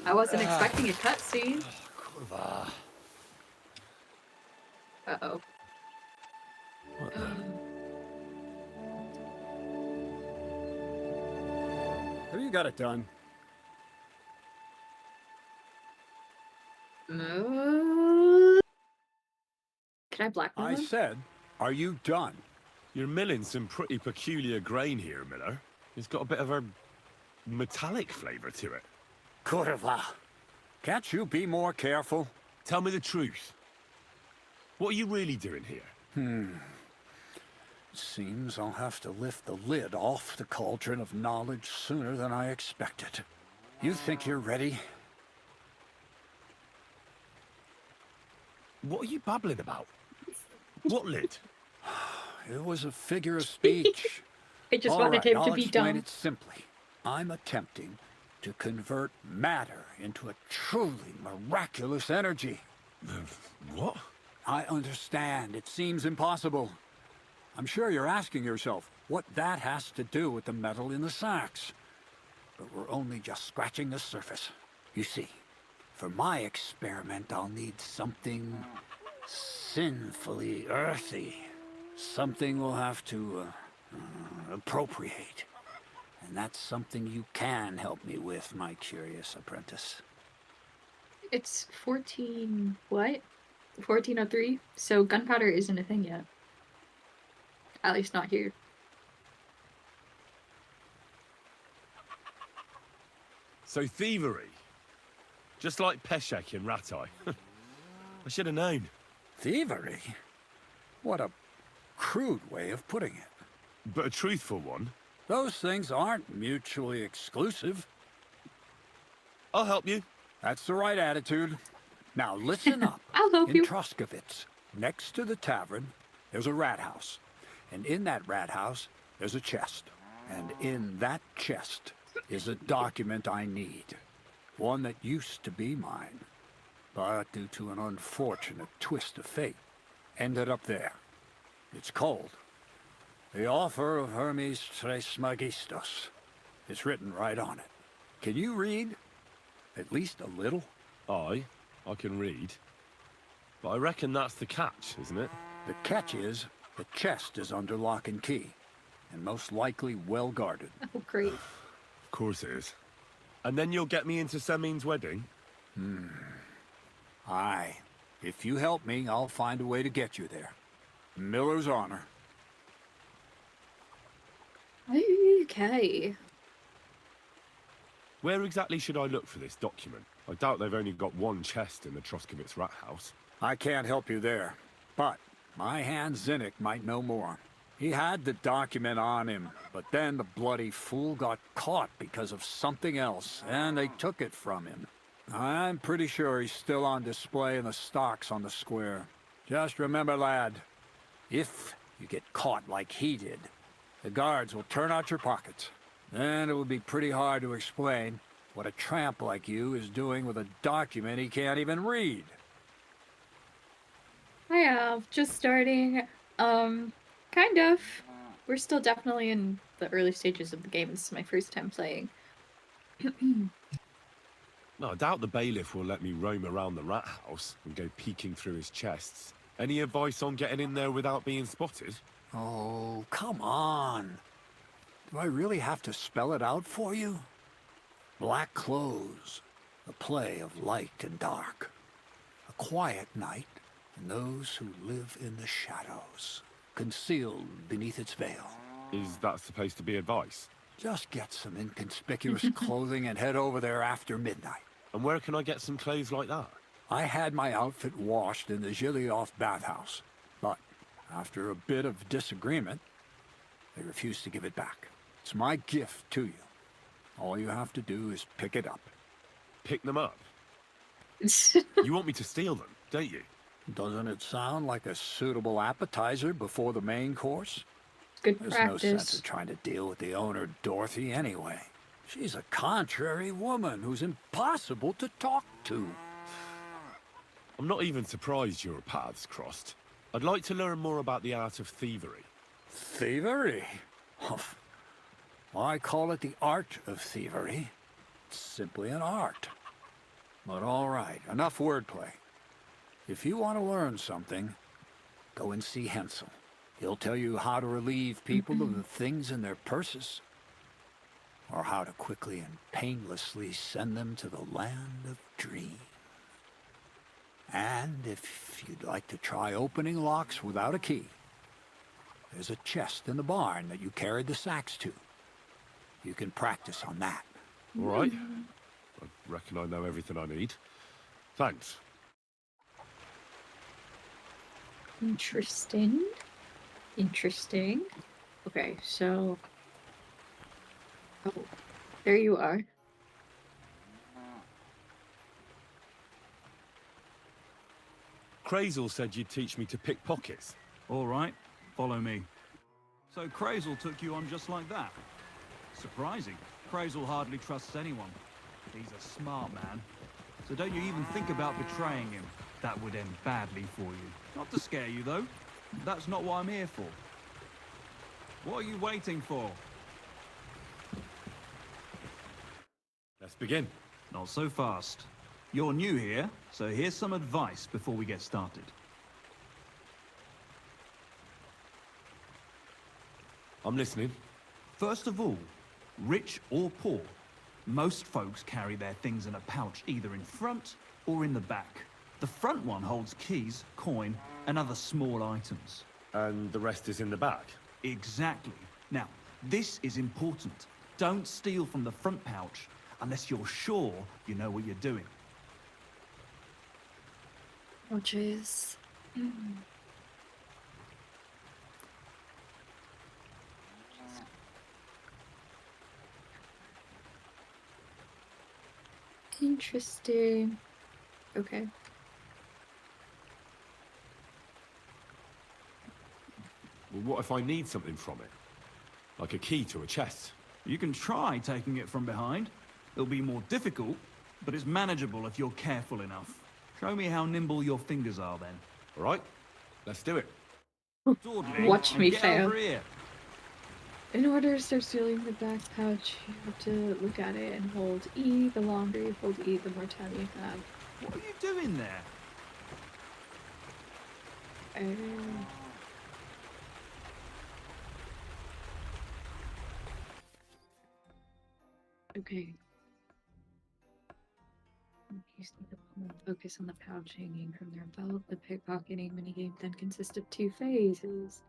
I wasn't expecting a cutscene. Uh-oh. Have you got it done? Can I blackmail I him? said, are you done? You're milling some pretty peculiar grain here, Miller. It's got a bit of a metallic flavour to it. Kurva. Can't you be more careful? Tell me the truth. What are you really doing here? Seems I'll have to lift the lid off the cauldron of knowledge sooner than I expected. You think you're ready? What are you babbling about? What lid? It was a figure of speech. I just All wanted right, him I'll to be explain dumb. it simply. I'm attempting to convert matter into a truly miraculous energy. What? I understand. It seems impossible. I'm sure you're asking yourself what that has to do with the metal in the sacks. But we're only just scratching the surface. You see, for my experiment, I'll need something sinfully earthy. Something we'll have to appropriate. And that's something you can help me with, my curious apprentice. It's 14... what? 1403? So gunpowder isn't a thing yet. At least not here. So thievery. Just like Peshek in Ratai. I should have known. Thievery? What a crude way of putting it. But a truthful one. Those things aren't mutually exclusive. I'll help you. That's the right attitude. Now listen up. I'll help you. In Troskowitz, next to the tavern, there's a rat house. And in that rat house, there's a chest. And in that chest is a document I need. One that used to be mine. But due to an unfortunate twist of fate, ended up there. It's called The Offer of Hermes Trismegistos. It's written right on it. Can you read? At least a little? I can read. But I reckon that's the catch, isn't it? The catch is, the chest is under lock and key. And most likely well guarded. Oh, great. Of course it is. And then you'll get me into Semin's wedding? Aye. If you help me, I'll find a way to get you there. Miller's honor. Okay. Where exactly should I look for this document? I doubt they've only got one chest in the Troskowitz rat house. I can't help you there. But my hand Zinnik might know more. He had the document on him, but then the bloody fool got caught because of something else, and they took it from him. I'm pretty sure he's still on display in the stocks on the square. Just remember, lad, if you get caught like he did, the guards will turn out your pockets. Then it would be pretty hard to explain what a tramp like you is doing with a document he can't even read. I have. Just starting. Kind of. We're still definitely in the early stages of the game. This is my first time playing. No, I doubt the bailiff will let me roam around the rat house and go peeking through his chests. Any advice on getting in there without being spotted? Oh, come on. Do I really have to spell it out for you? Black clothes, a play of light and dark. A quiet night, and those who live in the shadows, concealed beneath its veil. Is that supposed to be advice? Just get some inconspicuous clothing and head over there after midnight. And where can I get some clothes like that? I had my outfit washed in the Gilioff bathhouse, but after a bit of disagreement, they refused to give it back. It's my gift to you. All you have to do is pick it up. Pick them up? You want me to steal them, don't you? Doesn't it sound like a suitable appetizer before the main course? Good There's practice. no sense in trying to deal with the owner, Dorothy, anyway. She's a contrary woman who's impossible to talk to. I'm not even surprised your paths crossed. I'd like to learn more about the art of thievery. Thievery? Well, I call it the art of thievery. It's simply an art. But all right, enough wordplay. If you want to learn something, go and see Hensel. He'll tell you how to relieve people of the things in their purses, or how to quickly and painlessly send them to the land of dreams. And if you'd like to try opening locks without a key, there's a chest in the barn that you carried the sacks to. You can practice on that. All right. I reckon I know everything I need. Thanks. Interesting. Interesting. Okay, so... Oh, there you are. Crazel said you'd teach me to pick pockets. All right, follow me. So Crazel took you on just like that? Surprising. Crazel hardly trusts anyone. He's a smart man. So don't you even think about betraying him. That would end badly for you. Not to scare you, though. That's not what I'm here for. What are you waiting for? Let's begin. Not so fast. You're new here, so here's some advice before we get started. I'm listening. First of all, rich or poor, most folks carry their things in a pouch either in front or in the back. The front one holds keys, coin, and other small items. And the rest is in the back? Exactly. Now, this is important. Don't steal from the front pouch unless you're sure you know what you're doing. Oh, jeez. Interesting. Okay. Well, what if I need something from it? Like a key to a chest? You can try taking it from behind. It'll be more difficult, but it's manageable if you're careful enough. Show me how nimble your fingers are then. All right, let's do it. Watch me Get fail. over here. In order to start stealing the back pouch, you have to look at it and hold E. The longer you hold E, the more time you have. What are you doing there? Okay. Use the focus on the pouch hanging from their belt. The pickpocketing minigame then consists of 2 phases.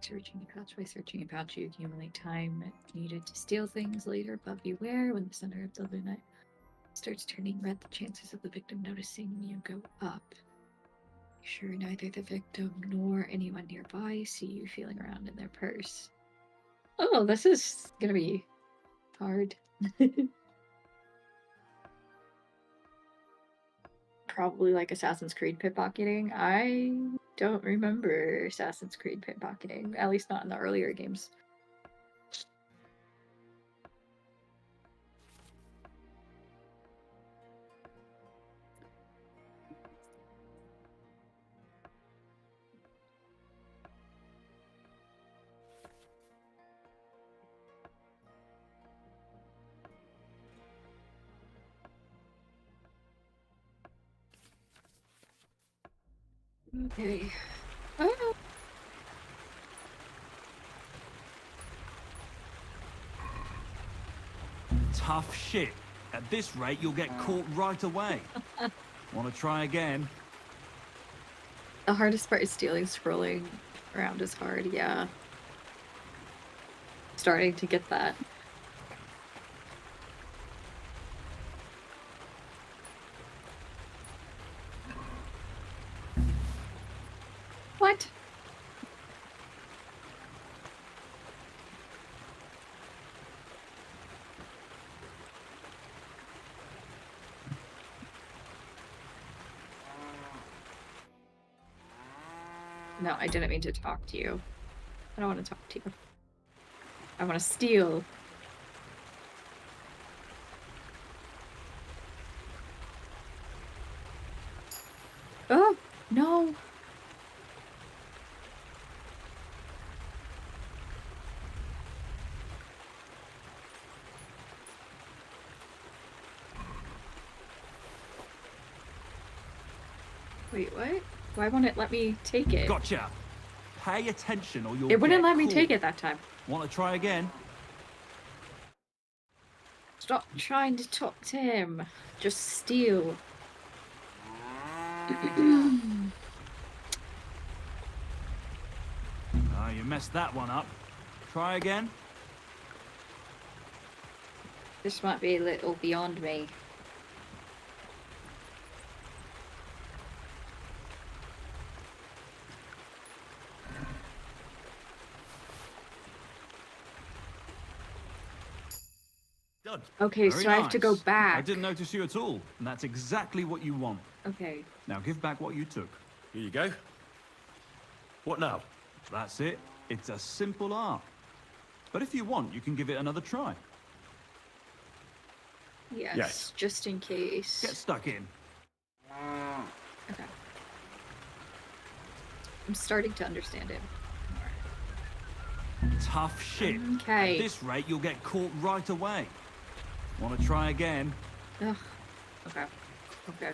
Searching a pouch. By searching a pouch, you accumulate time needed to steal things later, but beware when the center of the lunette starts turning red, the chances of the victim noticing you go up. Be sure neither the victim nor anyone nearby see you feeling around in their purse. Oh, this is gonna be hard. Probably like Assassin's Creed pickpocketing. I don't remember Assassin's Creed pickpocketing, at least not in the earlier games. Okay. Oh. Tough shit. At this rate, you'll get caught right away. Want to try again? The hardest part is stealing. Scrolling around is hard, yeah. Starting to get that. What? No, I didn't mean to talk to you. I don't want to talk to you. I want to steal. Oh, no. Wait, what? Why won't it let me take it? Gotcha. Pay attention or you'll It wouldn't get let me caught. take it that time. Want to try again? Stop trying to talk to him. Just steal. Ah, you messed that one up. Try again. This might be a little beyond me. Done. Okay, Very so I have to go nice. back. I didn't notice you at all, and that's exactly what you want. Okay. Now give back what you took. Here you go. What now? That's it. It's a simple art. But if you want, you can give it another try. Yes, just in case. Get stuck in. Okay. I'm starting to understand it. Tough shit. Okay. At this rate, you'll get caught right away. Want to try again? Ugh. Okay. Okay.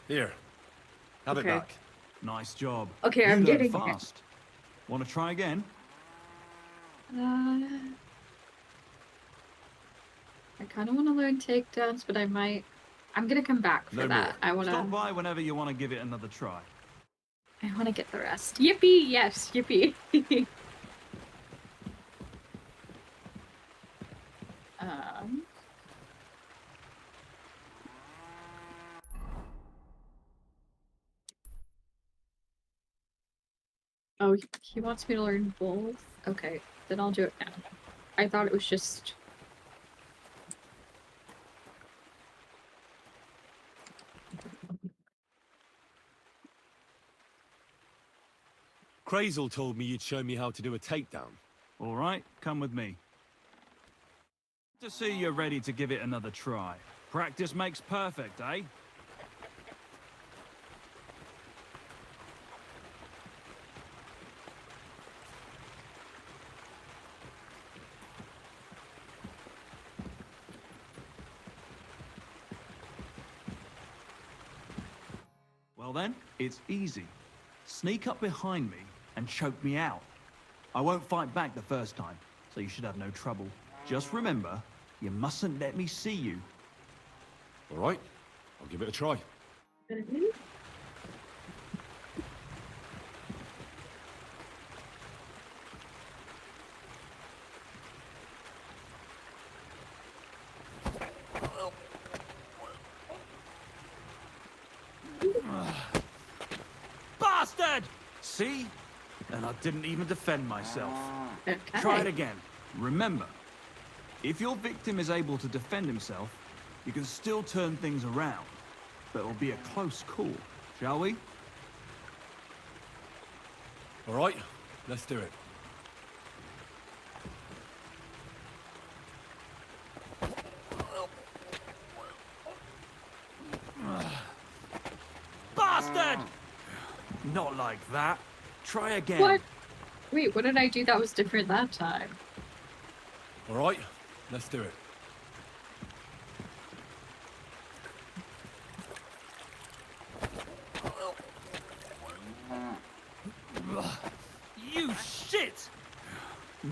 Here. Have Okay. it back. Nice job. Okay, You I'm learn getting it. fast. Want to try again? I kind of want to learn takedowns, but I'm gonna come back for No that. more. Stop by whenever you want to give it another try. I want to get the rest. Yippee! Yes, yippee. um. Oh, he wants me to learn both? Okay, then I'll do it now. I thought it was just... Crazel told me you'd show me how to do a takedown. All right, come with me. To see you're ready to give it another try. Practice makes perfect, eh? Well then, it's easy. Sneak up behind me and choke me out. I won't fight back the first time, so you should have no trouble. Just remember, you mustn't let me see you. All right, I'll give it a try. Bastard! See? And I didn't even defend myself. Okay. Try it again. Remember, if your victim is able to defend himself, you can still turn things around. But it'll be a close call, shall we? All right, let's do it. Bastard! Not like that. Try again. What? Wait, what did I do that was different that time? All right, let's do it. You shit!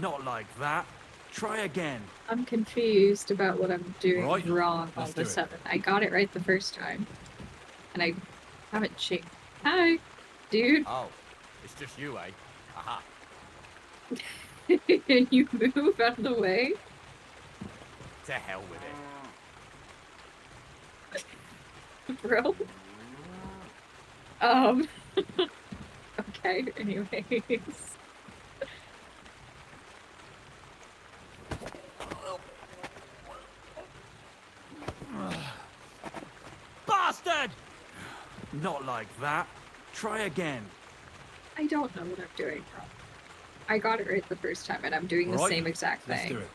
Not like that. Try again. I'm confused about what I'm doing Right, wrong all let's of do a it. sudden. I got it right the first time. And I haven't changed. Hi, dude. Oh, it's just you, eh? Aha. Can you move out of the way? To hell with it. Bro. Okay, anyways. Bastard! Not like that. Try again. I don't know what I'm doing wrong. I got it right the first time, and I'm doing the Right, same exact let's thing. do it.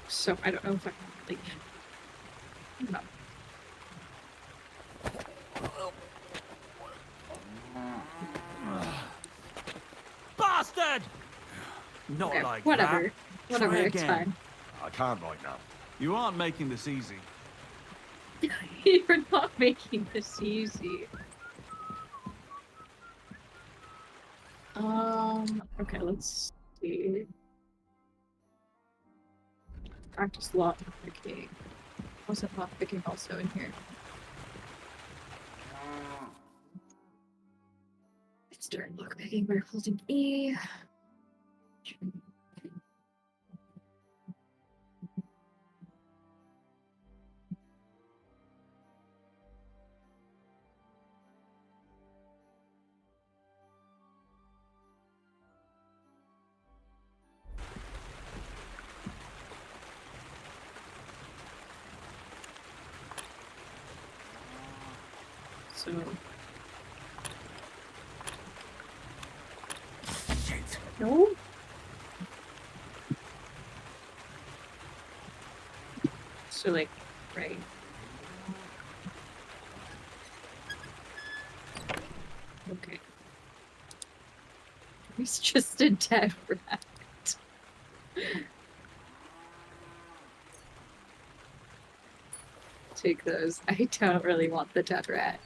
So I don't know if I can leave. No. Bastard! Not Okay, like whatever. that. Whatever, Try it's again. fine. I can't right now. You aren't making this easy. You're not making this easy. Okay, let's see. Practice lockpicking. Wasn't lockpicking also in here? Let's start lockpicking by holding E. So. Shit. No. So like, right. Okay. He's just a dead rat. Take those. I don't really want the dead rat.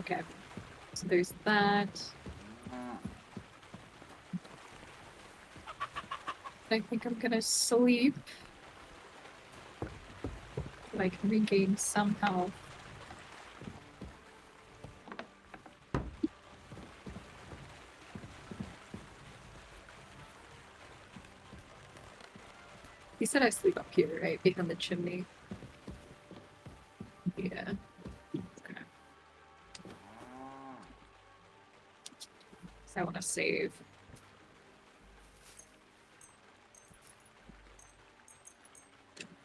Okay. So there's that. I think I'm gonna sleep. So I can regain some health. He said I sleep up here, right? Behind the chimney. Yeah. Okay. So I want to save.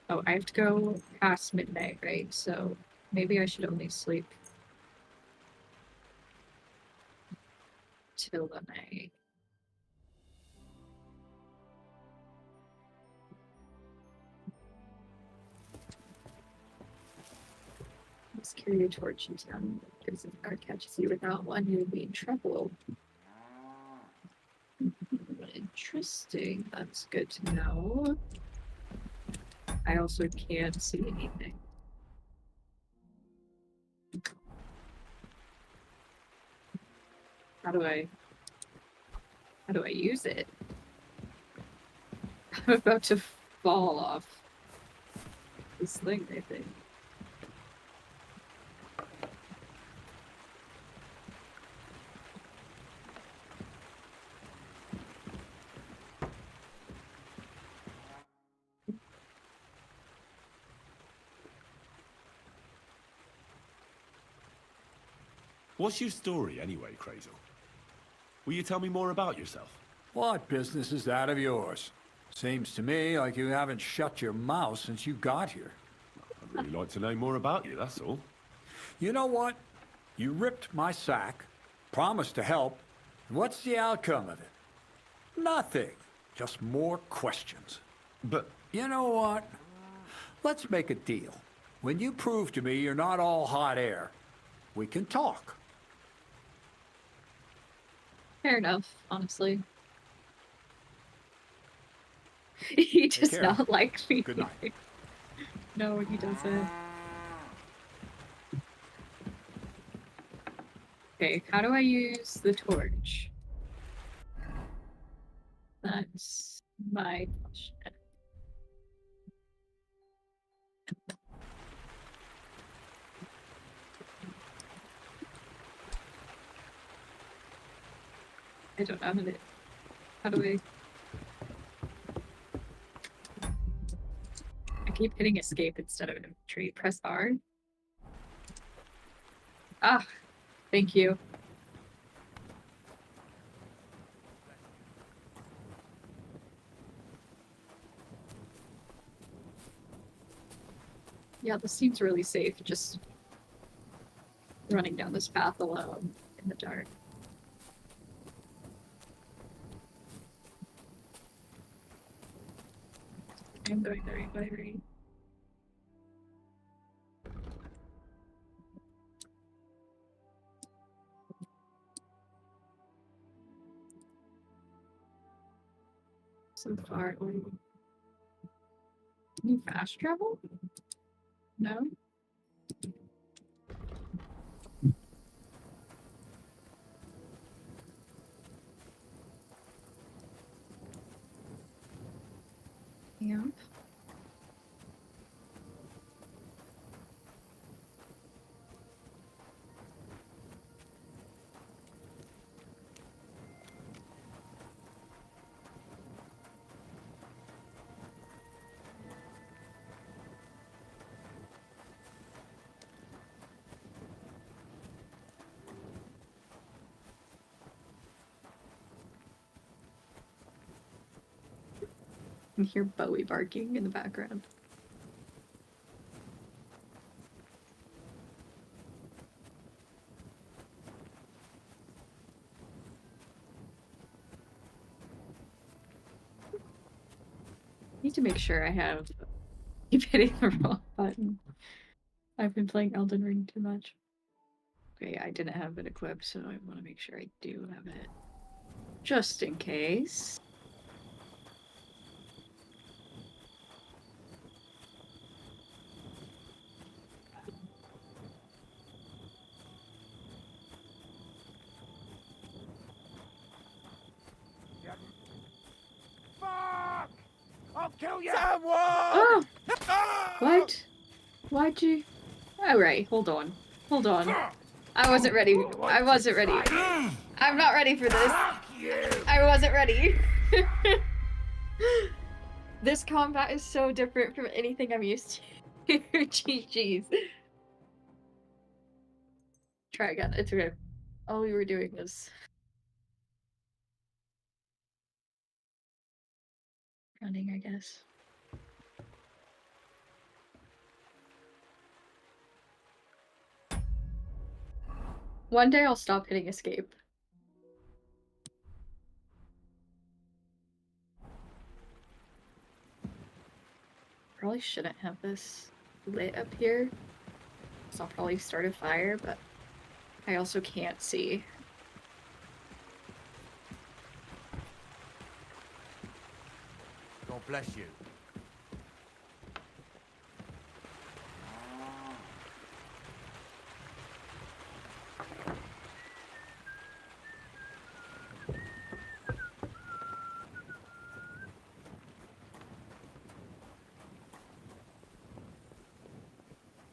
Oh, I have to go past midnight, right? So maybe I should only sleep till the night. Let's carry a torch in town, because if the guard catches you without one, you'll be in trouble. Interesting. That's good to know. I also can't see anything. How do I use it? I'm about to fall off this thing, I think. What's your story anyway, Crazel? Will you tell me more about yourself? What business is that of yours? Seems to me like you haven't shut your mouth since you got here. I'd really like to know more about you, that's all. You know what? You ripped my sack, promised to help, and what's the outcome of it? Nothing. Just more questions. But... You know what? Let's make a deal. When you prove to me you're not all hot air, we can talk. Fair enough, honestly. He does not like me. Good night. No, he doesn't. Okay, how do I use the torch? That's my question. I don't know how do I keep hitting escape instead of infantry. Press R. Ah, thank you. Yeah, this seems really safe, just running down this path alone in the dark. I'm going the right way, right? So far, can you fast travel? No? Yeah. I hear Bowie barking in the background. need to make sure I have keep hitting the wrong button. I've been playing Elden Ring too much. Okay, I didn't have it equipped, so I want to make sure I do have it. Just in case. Fuck! I'll kill you! Someone! Oh! What? Why'd you... Alright, hold on. Hold on. I wasn't ready. I wasn't ready. I'm not ready for this. I wasn't ready. This combat is so different from anything I'm used to. GG's. Try again. It's okay. All we were doing was running, I guess. One day I'll stop hitting escape. Probably shouldn't have this lit up here. So I'll probably start a fire, but I also can't see. God bless you.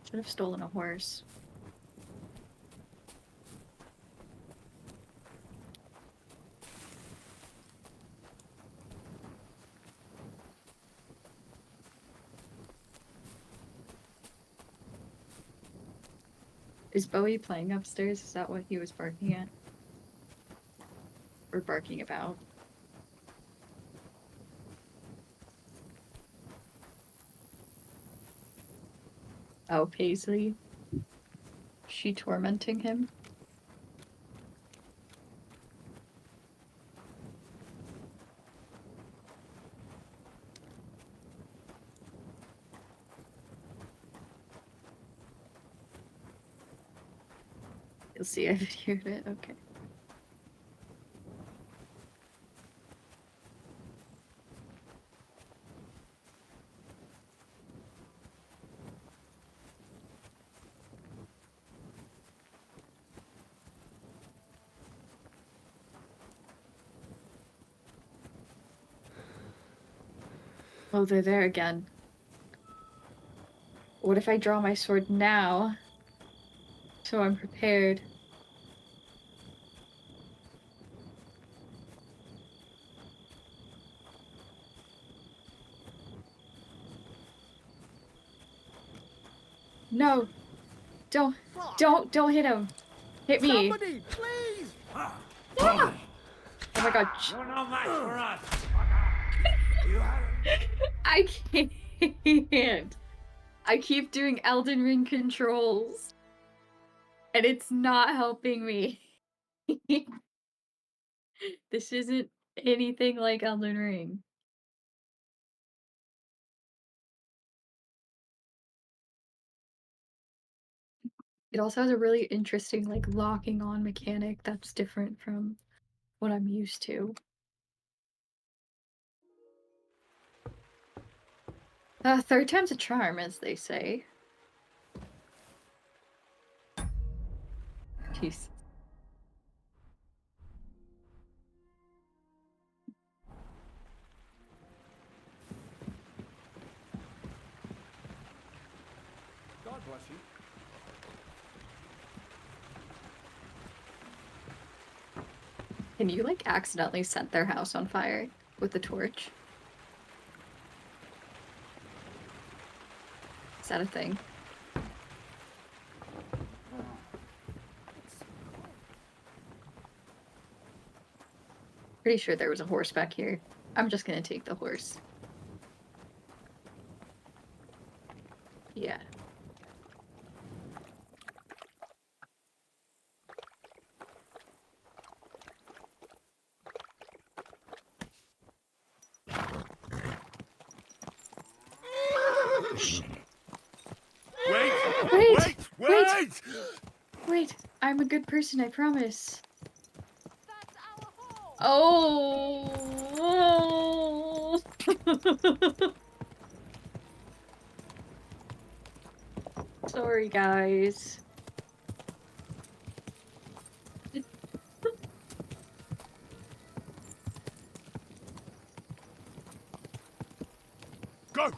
Should have stolen a horse. Is Bowie playing upstairs? Is that what he was barking at? Or barking about? Oh, Paisley. She tormenting him? You'll see I videoed it, okay. Oh, they're there again. What if I draw my sword now? So I'm prepared. No! Don't hit him! Hit me! Somebody, please! Oh my god. You're no match for us! I can't! I keep doing Elden Ring controls. And it's not helping me. This isn't anything like Elden Ring. It also has a really interesting, like, locking on mechanic that's different from what I'm used to. Third time's a charm, as they say. Jeez. God bless you. Can you, like, accidentally set their house on fire with a torch? Is that a thing? Pretty sure there was a horse back here. I'm just gonna take the horse. Yeah. Wait, I'm a good person, I promise. Oh. Sorry, guys. Go!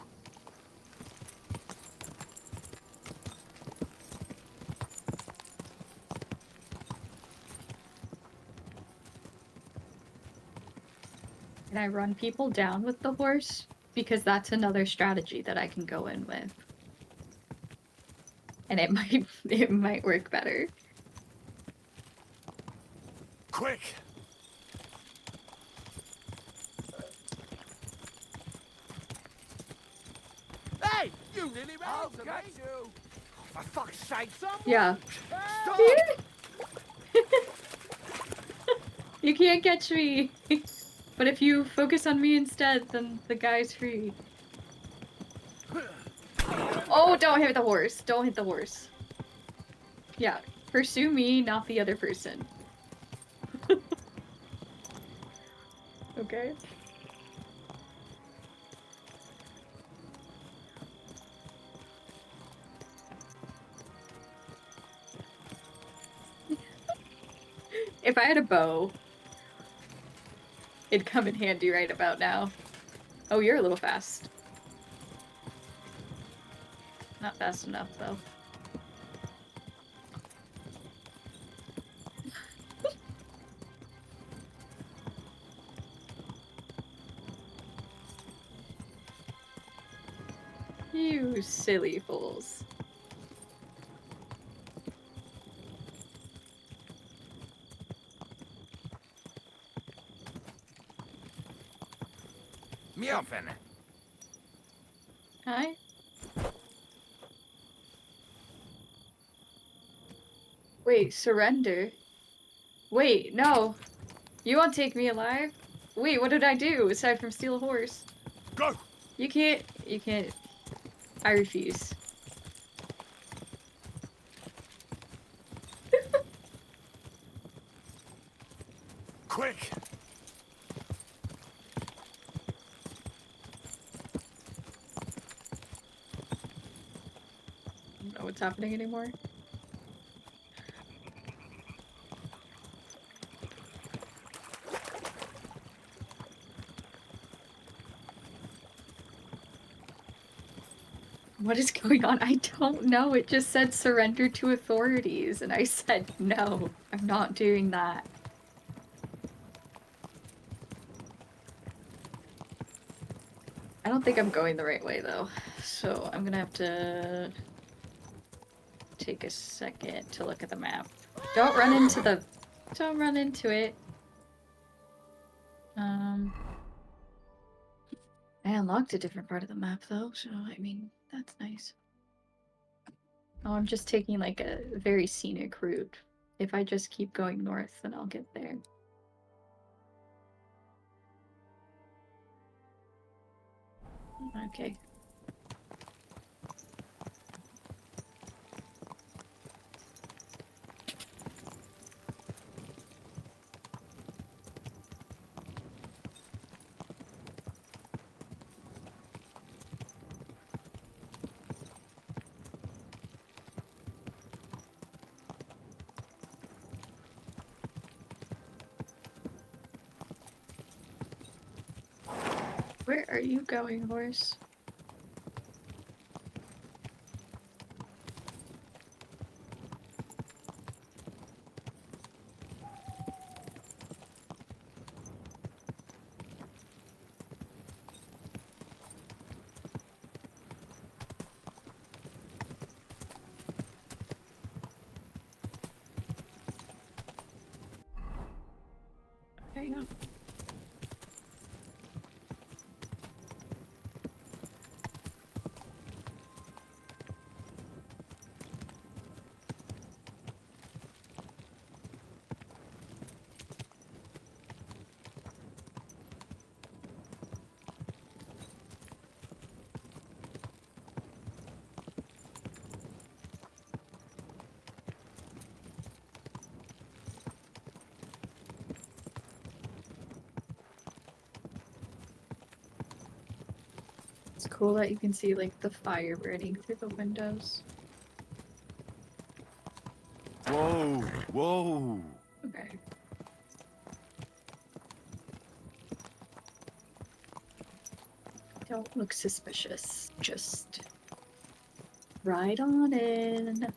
Can I run people down with the horse? Because that's another strategy that I can go in with. And it might work better. Quick! Hey, you nearly ran into me. You. For fuck's sake, someone! Yeah. Stop! You can't catch me! But if you focus on me instead, then the guy's free. Oh, don't hit the horse. Don't hit the horse. Yeah, pursue me, not the other person. Okay. If I had a bow, it'd come in handy right about now. Oh, you're a little fast. Not fast enough, though. You silly fools. Mjölfen. Hi? Wait, surrender? Wait, no. You won't take me alive? Wait, what did I do aside from steal a horse? Go! You can't. I refuse. Quick! I don't know what's happening anymore. What is going on? I don't know. It just said surrender to authorities, and I said no. I'm not doing that. I don't think I'm going the right way, though. So I'm gonna have to take a second to look at the map. Don't run into the... Don't run into it. I unlocked a different part of the map, though, so, I mean, that's nice. Oh, I'm just taking, like, a very scenic route. If I just keep going north, then I'll get there. Okay. Where are you going, horse? There you go. It's cool that you can see like the fire burning through the windows. Whoa, whoa. Okay. Don't look suspicious. Just ride on in.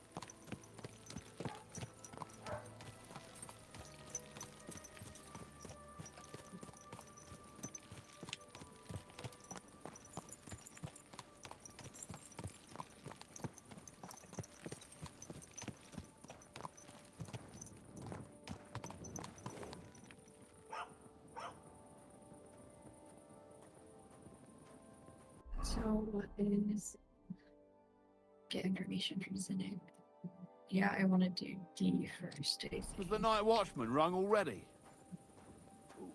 So what is get information from Zinnick? Yeah, I want to do D first. Has the night watchman rung already?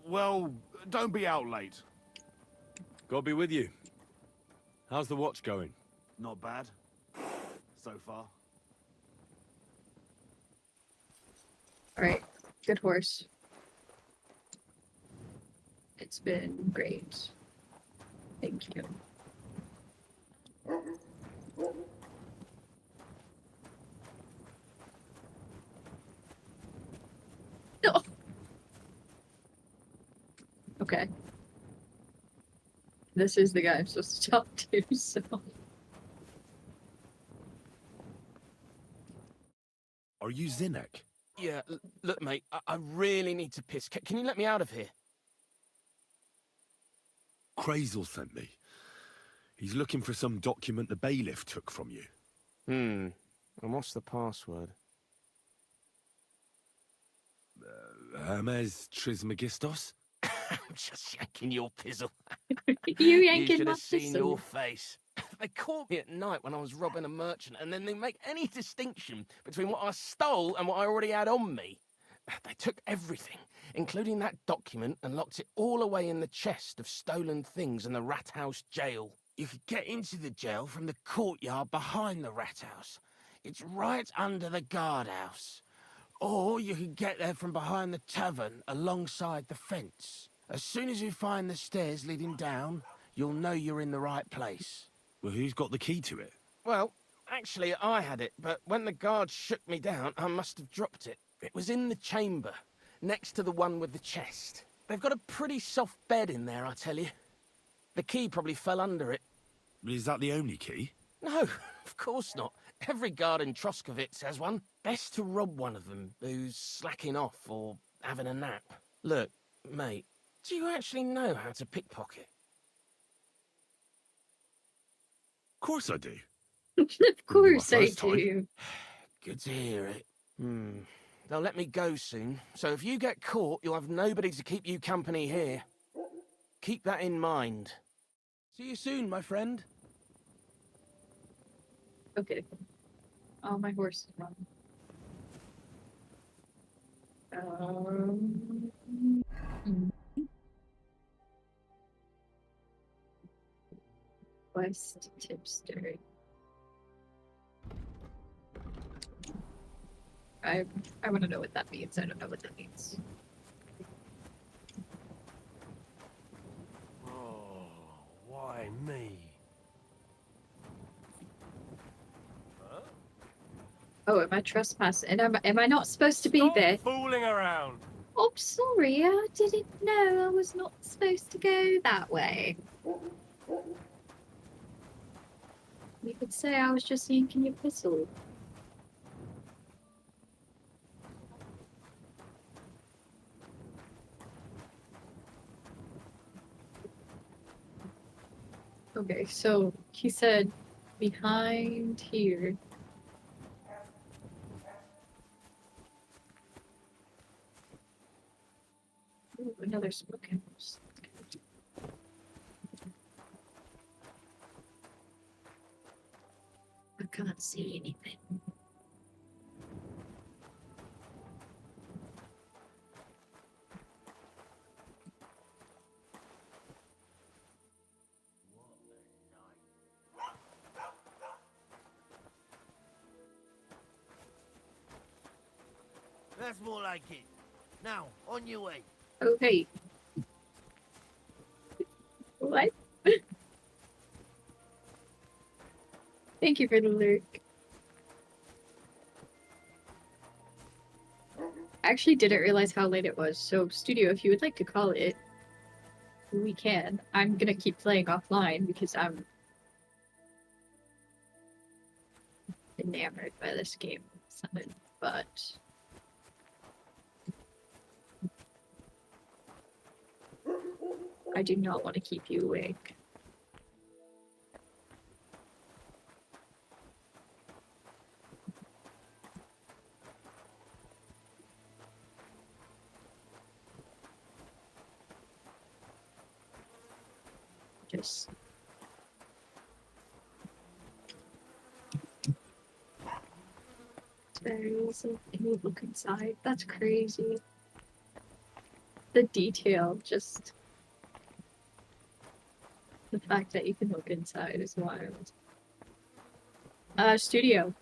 Well, don't be out late. God be with you. How's the watch going? Not bad. So far. Alright, good horse. It's been great. Thank you. No. Okay. This is the guy I'm supposed to talk to, so. Are you Zinnick? Yeah, look, mate, I really need to piss. Can you let me out of here? Crazel sent me. He's looking for some document the bailiff took from you. And what's the password? Hermes Trismegistos? I'm just yanking your pizzle. You yanking should my have seen pizzle. your face. They caught me at night when I was robbing a merchant, and then they make any distinction between what I stole and what I already had on me. They took everything, including that document, and locked it all away in the chest of stolen things in the rat house jail. You could get into the jail from the courtyard behind the rat house. It's right under the guardhouse. Or you could get there from behind the tavern alongside the fence. As soon as you find the stairs leading down, you'll know you're in the right place. Well, who's got the key to it? Well, actually, I had it, but when the guards shook me down, I must have dropped it. It was in the chamber, next to the one with the chest. They've got a pretty soft bed in there, I tell you. The key probably fell under it. Is that the only key? No, of course not. Every guard in Troskovitz has one. Best to rob one of them who's slacking off or having a nap. Look, mate, do you actually know how to pickpocket? Of course I do. Of course I first time. do. Good to hear it. They'll let me go soon, so if you get caught, you'll have nobody to keep you company here. Keep that in mind. See you soon, my friend. Okay. Oh, my horse is wrong. West Tipster. I want to know what that means. I don't know what that means. Oh, why me? Oh, am I trespassing? And am I not supposed to be there? Fooling around. Oh, sorry. I didn't know I was not supposed to go that way. You could say I was just yanking your pistol. Okay, so he said behind here. Ooh, another smoking horse. I can't see anything. That's more like it. Now, on your way. Okay. What? Thank you for the lurk. I actually didn't realize how late it was, so studio, if you would like to call it, we can. I'm gonna keep playing offline because I'm enamored by this game, but I do not want to keep you awake. Just very easy. Can you look inside? That's crazy. The detail, just the fact that you can look inside is wild. Studio.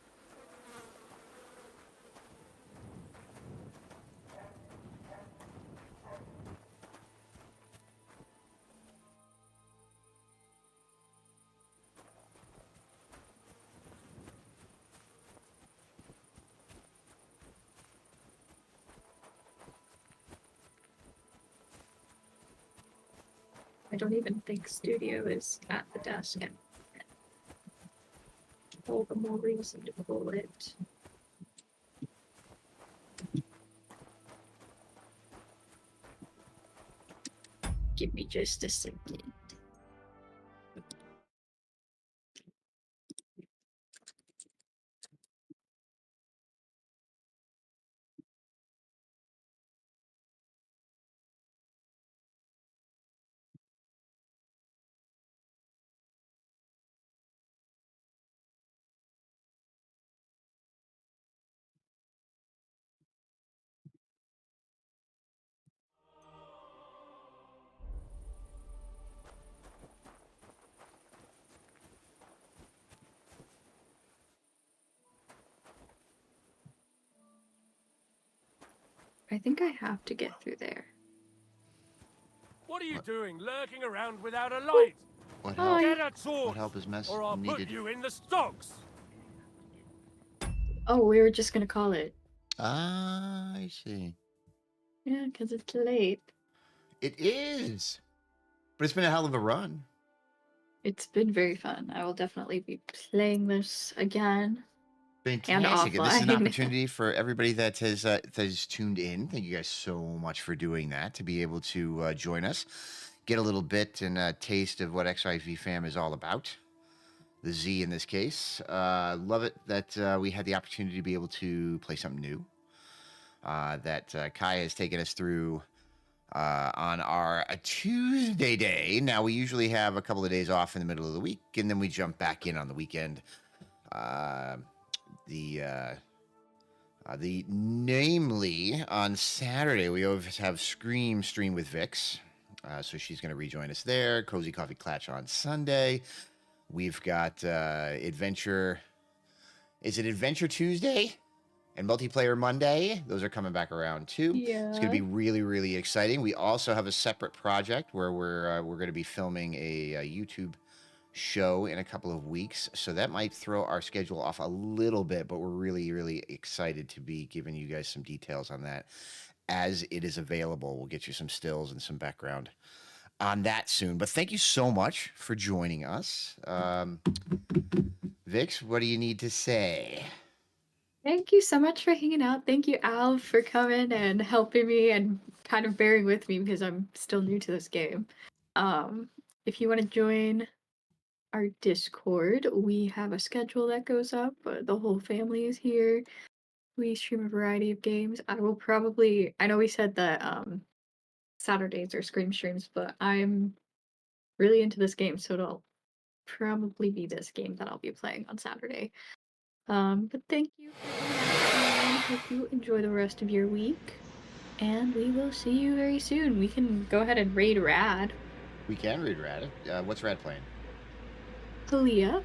I don't even think studio is at the desk yet. All the more reason to pull it. Give me just a second. I think I have to get through there. What are you doing, lurking around without a light? What help? Get a torch, What help is or I'll put needed? you in the stocks. Oh, we were just gonna call it. Ah, I see. Yeah, because it's late. It is. But it's been a hell of a run. It's been very fun. I will definitely be playing this again. Fantastic. And This is an offline. opportunity for everybody that has tuned in. Thank you guys so much for doing that, to be able to join us, get a little bit and a taste of what XIV fam is all about. The Z in this case. Love it that we had the opportunity to be able to play something new. That Kai has taken us through on our Tuesday day. Now, we usually have a couple of days off in the middle of the week, and then we jump back in on the weekend. Namely, on Saturday, we always have Scream Stream with Vix. So she's going to rejoin us there. Cozy Coffee Clatch on Sunday. We've got Adventure. Is it Adventure Tuesday? And Multiplayer Monday. Those are coming back around too. Yeah. It's going to be really, really exciting. We also have a separate project where we're going to be filming a YouTube show in a couple of weeks, so that might throw our schedule off a little bit, but we're really, really excited to be giving you guys some details on that as it is available. We'll get you some stills and some background on that soon, but thank you so much for joining us. Vix, what do you need to say? Thank you so much for hanging out. Thank you, Al, for coming and helping me and kind of bearing with me because I'm still new to this game. If you want to join our Discord, we have a schedule that goes up. The whole family is here. We stream a variety of games. I know we said that Saturdays are Scream streams, but I'm really into this game, so it'll probably be this game that I'll be playing on Saturday. But thank you for hanging out. Hope you enjoy the rest of your week, and we will see you very soon. We can go ahead and raid Rad. We can read Rad. What's Rad playing? Kalia.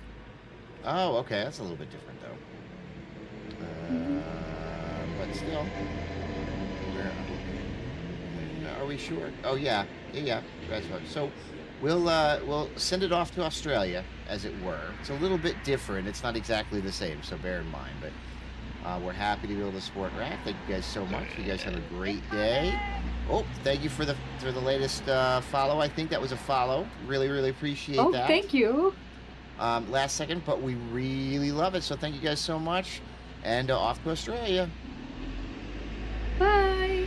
Oh, okay. That's a little bit different, though. But still. Where are we sure? Oh, yeah. Yeah. That's what. So, we'll send it off to Australia, as it were. It's a little bit different. It's not exactly the same, so bear in mind. But we're happy to be able to support Rack. Thank you guys so much. You guys have a great day. Oh, thank you for the latest follow. I think that was a follow. Really appreciate that. Oh, thank you. Last second, but we really love it. So thank you guys so much. And off to Australia. Bye.